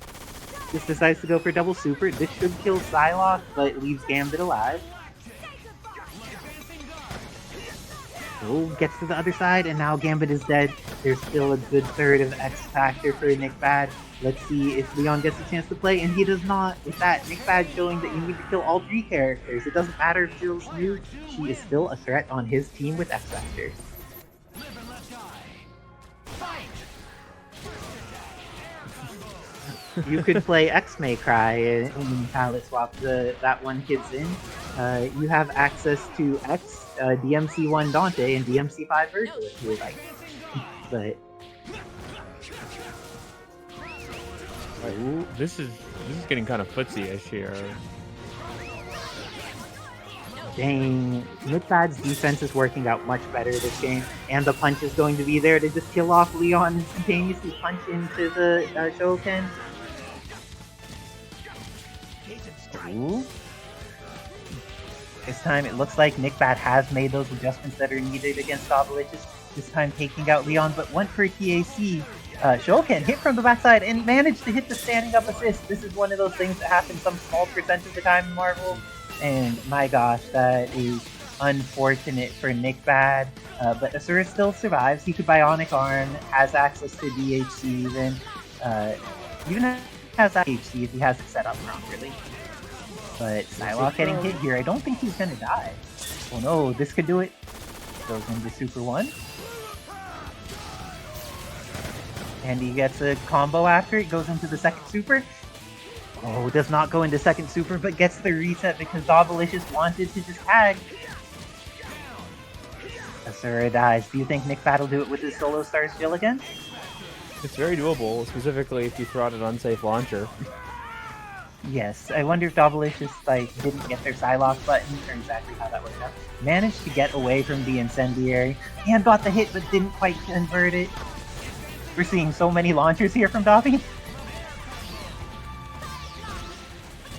Just decides to go for double super. This should kill Psylocke, but leaves Gambit alive. Oh, gets to the other side, and now Gambit is dead. There's still a good third of X Factor for NickBad. Let's see if Leon gets a chance to play, and he does not. With that, NickBad showing that you need to kill all 3 characters. It doesn't matter if Jill's new, she is still a threat on his team with X Factor. You could play X-May Cry in palette swap that one kid's in. You have access to X, DMC1 Dante, and DMC5 Virgil if you would like. But This is getting kind of footsie-ish here. dang, NickBad's defense is working out much better this game, and the punch is going to be there to just kill off Leon instantaneously punch into the Shoken. Ooh. This time it looks like NickBad has made those adjustments that are needed against Dobbilicious. This time taking out Leon, but went for TAC. Shoken hit from the backside and managed to hit the standing up assist. This is one of those things that happens some small percent of the time in Marvel. And my gosh, that is unfortunate for NickBad. But Asura still survives. He could Bionic Arm, has access to DHC even. Even has DHC if he has it set up properly. But Psylocke getting hit here, I don't think he's gonna die. Oh no, this could do it. Goes into Super 1. And he gets a combo after it, goes into the second super. Oh, does not go into second super, but gets the reset because Dobbilicious wanted to just tag. Asura dies. Do you think NickBad will do it with his solo Stars Jill again? It's very doable, specifically if you throw out an unsafe launcher. Yes, I wonder if Dobbilicious didn't get their Psylocke button, or exactly how that worked out. Managed to get away from the incendiary, and got the hit but didn't quite convert it. We're seeing so many launchers here from Dobby.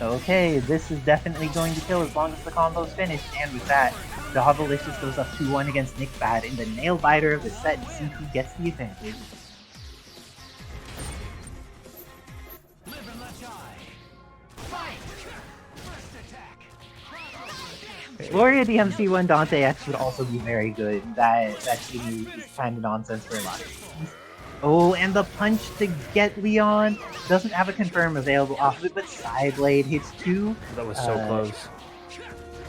Okay, this is definitely going to kill as long as the combo's finished, and with that, Dobbilicious goes up 2-1 against NickBad in the nail biter of the set and see who gets the advantage. Gloria DMC1 Dante X would also be very good. That team is kind of nonsense for a lot of reasons. Oh, and the punch to get Leon doesn't have a confirm available off of it, but Psyblade hits 2. That was so close.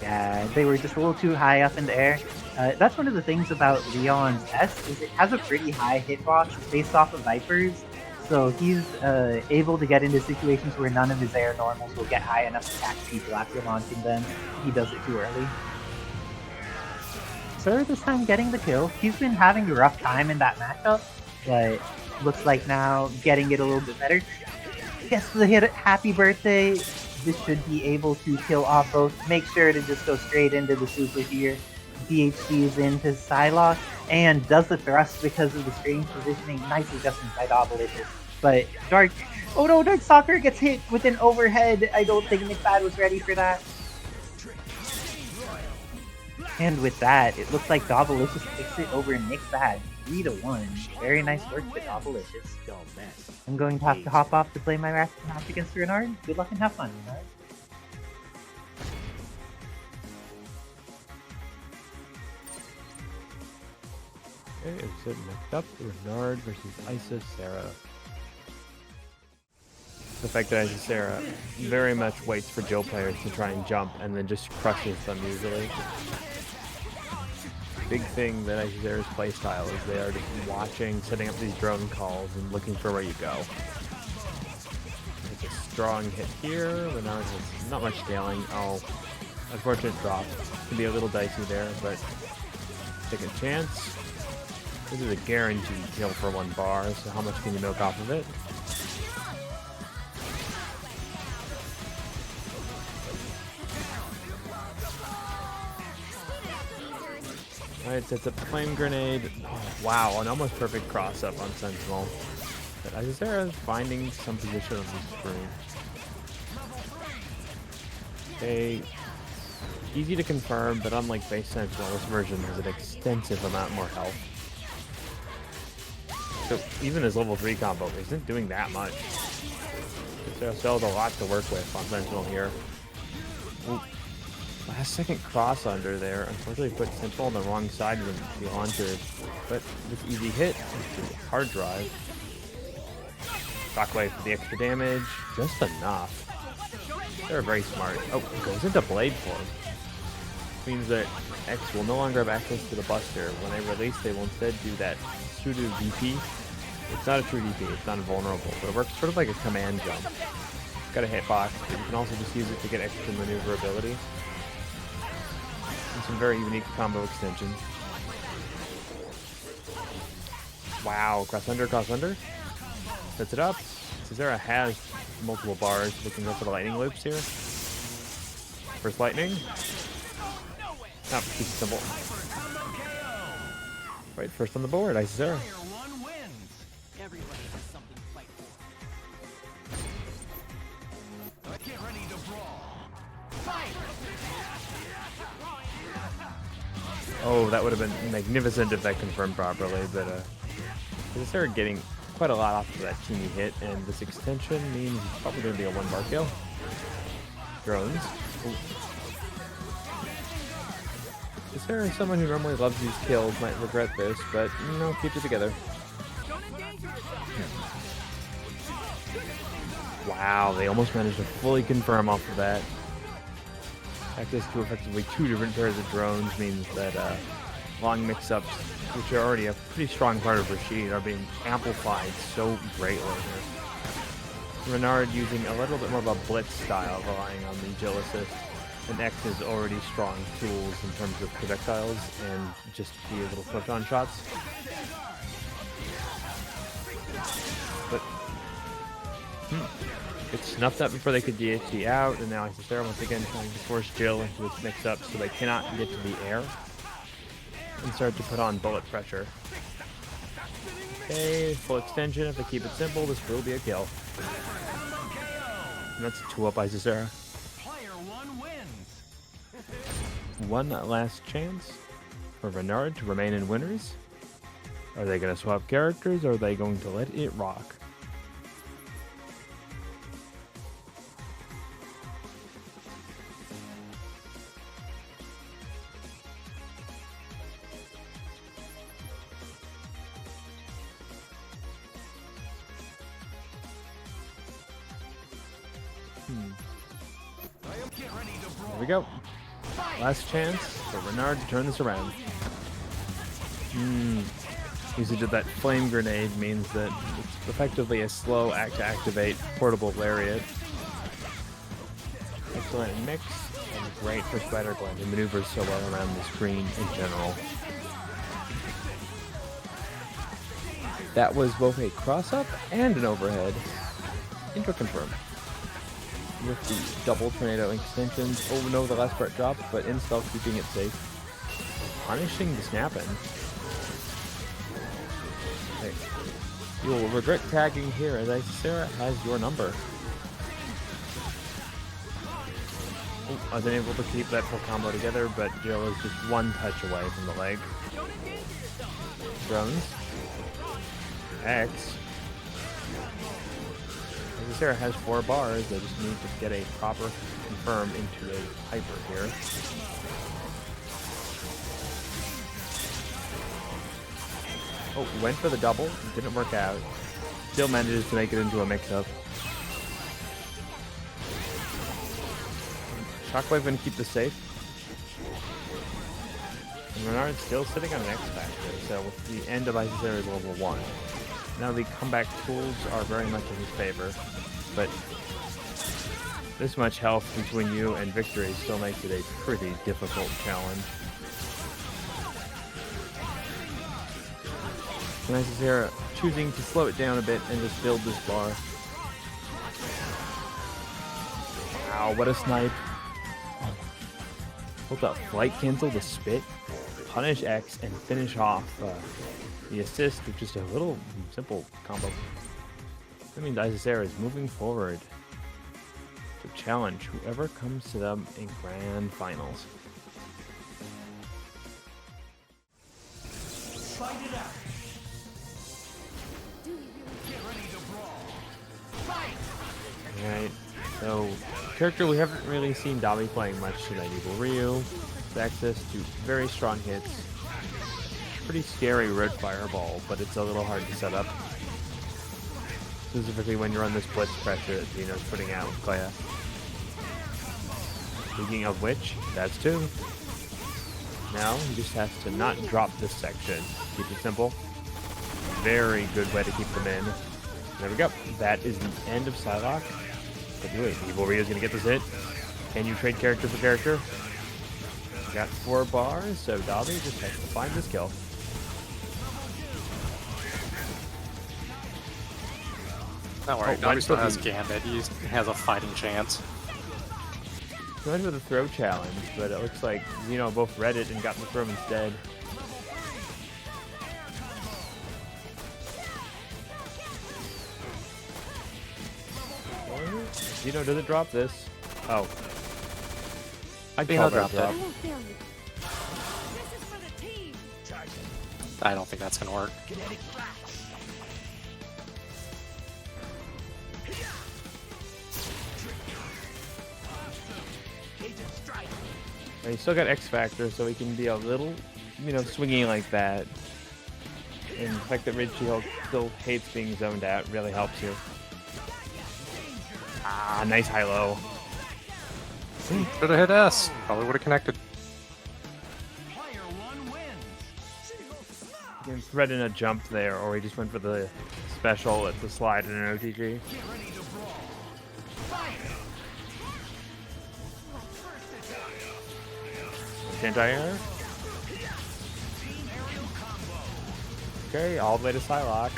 Yeah, they were just a little too high up in the air. That's one of the things about Leon's S, is it has a pretty high hitbox based off of Vipers. So he's able to get into situations where none of his air normals will get high enough to catch people after launching them. He does it too early. Sir this time getting the kill. He's been having a rough time in that matchup, but looks like now getting it a little bit better. Gets the hit at Happy Birthday. This should be able to kill off both. Make sure to just go straight into the super here. DHC is into Psylocke and does the thrust because of the strange positioning. Nice adjustment by Dobbilicious. But Dark... Oh no, Dark Sakura gets hit with an overhead. I don't think NickBad was ready for that. And with that, it looks like Dobbilicious takes it over NickBad 3-1. Very nice work by Dobbilicious. I'm going to have to hop off to play my match against Renard. Good luck and have fun, Renard. Okay, it's sitting next up. Renard versus Isicera. The fact that Isicera very much waits for Jill players to try and jump and then just crushes them usually. Big thing that Isicera's playstyle is they are just watching, setting up these drone calls and looking for where you go. It's a strong hit here. Renard has not much scaling. Oh, Unfortunate drop. Can be a little dicey there, but take a chance. This is a guaranteed kill for 1 bar, so how much can you milk off of it? Alright, sets up the flame grenade. Oh, wow, an almost perfect cross up on Sentinel. But Isicera is finding some position on the screen. Okay. Easy to confirm, but unlike base Sentinel, this version has an extensive amount more health. So even his level 3 combo isn't doing that much. Isicera still has a lot to work with on Sentinel here. Ooh. Last second cross under there. Unfortunately put Sentinel on the wrong side of the launcher. But this easy hit into hard drive. Shockwave for the extra damage. Just enough. They're very smart. Oh, it goes into blade form. Means that X will no longer have access to the Buster. When they release, they will instead do that pseudo DP. It's not a true DP, it's not invulnerable, but it works sort of like a command jump. It's got a hitbox, but you can also just use it to get extra maneuverability. And some very unique combo extensions. Wow, cross under, sets it up. Isicera has multiple bars. We can go for the lightning loops here. First lightning. Not keep it simple. Right, first on the board, Isicera. Oh, that would have been magnificent if that confirmed properly, but Isicera getting quite a lot off of that teeny hit, and this extension means it's probably going to be a 1-bar kill. Drones. Ooh. Isicera, someone who normally loves these kills, might regret this, but no, keep it together. Wow, they almost managed to fully confirm off of that. Access to effectively 2 different pairs of drones means that long mix-ups, which are already a pretty strong part of Rashid, are being amplified so greatly here. Renard using a little bit more of a blitz style, relying on the Jill assist, and X's already strong tools in terms of projectiles and just the little flip-on shots. But it's snuffed up before they could DHD out, and now Isicera once again trying to force Jill into this mix-up so they cannot get to the air and start to put on bullet pressure. Okay, full extension. If they keep it simple, this will be a kill. And that's a 2-up Isicera. One last chance for Renard to remain in winners. Are they going to swap characters, or are they going to let it rock? There we go. Last chance for Renard to turn this around. Usage of that flame grenade means that it's effectively a slow to activate portable lariat. Excellent mix, and great for Spider-Gwen, who maneuvers so well around the screen in general. That was both a cross-up and an overhead. Intro confirmed. With the double tornado extensions. Oh no, the last part dropped, but in stealth keeping it safe. Punishing the snap-in. Okay. You will regret tagging here, as Isicera has your number. Oh, I was unable to keep that full combo together, but Jill is just 1 touch away from the leg. Drones. X. Isicera has 4 bars. They just need to get a proper confirm into a hyper here. Oh, went for the double. Didn't work out. Still manages to make it into a mix-up. Shockwave going to keep this safe. And Renard's still sitting on an X Factor, so with the end of Isicera's level 1. Now the comeback tools are very much in his favor, but This much health between you and victory still makes it a pretty difficult challenge. And Isicera choosing to slow it down a bit and just build this bar. Wow, what a snipe. Hold up, flight cancel the spit, punish X, and finish off the assist with just a little simple combo. That means Isicera is moving forward to challenge whoever comes to them in grand finals. Fight it out. Alright, so character we haven't really seen Dobby playing much tonight. Evil Ryu, with access to very strong hits. Pretty scary red fireball, but it's a little hard to set up. Specifically when you're on this blitz pressure that Xeno's putting out with Clea. Speaking of which, that's two. Now he just has to not drop this section. Keep it simple. Very good way to keep them in. There we go. That is the end of Psylocke. But wait, Evil Ryu is going to get this hit. Can you trade character for character? Got 4 bars, so Dobby just has to find this kill. Don't worry, Oh, Dobby still went has for the- Gambit. He has a fighting chance. He went for the throw challenge, but it looks like Xeno both read it and got the throw instead. Xeno doesn't drop this. Oh. I'd Xeno call that a dropped it. drop. won't fail you. This is for the team. I don't think that's gonna work. And he's still got X Factor, so he can be a little, swingy like that. And the fact that Red She-Hulk still hates being zoned out really helps you. Ah, nice high-low. Should have hit S. Probably would have connected. You can thread in a jump there, or he just went for the special at the slide in an OTG. Anti-air. Okay, all the way to Psylocke.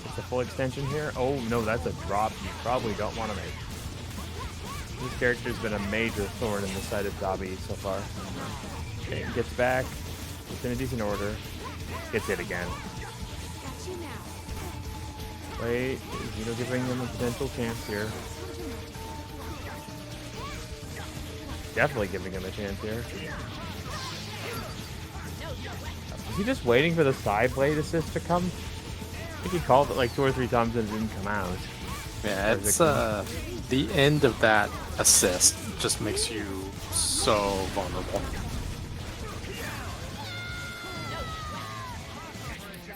It's a full extension here. Oh no, that's a drop you probably don't want to make. This character's been a major thorn in the side of Dobby so far. Okay, gets back. It's in a decent order. Gets hit again. Got you now. Wait, giving him a potential chance here. Definitely giving him a chance here. Is he just waiting for the side blade assist to come? I think he called it like 2 or 3 times and it didn't come out. Yeah, it's the end of that assist just makes you so vulnerable.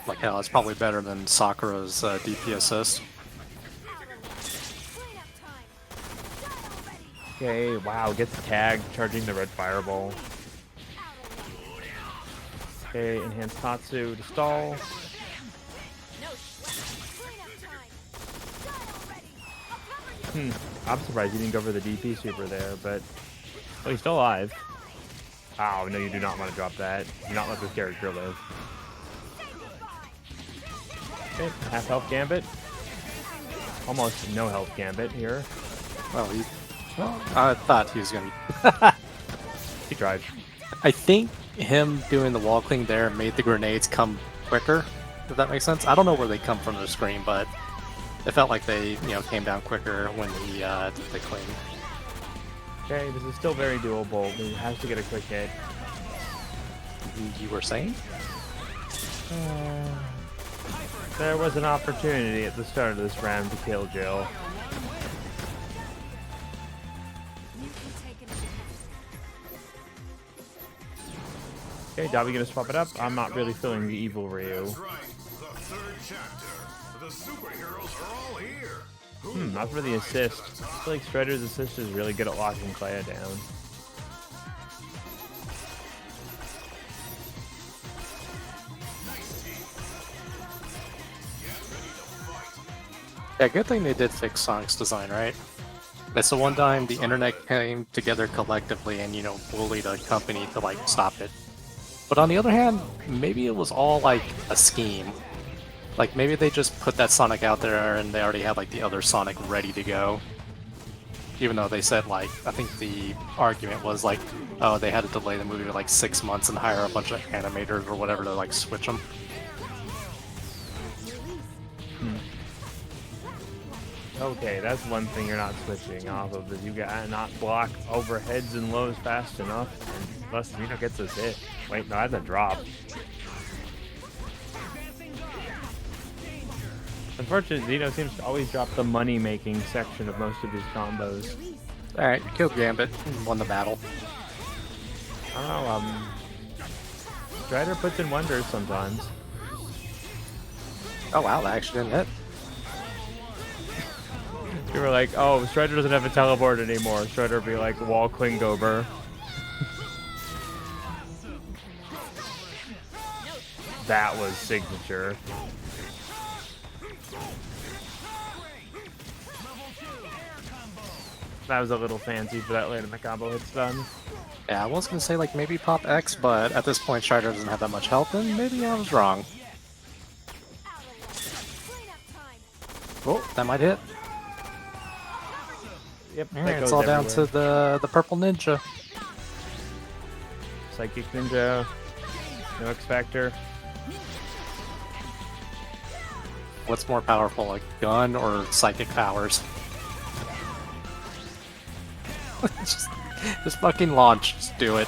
Like hell, it's probably better than Sakura's DP assist. Okay, wow, gets tagged, charging the red fireball. Okay, enhanced Tatsu to stall. I'm surprised he didn't go for the DP super there, but oh, he's still alive. Oh, no, you do not want to drop that. Do not let this character live. Okay, half health Gambit. Almost no health Gambit here. Well, I thought he was gonna. He tried. I think him doing the wall cling there made the grenades come quicker. If that makes sense. I don't know where they come from the screen, but it felt like they, came down quicker when he did the cling. Okay, this is still very doable. He has to get a quick hit. You were saying? There was an opportunity at the start of this round to kill Jill. Okay, Dobby gonna swap it up. I'm not really feeling the evil Ryu. That's right. The 3rd chapter. The superheroes are all here. Not for the assist. I feel like Strider's assist is really good at locking Clea down. Yeah, good thing they did fix Sonic's design, right? It's the one time the internet came together collectively and, you know, bullied a company to, like, stop it. But on the other hand, maybe it was all, like, a scheme. Like, maybe they just put that Sonic out there and they already had, like, the other Sonic ready to go. Even though they said, like, I think the argument was, like, oh, they had to delay the movie for, like, 6 months and hire a bunch of animators or whatever to, like, switch them. Okay, that's one thing you're not switching off of, is you gotta not block overheads and lows fast enough, unless Zeno gets his hit. Wait, no, that's a drop. Unfortunately, Zeno seems to always drop the money-making section of most of his combos. Alright, you killed Gambit and won the battle. I don't know, Strider puts in wonders sometimes. Oh wow, that actually didn't hit. You were like, oh, Strider doesn't have a teleport anymore. Strider would be like, wall Klingober. That was signature. That was a little fancy for that late in the combo hits done. Yeah, I was gonna say, like, maybe pop X, but at this point Strider doesn't have that much health, and maybe I was wrong. Oh, that might hit. Yep, Alright, that it's goes all down everywhere. to the purple ninja. Psychic Ninja, no X Factor. What's more powerful, like gun or psychic powers? just fucking launch. Just do it.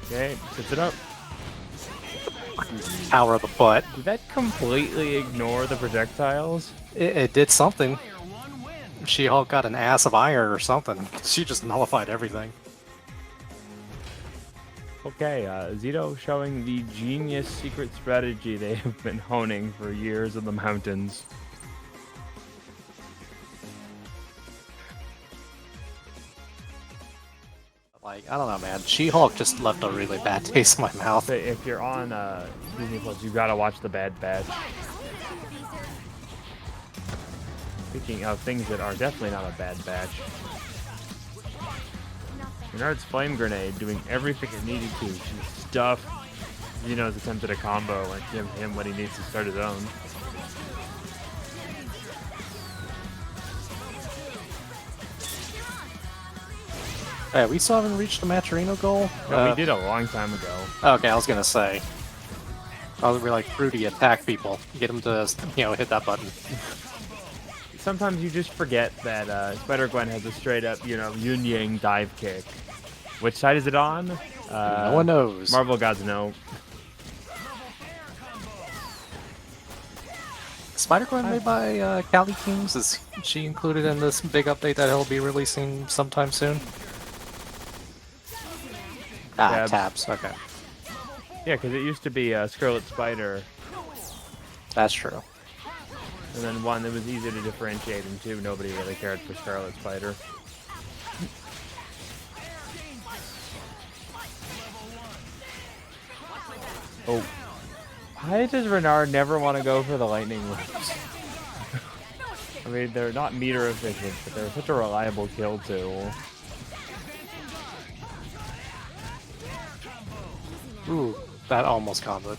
Okay, sets it up. Power of the butt. Did that completely ignore the projectiles? It did something. She-Hulk got an ass of iron or something. She just nullified everything. Okay, Zito showing the genius secret strategy they have been honing for years in the mountains. Like, I don't know, man. She-Hulk just left a really bad taste in my mouth. If you're on Disney Plus, you gotta watch The Bad Batch. Speaking of things that are definitely not a bad batch. Renard's flame grenade doing everything it needed to stuff Zeno's attempt at a combo and give him what he needs to start his own. Hey, we still haven't reached the Maturino goal? No, we did a long time ago. Okay, I was gonna say. I was like, Fruity, attack people. Get them to, you know, hit that button. Sometimes you just forget that Spider-Gwen has a straight up, you know, yin-yang dive kick. Which side is it on? No one knows. Marvel gods know. Spider-Gwen made by Cali Kings? Is she included in this big update that he'll be releasing sometime soon? Ah, Tabs. tabs, okay. Yeah, because it used to be Scarlet Spider, That's true. and then one that was easy to differentiate, and two, nobody really cared for Scarlet Spider. Oh. Why does Renard never want to go for the lightning whips? I mean, they're not meter efficient, but they're such a reliable kill tool. Ooh, that almost comboed.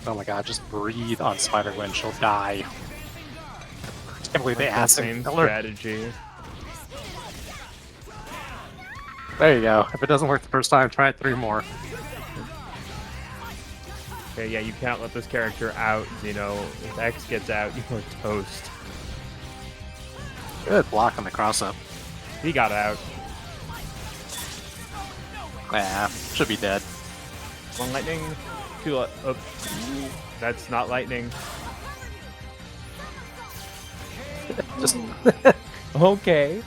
Oh my god, just breathe on Spider-Gwen, she'll die. I can't believe they asked Same him. strategy. There you go. If it doesn't work the first time, try it 3 more. Okay, yeah, you can't let this character out, Zeno. If X gets out, you're toast. Good block on the cross-up. He got out. Yeah, should be dead. One lightning, two that's not lightning. Just Okay.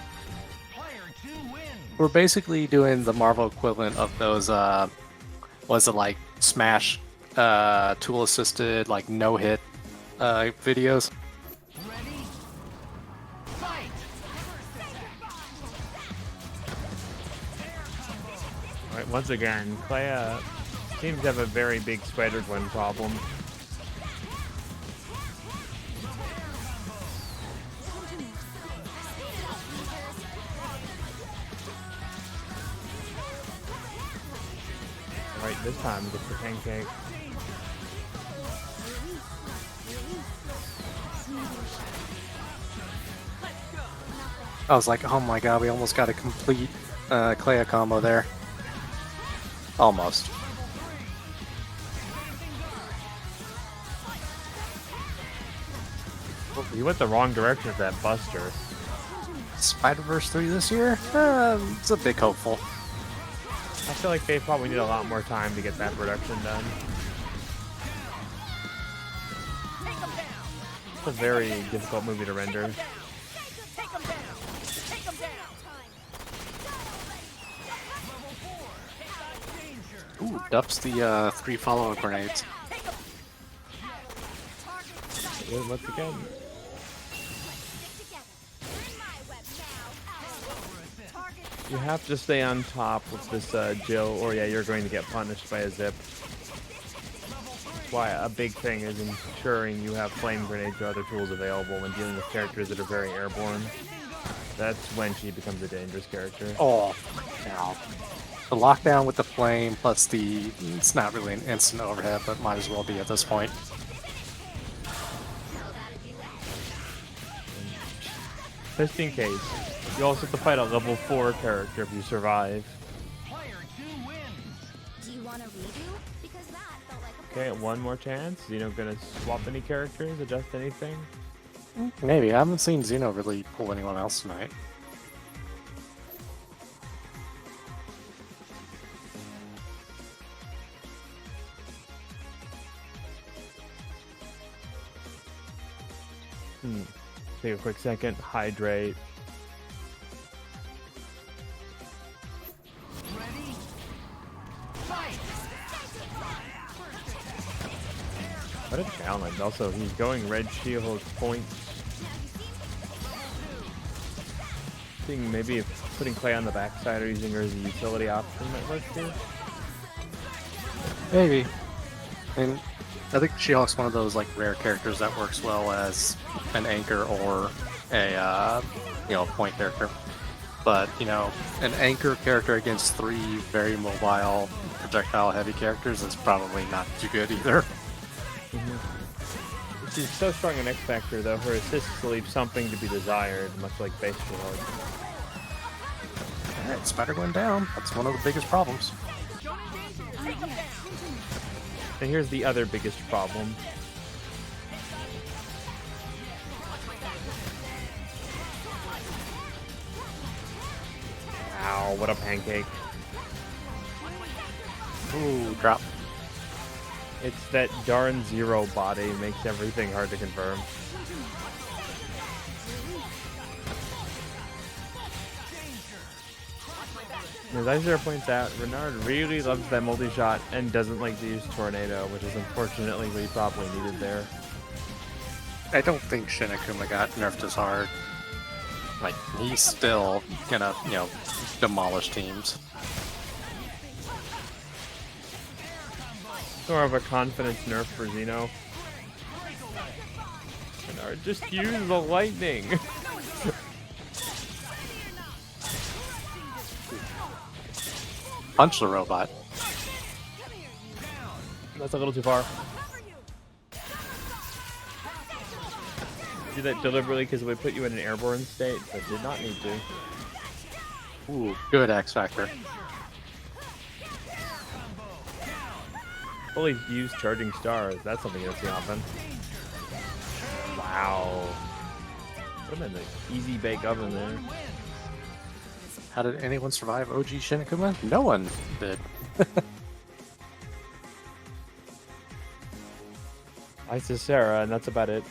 we're basically doing the Marvel equivalent of those was it like Smash tool assisted like no hit videos. Alright, once again, Clea seems to have a very big Spider-Gwen problem. Right, this time gets the pancake. I was like, oh my god, we almost got a complete Clea combo there. Almost. You went the wrong direction with that Buster. Spider-Verse 3 this year? It's a bit hopeful. I feel like they probably need a lot more time to get that production done. It's a very difficult movie to render. Ooh, duffs the 3 follow-up grenades. Once again. You have to stay on top with this Jill, or yeah, you're going to get punished by a zip. That's why a big thing is ensuring you have flame grenades or other tools available when dealing with characters that are very airborne. That's when she becomes a dangerous character. Oh, now. The lockdown with the flame plus the... It's not really an instant overhead, but might as well be at this point. Just in case. You also have to fight a level 4 character if you survive. Do you want to redo? Because that felt like a Okay, one more chance. Xeno gonna swap any characters, adjust anything? Maybe. I haven't seen Xeno really pull anyone else tonight. Take a quick second, hydrate. What a challenge. Also, he's going red shield points. I think maybe if putting Clea on the backside or using her as a utility option might work too. Maybe. I mean, I think She-Hulk's one of those like rare characters that works well as an anchor or a point character. But an anchor character against 3 very mobile projectile heavy characters is probably not too good either. She's so strong in X Factor though, her assists leave something to be desired, much like base She-Hulk. Alright, Spider-Gwen down. That's one of the biggest problems. And here's the other biggest problem. Ow, what a pancake. Ooh, drop. It's that darn zero body makes everything hard to confirm. As Isicera points out, Renard really loves that multi-shot and doesn't like to use Tornado, which is unfortunately what he probably needed there. I don't think Shinakuma got nerfed as hard. Like, he's still gonna, demolish teams. More of a confidence nerf for Xeno. Renard, just use the lightning! Punch the robot. That's a little too far. Do that deliberately because it would put you in an airborne state, but did not need to. Ooh, good X Factor. Fully used charging stars. That's something you don't see often. Wow. Put him in the easy bake oven there. How did anyone survive OG Shinakuma? No one did. Isicera, and that's about it.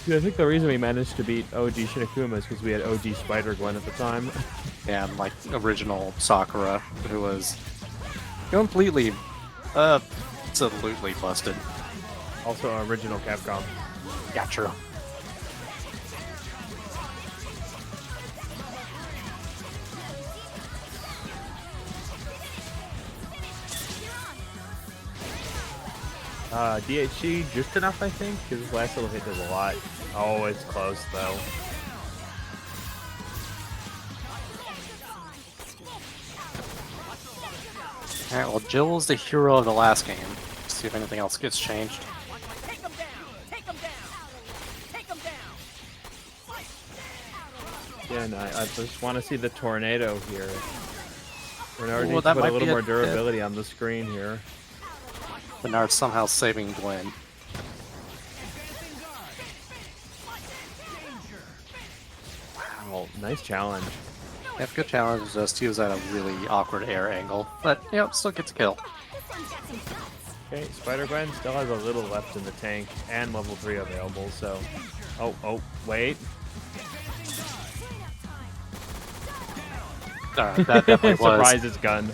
Yeah, I think the reason we managed to beat OG Shinakuma is because we had OG Spider-Gwen at the time. And like original Sakura, who was completely, absolutely busted. Also original Capcom. Yeah, true. DHC just enough, I think, because his last little hit does a lot. Oh, it's close though. Alright, well, Jill's the hero of the last game. Let's see if anything else gets changed. Take him down! Take him down! Take him down! Yeah, and I just want to see the tornado here. Renard Ooh, needs to that put might a little be a more bit- durability on the screen here. Renard somehow saving Gwen. Wow, nice challenge. Yeah, good challenge, just he was at a really awkward air angle. But, you know, still gets a kill. Okay, Spider-Gwen still has a little left in the tank and level 3 available, so... Oh, wait. That definitely was. Surprises gun.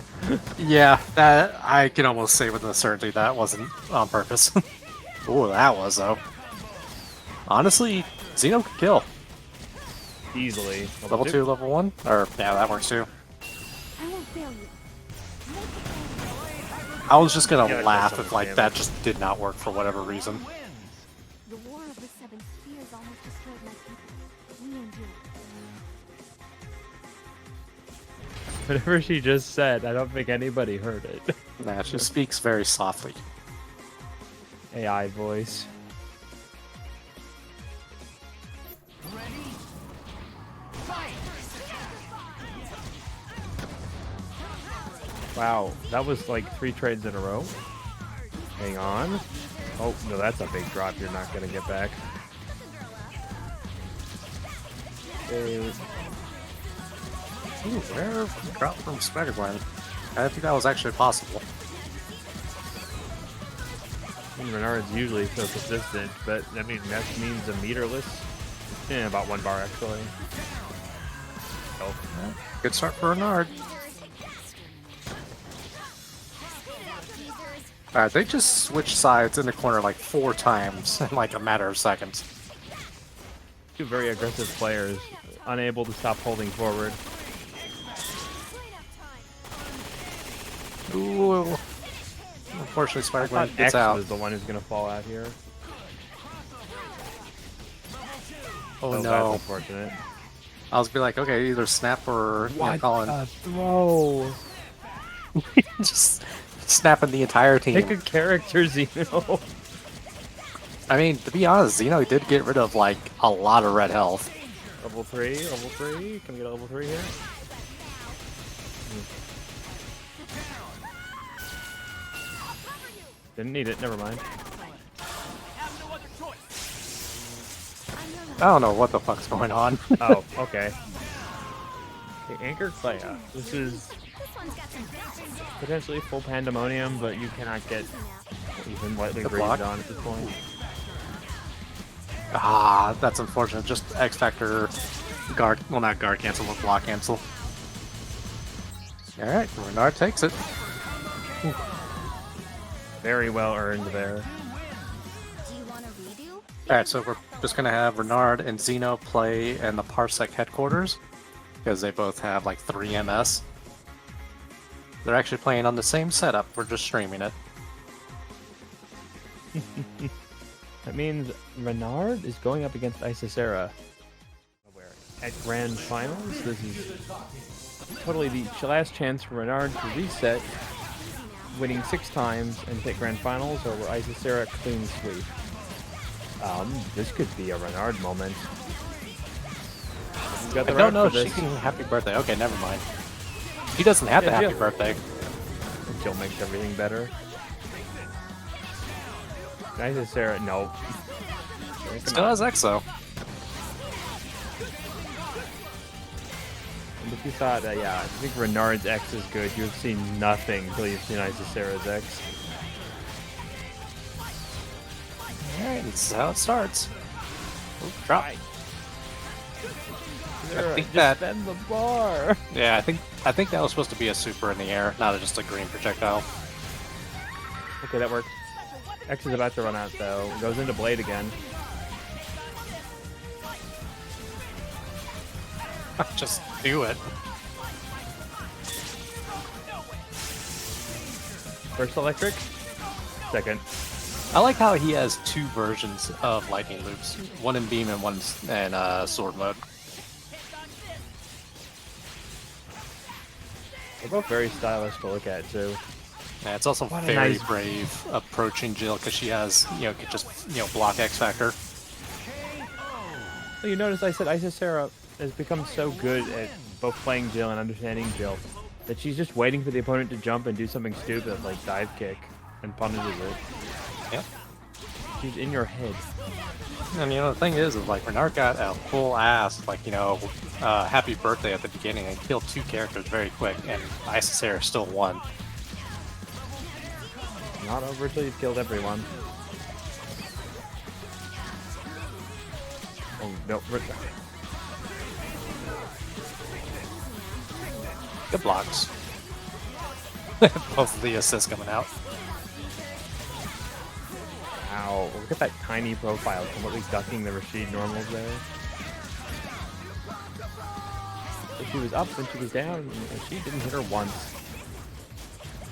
Yeah, that I can almost say with certainty that wasn't on purpose. Ooh, that was though. Honestly, Xeno could kill. Easily. Level 2, level 1? Or, yeah, that works too. I won't fail you. I was just gonna Yeah, that laugh does if, some like, damage. that just did not work for whatever reason. The war of the seven spheres almost destroyed my people. We endured. Whatever she just said, I don't think anybody heard it. Nah, she speaks very softly. AI voice. Wow, that was like 3 trades in a row. Hang on. Oh, no, that's a big drop you're not going to get back. Ooh, rare drop from Spider-Gwen. I didn't think that was actually possible. And Renard's usually so consistent, but I mean, that means a meterless. Yeah, about 1 bar actually. Oh, Good start for Renard. Alright, they just switched sides in the corner like 4 times in like a matter of seconds. 2 very aggressive players, unable to stop holding forward. Ooh. Unfortunately, I Spider-Gwen thought gets X out. was the one who's going to fall out here. Oh That's no. unfortunate. I was be like, okay, either snap or Colin. Throw! Just snapping the entire team. Pick a character, Xeno. I mean, to be honest, Xeno did get rid of like a lot of red health. Level 3, level 3. Can we get a level 3 here? Didn't need it, never mind. I don't know what the fuck's going on. Oh, okay. Okay, Anchor Clea. This is This one's got some balance. potentially full pandemonium, but you cannot get even lightly The graded block? on at this point. Ah, that's unfortunate. Just X Factor guard. Well, not guard cancel, but block cancel. Alright, Renard takes it. Very well earned there. Do you want a redo? Alright, so we're just gonna have Renard and Xeno play in the Parsec headquarters because they both have like 3 MS. They're actually playing on the same setup, we're just streaming it. That means Renard is going up against Isicera. At Grand Finals, this is totally the last chance for Renard to reset, winning 6 times and hit Grand Finals, or will Isicera clean sweep? This could be a Renard moment. He's got I the don't route know for if she this. can happy birthday. Okay, never mind. He doesn't have Yeah, to happy Jill. birthday. Jill makes everything better. Isicera, no. Come Still on. has Exo. And if you thought, yeah, I think Renard's X is good, you've seen nothing until you've seen Isicera's X. Alright, this is how it starts. Ooh, drop. Isicera, think just that- bend the bar. Yeah, I think that was supposed to be a super in the air, not just a green projectile. Okay, that worked. X is about to run out though. Goes into Blade again. Just do it. First electric. Second. I like how he has 2 versions of lightning loops, one in beam and one in sword mode. They're both very stylish to look at too. Yeah, it's also What a very nice- brave approaching Jill because she has, can just, block X Factor. Well, you notice I said Isicera has become so good at both playing Jill and understanding Jill that she's just waiting for the opponent to jump and do something stupid like dive kick and punishes it. Yeah. She's in your head. And the thing is like Renard got a full ass, happy birthday at the beginning and killed 2 characters very quick, and Isicera still won. Not over until you've killed everyone. Oh, no. Good blocks. Both of the assists coming out. Wow, look at that tiny profile, completely ducking the Rashid normals there. If she was up, then she was down, and Rashid didn't hit her once.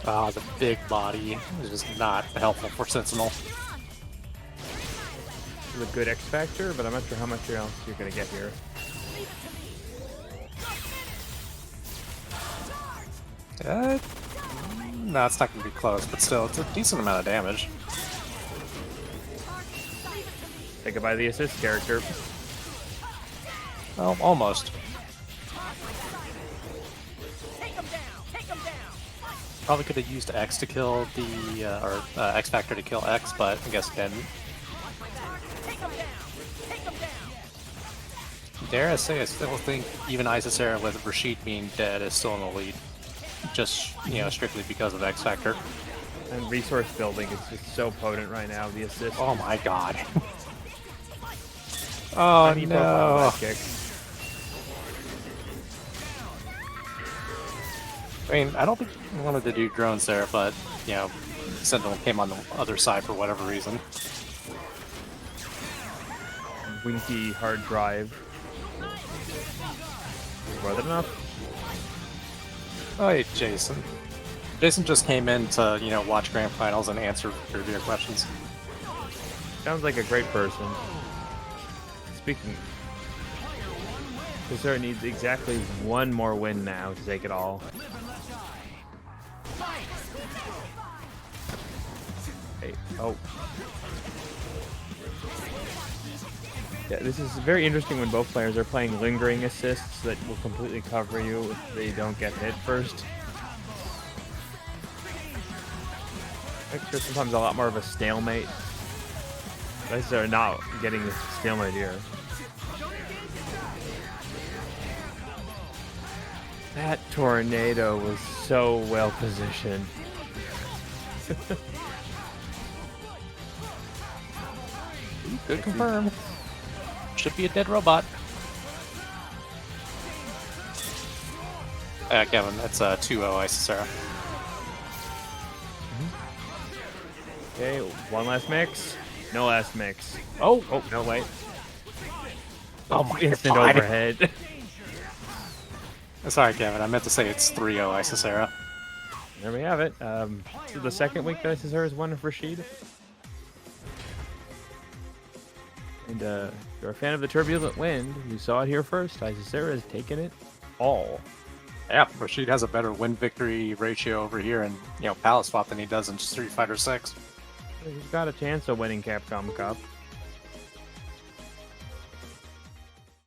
The big body is just not helpful for Sentinel. It's a good X Factor, but I'm not sure how much else you're going to get here. No, it's not going to be close, but still, it's a decent amount of damage. Say goodbye to the assist character. Well, almost. Probably could have used X to kill the, X Factor to kill X, but I guess didn't. Dare I say, I still think even Isicera with Rashid being dead is still in the lead. Just, strictly because of X Factor. And resource building is just so potent right now, the assist. Oh my god. Oh Tiny profile no. dive kick. I mean, I don't think we wanted to do drones there, but, Sentinel came on the other side for whatever reason. Winky hard drive. More than enough. Oh, hey, Jason. Jason just came in to, watch Grand Finals and answer trivia questions. Sounds like a great person. Speaking, Isicera needs exactly one more win now to take it all. Hey, oh. Yeah, this is very interesting when both players are playing lingering assists that will completely cover you if they don't get hit first. Actually, sometimes a lot more of a stalemate. These are not getting this stalemate here. That tornado was so well positioned. Good confirm. Should be a dead robot. Kevin, that's 2-0 Isicera. Okay, one last mix. No last mix. Oh, no, wait. Oh my Instant god. overhead. Sorry, Kevin, I meant to say it's 3-0 Isicera. There we have it. This is the second week that Isicera has won with Rashid. And if you're a fan of the Turbulent Wind, you saw it here first. Isicera has taken it all. Yeah, Rashid has a better win-victory ratio over here in, Palace Swap than he does in Street Fighter 6. He's got a chance of winning Capcom Cup.